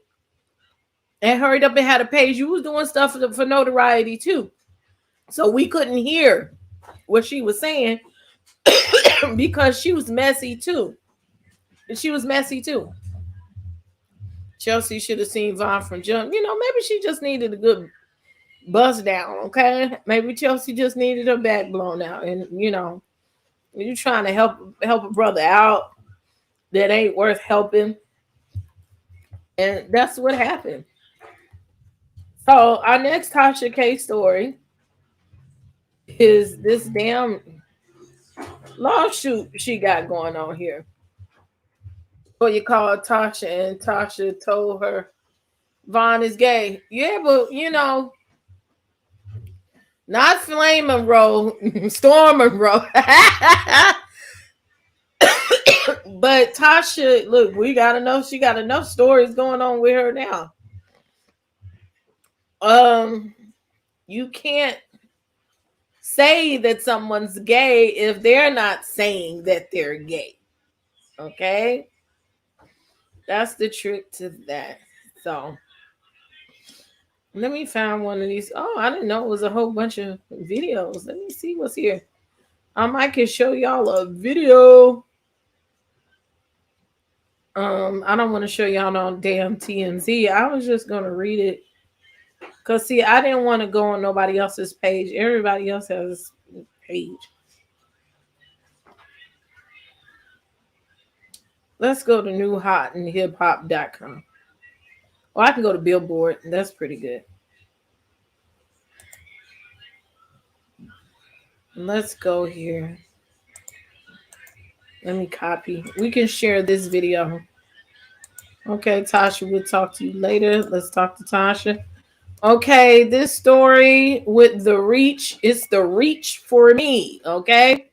and hurried up and had a page. You was doing stuff for notoriety too. So we couldn't hear what she was saying because she was messy too. Chelsea should have seen Vaughn from jump. Maybe she just needed a good bust down, okay? Maybe Chelsea just needed her back blown out. And, you're trying to help a brother out that ain't worth helping. And that's what happened. So our next Tasha K story is this damn lawsuit she got going on here. Or you call Tasha and Tasha told her Vaughn is gay. Yeah, but you know, not Flame Monroe, Storm Monroe. But Tasha, look, we gotta know she got enough stories going on with her now. You can't say that someone's gay if they're not saying that they're gay. Okay? That's the trick to that. So let me find one of these. Oh, I didn't know it was a whole bunch of videos. Let me see what's here. I can show y'all a video. I don't want to show y'all no damn TMZ. I was just gonna read it. Cause see, I didn't want to go on nobody else's page. Everybody else has a page. Let's go to newhotandhiphop.com. Well, I can go to Billboard. That's pretty good. Let's go here. Let me copy. We can share this video. Okay, Tasha, we'll talk to you later. Let's talk to Tasha. Okay, this story with the reach, it's the reach for me, okay?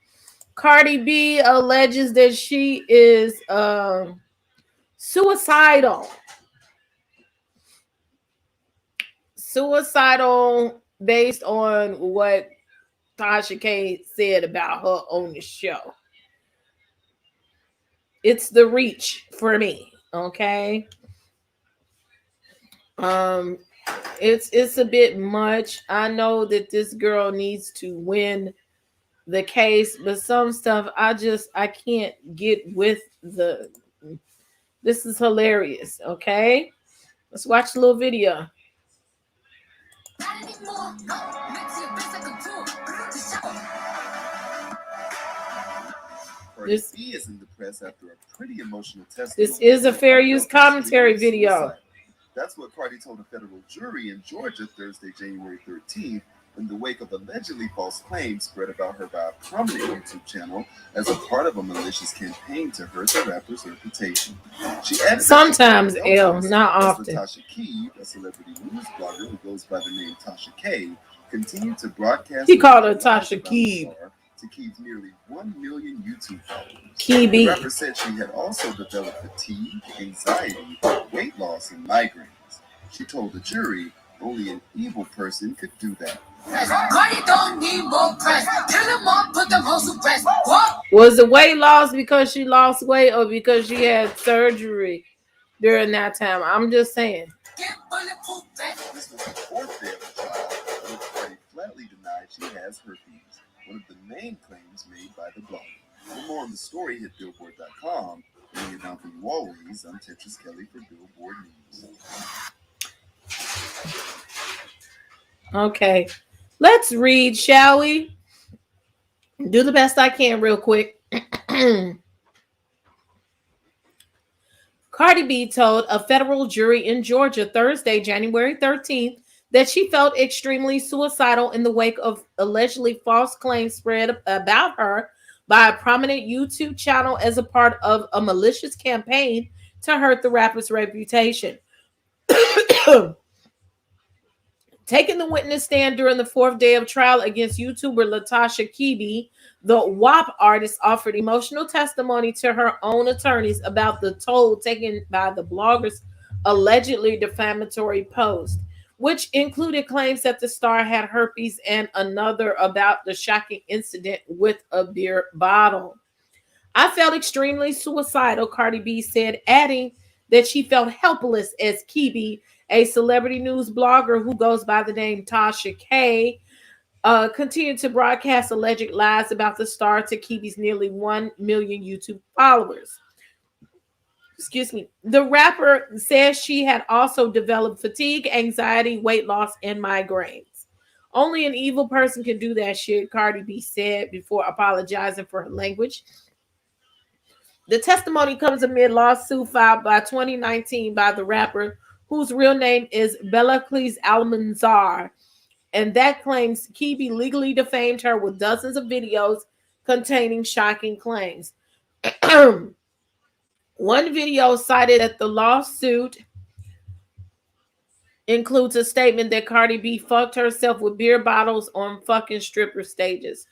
Cardi B alleges that she is suicidal. Suicidal based on what Tasha K said about her on the show. It's the reach for me, okay? It's a bit much. I know that this girl needs to win the case, but some stuff I can't get with the. This is hilarious, okay? Let's watch a little video. This is in the press after a pretty emotional testimony. This is a fair use commentary video. That's what Cardi told a federal jury in Georgia Thursday, January 13th, in the wake of allegedly false claims spread about her by a prominent YouTube channel as a part of a malicious campaign to hurt the rapper's reputation. She added Sometimes, not often. Tasha Keeb, a celebrity news blogger who goes by the name Tasha K, continued to broadcast. He called her Tasha Keeb. To Keeb's nearly 1 million YouTube followers. Keeb. The rapper said she had also developed fatigue, anxiety, weight loss, and migraines. She told the jury only an evil person could do that. Was the weight loss because she lost weight or because she had surgery during that time? I'm just saying. This was the fourth day of the trial, in which Cardi flatly denied she has herpes, one of the main claims made by the blogger. For more on the story, hit Billboard.com. Bringing it down from New Orleans, I'm Tetris Kelly for Billboard News. Okay, let's read, shall we? Do the best I can real quick. Cardi B told a federal jury in Georgia Thursday, January 13th, that she felt extremely suicidal in the wake of allegedly false claims spread about her by a prominent YouTube channel as a part of a malicious campaign to hurt the rapper's reputation. Taking the witness stand during the fourth day of trial against YouTuber Latasha Keeby, the WAP artist offered emotional testimony to her own attorneys about the toll taken by the blogger's allegedly defamatory post, which included claims that the star had herpes and another about the shocking incident with a beer bottle. I felt extremely suicidal, Cardi B said, adding that she felt helpless as Keeby, a celebrity news blogger who goes by the name Tasha K, continued to broadcast alleged lies about the star to Keeby's nearly 1 million YouTube followers. Excuse me. The rapper says she had also developed fatigue, anxiety, weight loss, and migraines. Only an evil person can do that shit, Cardi B said before apologizing for her language. The testimony comes amid lawsuit filed by 2019 by the rapper, whose real name is Belaclis Almanzar, and that claims Keeby legally defamed her with dozens of videos containing shocking claims. One video cited at the lawsuit includes a statement that Cardi B fucked herself with beer bottles on fucking stripper stages.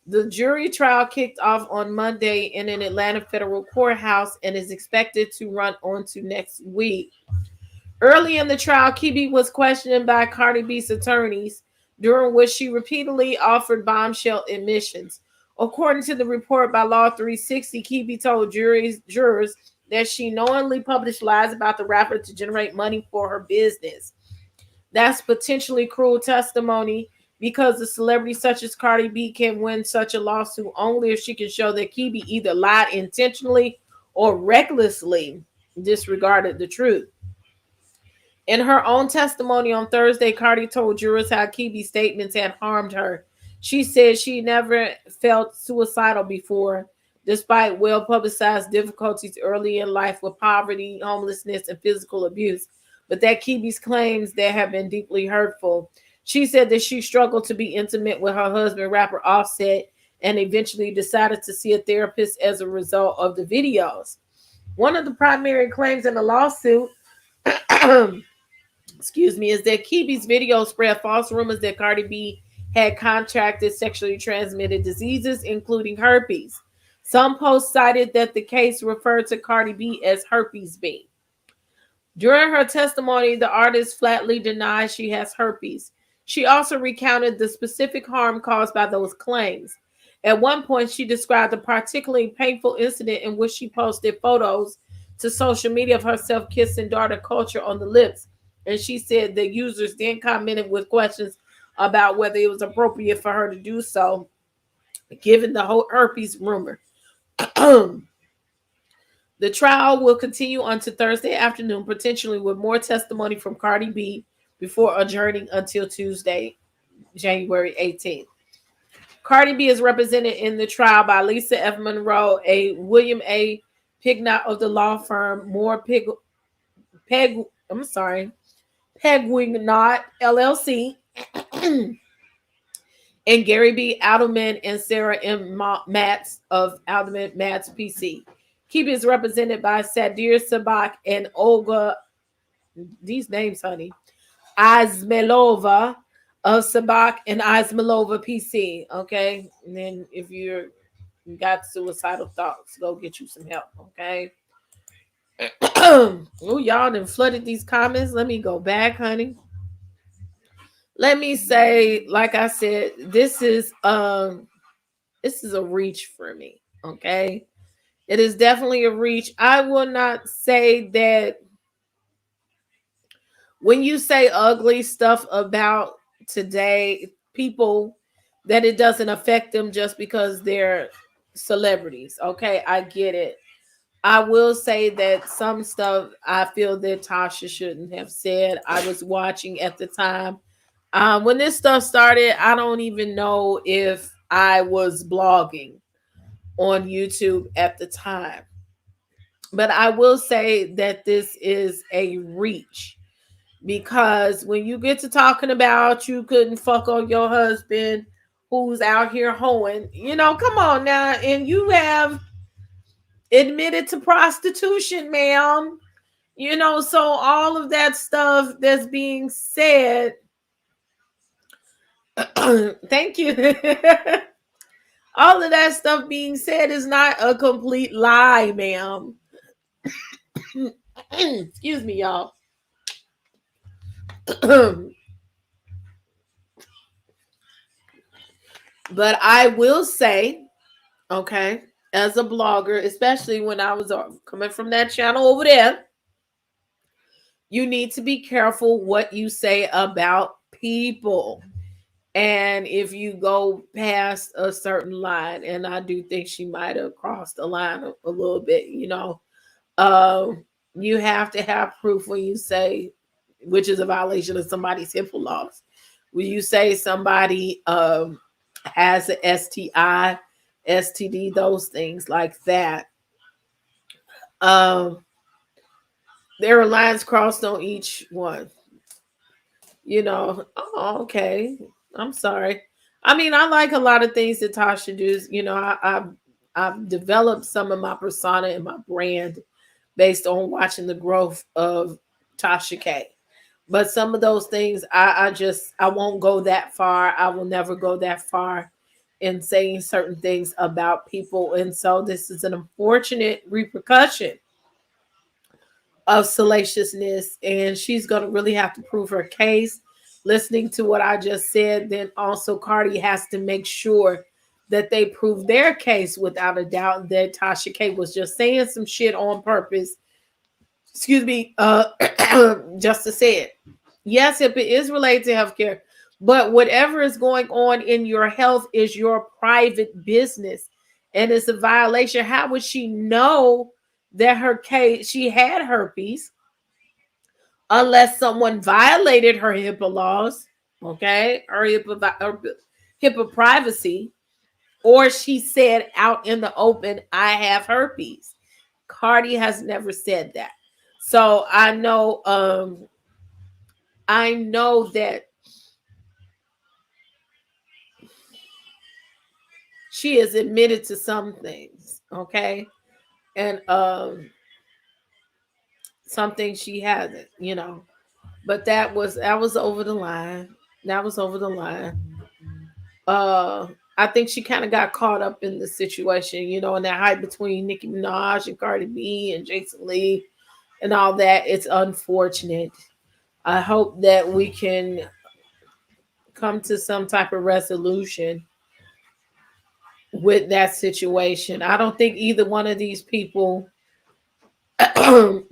The jury trial kicked off on Monday in an Atlanta federal courthouse and is expected to run on to next week. Early in the trial, Kibi was questioned by Cardi B's attorneys, during which she repeatedly offered bombshell admissions. According to the report by Law 360, Kibi told jurors that she knowingly published lies about the rapper to generate money for her business. That's potentially cruel testimony because a celebrity such as Cardi B can win such a lawsuit only if she can show that Kibi either lied intentionally or recklessly disregarded the truth. In her own testimony on Thursday, Cardi told jurors how Kibi's statements had harmed her. She said she never felt suicidal before, despite well-publicized difficulties early in life with poverty, homelessness, and physical abuse, but that Kibi's claims that have been deeply hurtful. She said that she struggled to be intimate with her husband, rapper Offset, and eventually decided to see a therapist as a result of the videos. One of the primary claims in the lawsuit is that Kibi's video spread false rumors that Cardi B had contracted sexually transmitted diseases, including herpes. Some posts cited that the case referred to Cardi B as Herpes B. During her testimony, the artist flatly denies she has herpes. She also recounted the specific harm caused by those claims. At one point, she described a particularly painful incident in which she posted photos to social media of herself kissing daughter Culture on the lips. And she said the users then commented with questions about whether it was appropriate for her to do so, given the whole herpes rumor. The trial will continue until Thursday afternoon, potentially with more testimony from Cardi B before adjourning until Tuesday, January 18th. Cardi B is represented in the trial by Lisa F. Monroe, a William A. Pignott of the law firm Pegwing-Knott LLC, and Gary B. Alderman and Sarah M. Matz of Alderman Matz PC. Kibi is represented by Sadir Sabak and Olga, these names, honey, Izmailova of Sabak and Izmailova PC. Okay, and then if you got suicidal thoughts, go get you some help. Okay. Oh, y'all done flooded these comments. Let me go back, honey. Let me say, like I said, this is a reach for me. Okay. It is definitely a reach. I will not say that when you say ugly stuff about today, people, that it doesn't affect them just because they're celebrities. Okay, I get it. I will say that some stuff I feel that Tasha shouldn't have said. I was watching at the time. When this stuff started, I don't even know if I was blogging on YouTube at the time. But I will say that this is a reach, because when you get to talking about you couldn't fuck on your husband who's out here hoeing, come on now, and you have admitted to prostitution, ma'am. So all of that stuff that's being said, thank you. All of that stuff being said is not a complete lie, ma'am. Excuse me, y'all. But I will say, okay, as a blogger, especially when I was coming from that channel over there, you need to be careful what you say about people. And if you go past a certain line, and I do think she might have crossed the line a little bit, you have to have proof when you say, which is a violation of somebody's HIPAA laws. When you say somebody has an STI, STD, those things like that. There are lines crossed on each one. Oh, okay. I'm sorry. I mean, I like a lot of things that Tasha does. You know, I've developed some of my persona and my brand based on watching the growth of Tasha K. But some of those things, I won't go that far. I will never go that far in saying certain things about people. And so this is an unfortunate repercussion of salaciousness, and she's going to really have to prove her case. Listening to what I just said, then also Cardi has to make sure that they prove their case without a doubt that Tasha K was just saying some shit on purpose. Excuse me, just to say it. Yes, HIPAA is related to healthcare, but whatever is going on in your health is your private business, and it's a violation. How would she know that her case she had herpes unless someone violated her HIPAA laws? Okay, her HIPAA privacy, or she said out in the open, "I have herpes." Cardi has never said that, so I know that she has admitted to some things, okay, and some things she hasn't, but that was over the line. That was over the line. I think she kind of got caught up in the situation, in that hype between Nicki Minaj and Cardi B and Jason Lee and all that. It's unfortunate. I hope that we can come to some type of resolution with that situation. I don't think either one of these people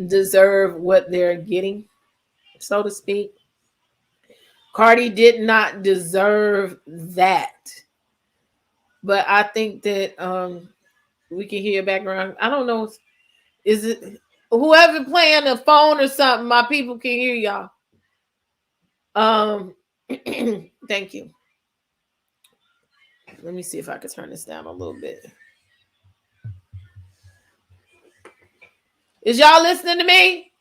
deserve what they're getting, so to speak. Cardi did not deserve that. But I think that we can hear background. I don't know. Is it whoever playing the phone or something? My people can hear y'all. Thank you. Let me see if I can turn this down a little bit. Is y'all listening to me?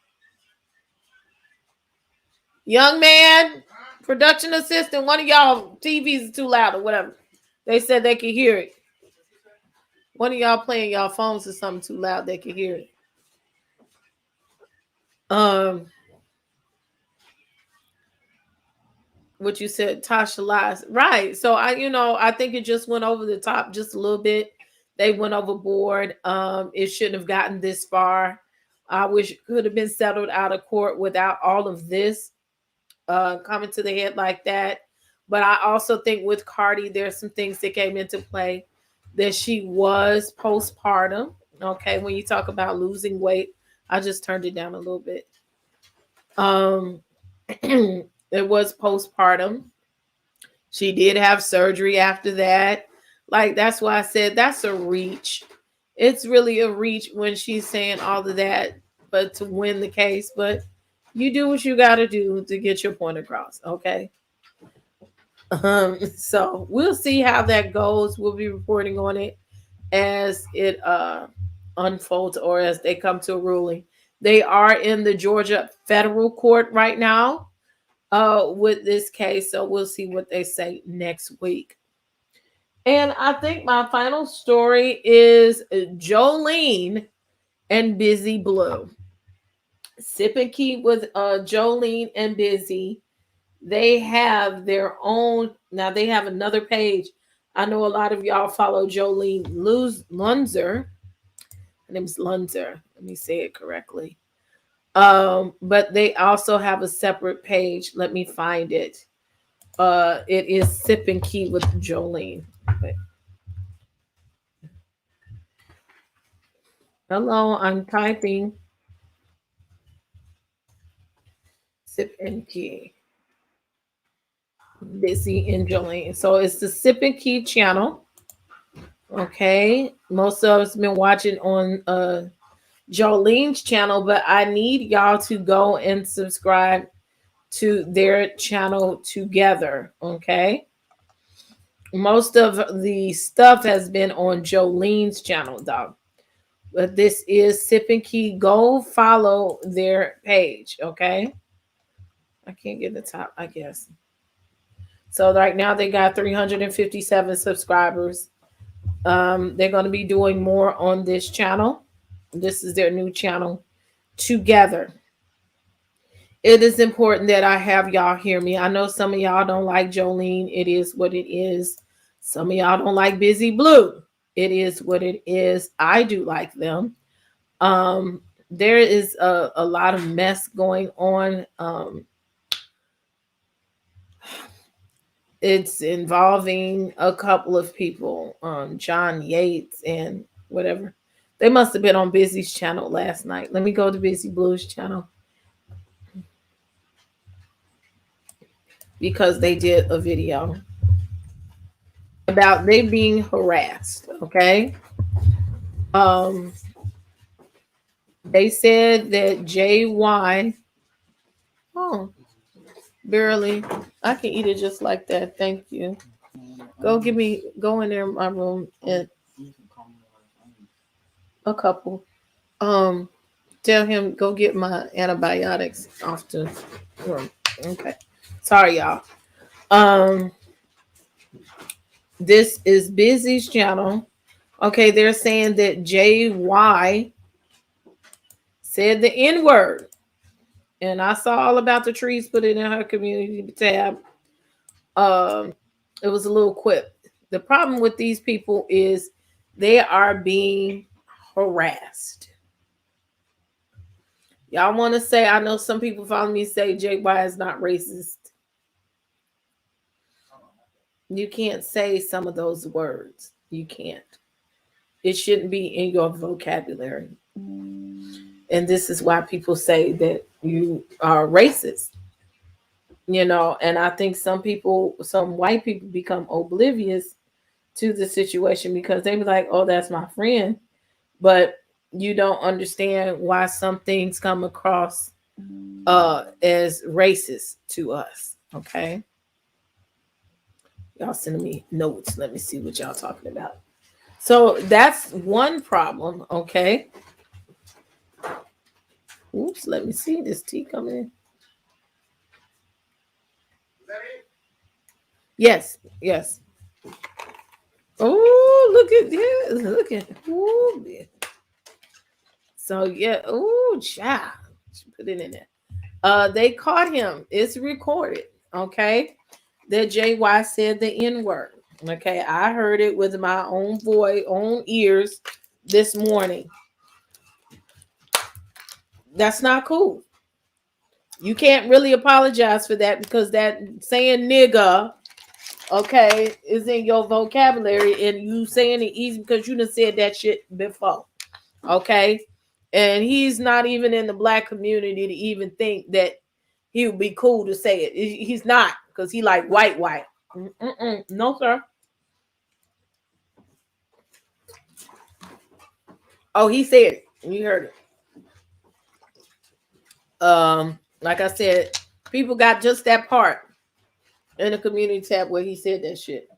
Young man, production assistant, one of y'all TVs is too loud or whatever. They said they could hear it. One of y'all playing y'all phones or something too loud, they could hear it. What you said, Tasha lies. Right. So I think it just went over the top just a little bit. They went overboard. It shouldn't have gotten this far. I wish it could have been settled out of court without all of this coming to the head like that. But I also think with Cardi, there's some things that came into play, that she was postpartum. Okay, when you talk about losing weight, I just turned it down a little bit. It was postpartum. She did have surgery after that. Like, that's why I said that's a reach. It's really a reach when she's saying all of that, but to win the case. But you do what you got to do to get your point across, okay? So we'll see how that goes. We'll be reporting on it as it unfolds or as they come to a ruling. They are in the Georgia federal court right now with this case, so we'll see what they say next week. And I think my final story is Jolene and Busy Blue. Sip and Keep with Jolene and Busy. They have their own. Now they have another page. I know a lot of y'all follow Jolene Lunzer. Her name's Lunzer. Let me say it correctly. But they also have a separate page. Let me find it. It is Sip and Key with Jolene. Okay. Hello, I'm typing. Sip and Key. Busy and Jolene. So it's the Sip and Key channel. Okay. Most of us been watching on Jolene's channel, but I need y'all to go and subscribe to their channel together. Okay. Most of the stuff has been on Jolene's channel, though. But this is Sip and Key. Go follow their page. Okay. I can't get the top, I guess. So right now they got 357 subscribers. They're going to be doing more on this channel. This is their new channel, Together. It is important that I have y'all hear me. I know some of y'all don't like Jolene. It is what it is. Some of y'all don't like Busy Blue. It is what it is. I do like them. There is a lot of mess going on. It's involving a couple of people, John Yates and whatever. They must have been on Busy's channel last night. Let me go to Busy Blue's channel, because they did a video about they being harassed. Okay. They said that JY, oh, barely, I can eat it just like that. Thank you. Go in there in my room and a couple. Tell him go get my antibiotics off the room. Okay. Sorry, y'all. This is Busy's channel. Okay, they're saying that JY said the N-word. And I saw all about the trees, put it in her community tab. It was a little quip. The problem with these people is they are being harassed. Y'all want to say, I know some people follow me say JY is not racist. You can't say some of those words. You can't. It shouldn't be in your vocabulary. And this is why people say that you are racist. You know, and I think some white people become oblivious to the situation because they be like, oh, that's my friend. But you don't understand why some things come across as racist to us. Okay. Y'all sending me notes. Let me see what y'all talking about. So that's one problem. Okay. Oops, let me see this tea coming in. Yes. Oh, look at this. Look at. Ooh, so yeah. Ooh, child. Put it in there. They caught him. It's recorded. Okay. That JY said the N-word. Okay. I heard it with my own voice, own ears this morning. That's not cool. You can't really apologize for that because that saying nigga, okay, is in your vocabulary and you saying it easy because you done said that shit before. Okay. And he's not even in the black community to even think that he would be cool to say it. He's not, because he like white. No, sir. Oh, he said it. You heard it. Like I said, people got just that part in the community tab where he said that shit.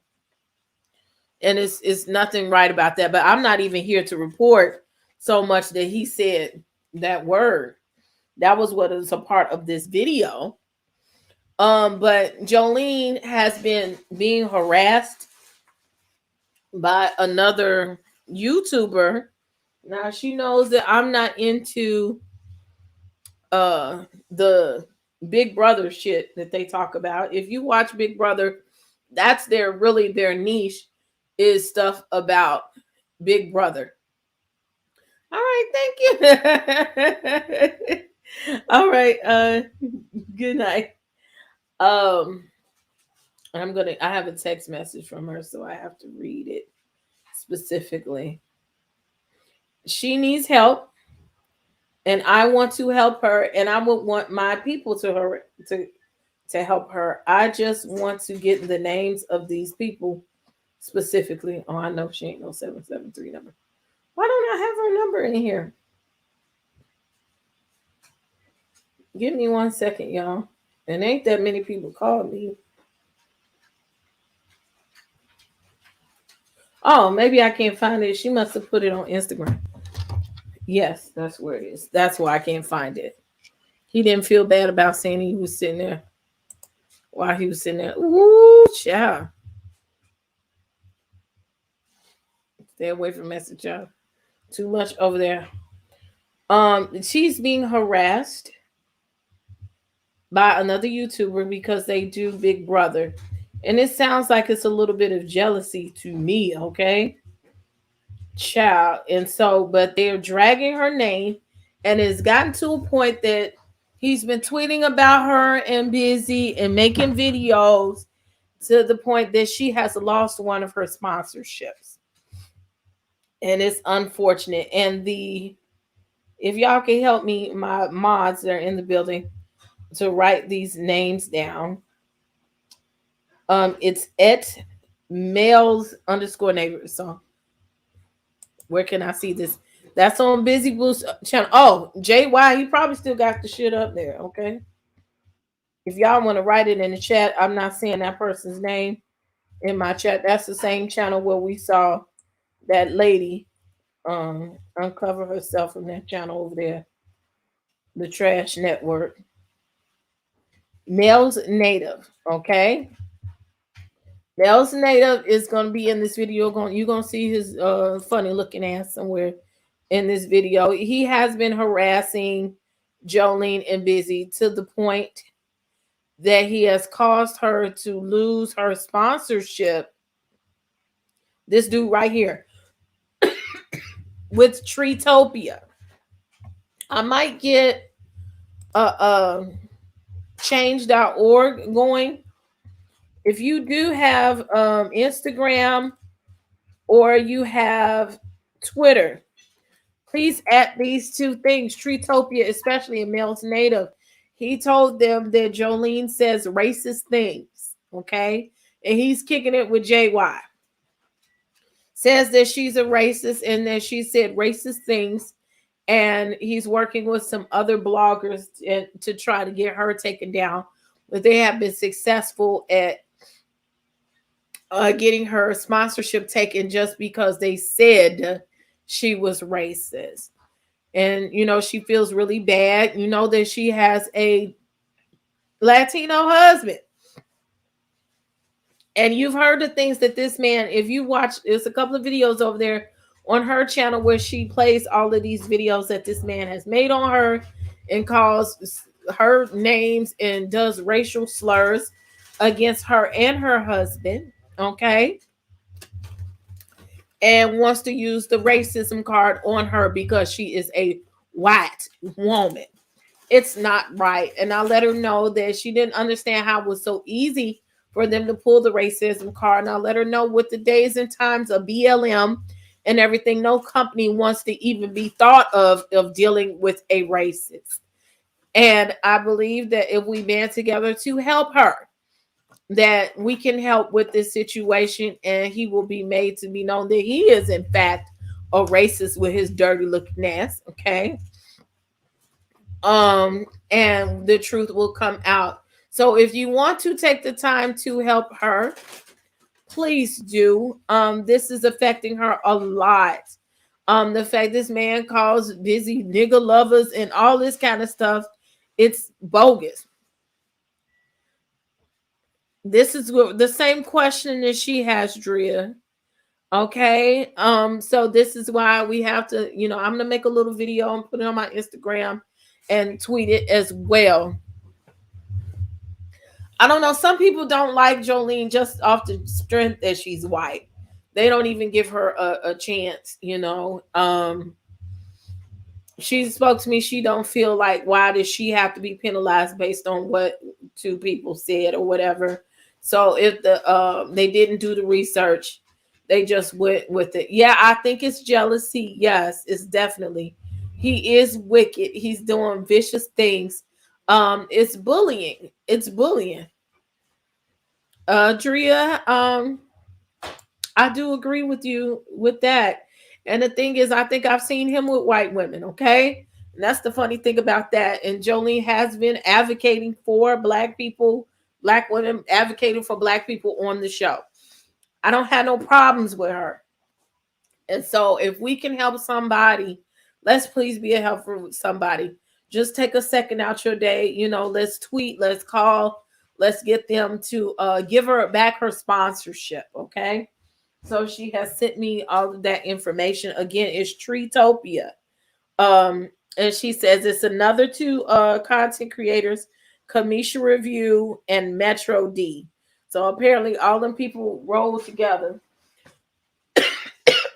And it's nothing right about that. But I'm not even here to report so much that he said that word. That was what is a part of this video. But Jolene has been being harassed by another YouTuber. Now she knows that I'm not into the Big Brother shit that they talk about. If you watch Big Brother, that's their niche is stuff about Big Brother. All right, thank you. All right, good night. I have a text message from her, so I have to read it specifically. She needs help, and I want to help her, and I would want my people to help her. I just want to get the names of these people specifically. Oh, I know she ain't no 773 number. Why don't I have her number in here? Give me 1 second, y'all. And ain't that many people called me. Oh, maybe I can't find it. She must have put it on Instagram. Yes, that's where it is. That's why I can't find it. He didn't feel bad about saying he was sitting there. while he was sitting there. Ooh, child. Stay away from message, y'all. Too much over there. She's being harassed by another YouTuber because they do Big Brother. And it sounds like it's a little bit of jealousy to me, okay? Child. And so, but they're dragging her name, and it's gotten to a point that he's been tweeting about her and busy and making videos to the point that she has lost one of her sponsorships. And it's unfortunate. And if y'all can help me, my mods that are in the building, to write these names down. It's at males _ neighbors. So where can I see this? That's on Busy Boost channel. Oh, JY, he probably still got the shit up there. Okay. If y'all want to write it in the chat, I'm not seeing that person's name in my chat. That's the same channel where we saw that lady uncover herself from that channel over there. The Trash Network. Males Native. Okay. Males Native is going to be in this video. You're going to see his funny looking ass somewhere in this video. He has been harassing Jolene and Busy to the point that he has caused her to lose her sponsorship. This dude right here with Treetopia. I might get change.org going. If you do have Instagram or you have Twitter, please add these two things. Treetopia, especially in Males Native, he told them that Jolene says racist things, okay? And he's kicking it with JY. Says that she's a racist and that she said racist things. And he's working with some other bloggers to try to get her taken down. But they have been successful at getting her sponsorship taken just because they said she was racist. And, she feels really bad. You know that she has a Latino husband. And you've heard the things that this man, if you watch, there's a couple of videos over there on her channel where she plays all of these videos that this man has made on her and calls her names and does racial slurs against her and her husband. Okay. And wants to use the racism card on her because she is a white woman. It's not right. And I let her know that she didn't understand how it was so easy for them to pull the racism card. And I let her know with the days and times of BLM and everything, no company wants to even be thought of dealing with a racist. And I believe that if we band together to help her, that we can help with this situation, and he will be made to be known that he is in fact a racist with his dirty looking ass. Okay. And the truth will come out. So if you want to take the time to help her, please do. This is affecting her a lot. The fact this man calls Busy nigger lovers and all this kind of stuff, it's bogus. This is the same question that she has, Drea. Okay. So this is why we have to, I'm gonna make a little video and put it on my Instagram and tweet it as well. I don't know. Some people don't like Jolene just off the strength that she's white. They don't even give her a chance, She spoke to me. She don't feel like, why does she have to be penalized based on what two people said or whatever? So if they didn't do the research, they just went with it. Yeah, I think it's jealousy. Yes, it's definitely. He is wicked. He's doing vicious things. It's bullying. It's bullying. Drea, I do agree with you with that. And the thing is, I think I've seen him with white women, okay? And that's the funny thing about that. And Jolene has been advocating for black people, black women, advocating for black people on the show. I don't have no problems with her. And so if we can help somebody, let's please be a help for somebody. Just take a second out your day, let's tweet, let's call, let's get them to give her back her sponsorship. Okay. So she has sent me all of that information. Again, it's Treetopia. And she says it's another two content creators, Kamisha Review and Metro D. So apparently all them people roll together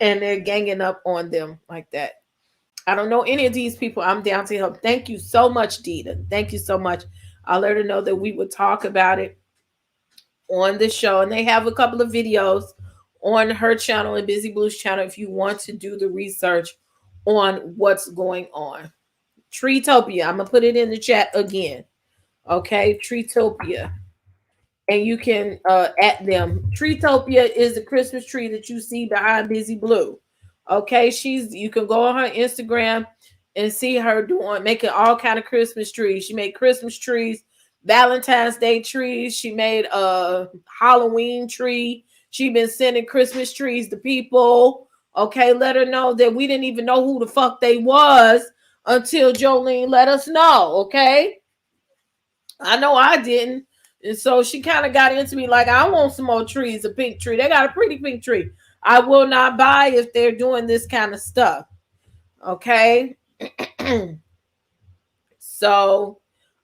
and they're ganging up on them like that. I don't know any of these people. I'm down to help. Thank you so much, Dita. Thank you so much. I'll let her know that we would talk about it on the show. And they have a couple of videos on her channel and Busy Blue's channel if you want to do the research on what's going on. Treetopia. I'm going to put it in the chat again. Okay, Treetopia. And you can at them. Treetopia is the Christmas tree that you see behind Busy Blue. Okay, you can go on her Instagram and see her making all kind of Christmas trees. She made Christmas trees, Valentine's Day trees. She made a Halloween tree. She been sending Christmas trees to people. Okay, let her know that we didn't even know who the fuck they was until Jolene let us know. Okay, I know I didn't. And so she kind of got into me like, I want some more trees, a pink tree. They got a pretty pink tree. I will not buy if they're doing this kind of stuff. Okay. So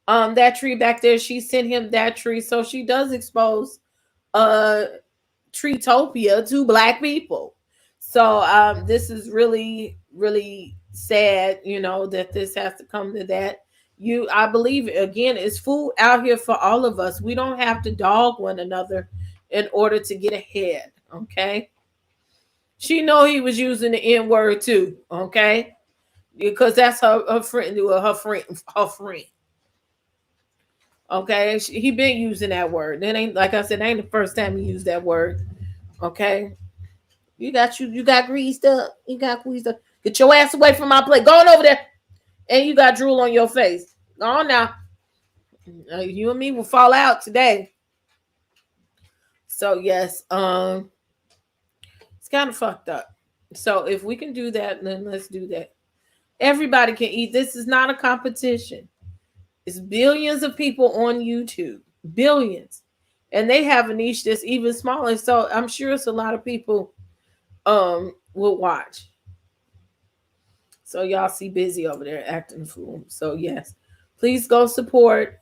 that tree back there, she sent him that tree. So she does expose Treetopia to Black people. So this is really, really sad, that this has to come to that. I believe, again, it's food out here for all of us. We don't have to dog one another in order to get ahead. Okay. She know he was using the N-word too. Okay. Because that's her friend. Okay. He been using that word. That ain't, like I said, ain't the first time he used that word. Okay. You got greased up. You got greased up. Get your ass away from my plate. Go on over there. And you got drool on your face. Go on now. You and me will fall out today. So yes, it's kind of fucked up. So if we can do that, then let's do that. Everybody can eat. This is not a competition. It's billions of people on YouTube. Billions. And they have a niche that's even smaller. So I'm sure it's a lot of people will watch. So y'all see Busy over there acting a fool. So yes, please go support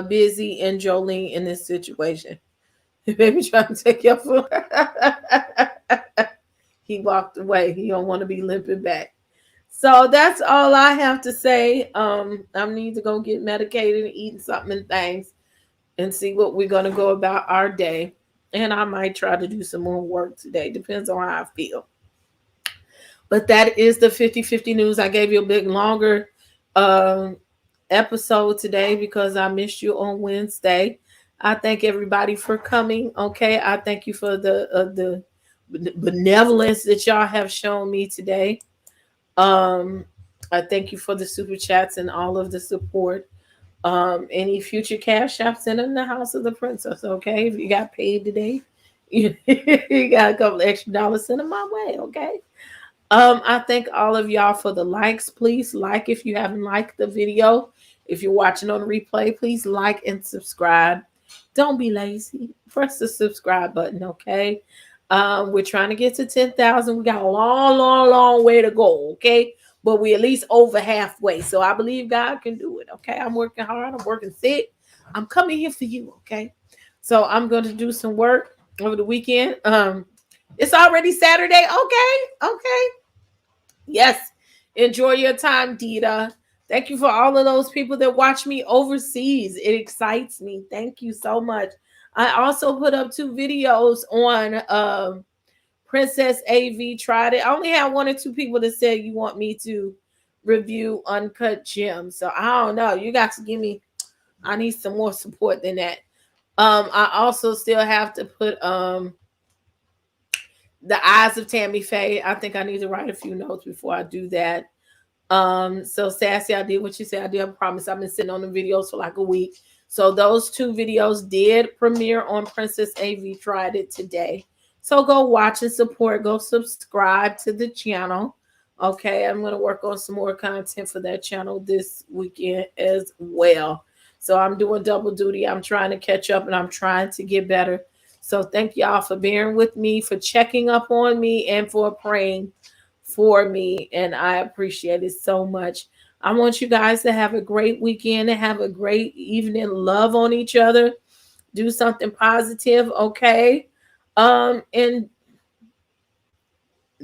Busy and Jolene in this situation. Baby trying to take your food. He walked away. He don't want to be limping back. So that's all I have to say. I need to go get medicated and eating something and things and see what we're going to go about our day. And I might try to do some more work today. Depends on how I feel. But that is the 50-50 news. I gave you a bit longer episode today because I missed you on Wednesday. I thank everybody for coming. Okay, I thank you for the benevolence that y'all have shown me today. I thank you for the super chats and all of the support. Any future cash apps in the House of the Princess. Okay, if you got paid today, you got a couple extra dollars, send them my way. Okay. I thank all of y'all for the likes. Please like if you haven't liked the video. If you're watching on replay, please like and subscribe. Don't be lazy. Press the subscribe button, okay? We're trying to get to 10,000. We got a long way to go, okay? But we at least over halfway. So I believe God can do it, okay? I'm working hard. I'm working thick. I'm coming here for you, okay? So I'm going to do some work over the weekend. It's already Saturday. Okay. Yes. Enjoy your time, Dita. Thank you for all of those people that watch me overseas. It excites me. Thank you so much. I also put up 2 videos on Princess AV Tried It. I only have 1 or 2 people that said you want me to review Uncut Gems. So I don't know. You got to give me, I need some more support than that. I also still have to put The Eyes of Tammy Faye. I think I need to write a few notes before I do that. So Sassy, I did what you said. I did. I promise. I've been sitting on the videos for like a week. So those 2 videos did premiere on Princess AV Tried It today. So go watch and support. Go subscribe to the channel. Okay, I'm going to work on some more content for that channel this weekend as well. So I'm doing double duty. I'm trying to catch up and I'm trying to get better. So thank y'all for bearing with me, for checking up on me, and for praying for me. And I appreciate it so much. I want you guys to have a great weekend and have a great evening. Love on each other. Do something positive, okay? And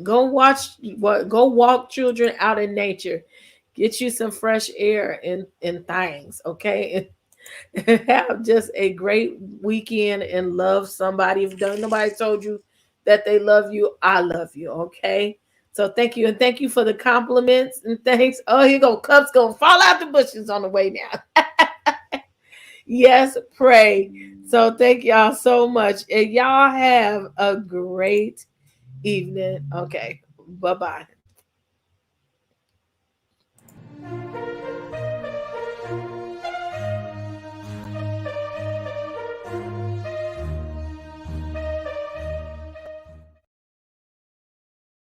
go walk children out in nature. Get you some fresh air and things, okay? And have just a great weekend and love somebody. If nobody told you that they love you, I love you, okay? So thank you, and thank you for the compliments and thanks. Oh, here go Cup's gonna fall out the bushes on the way now. Yes, pray. So thank y'all so much, and y'all have a great evening. Okay, bye bye.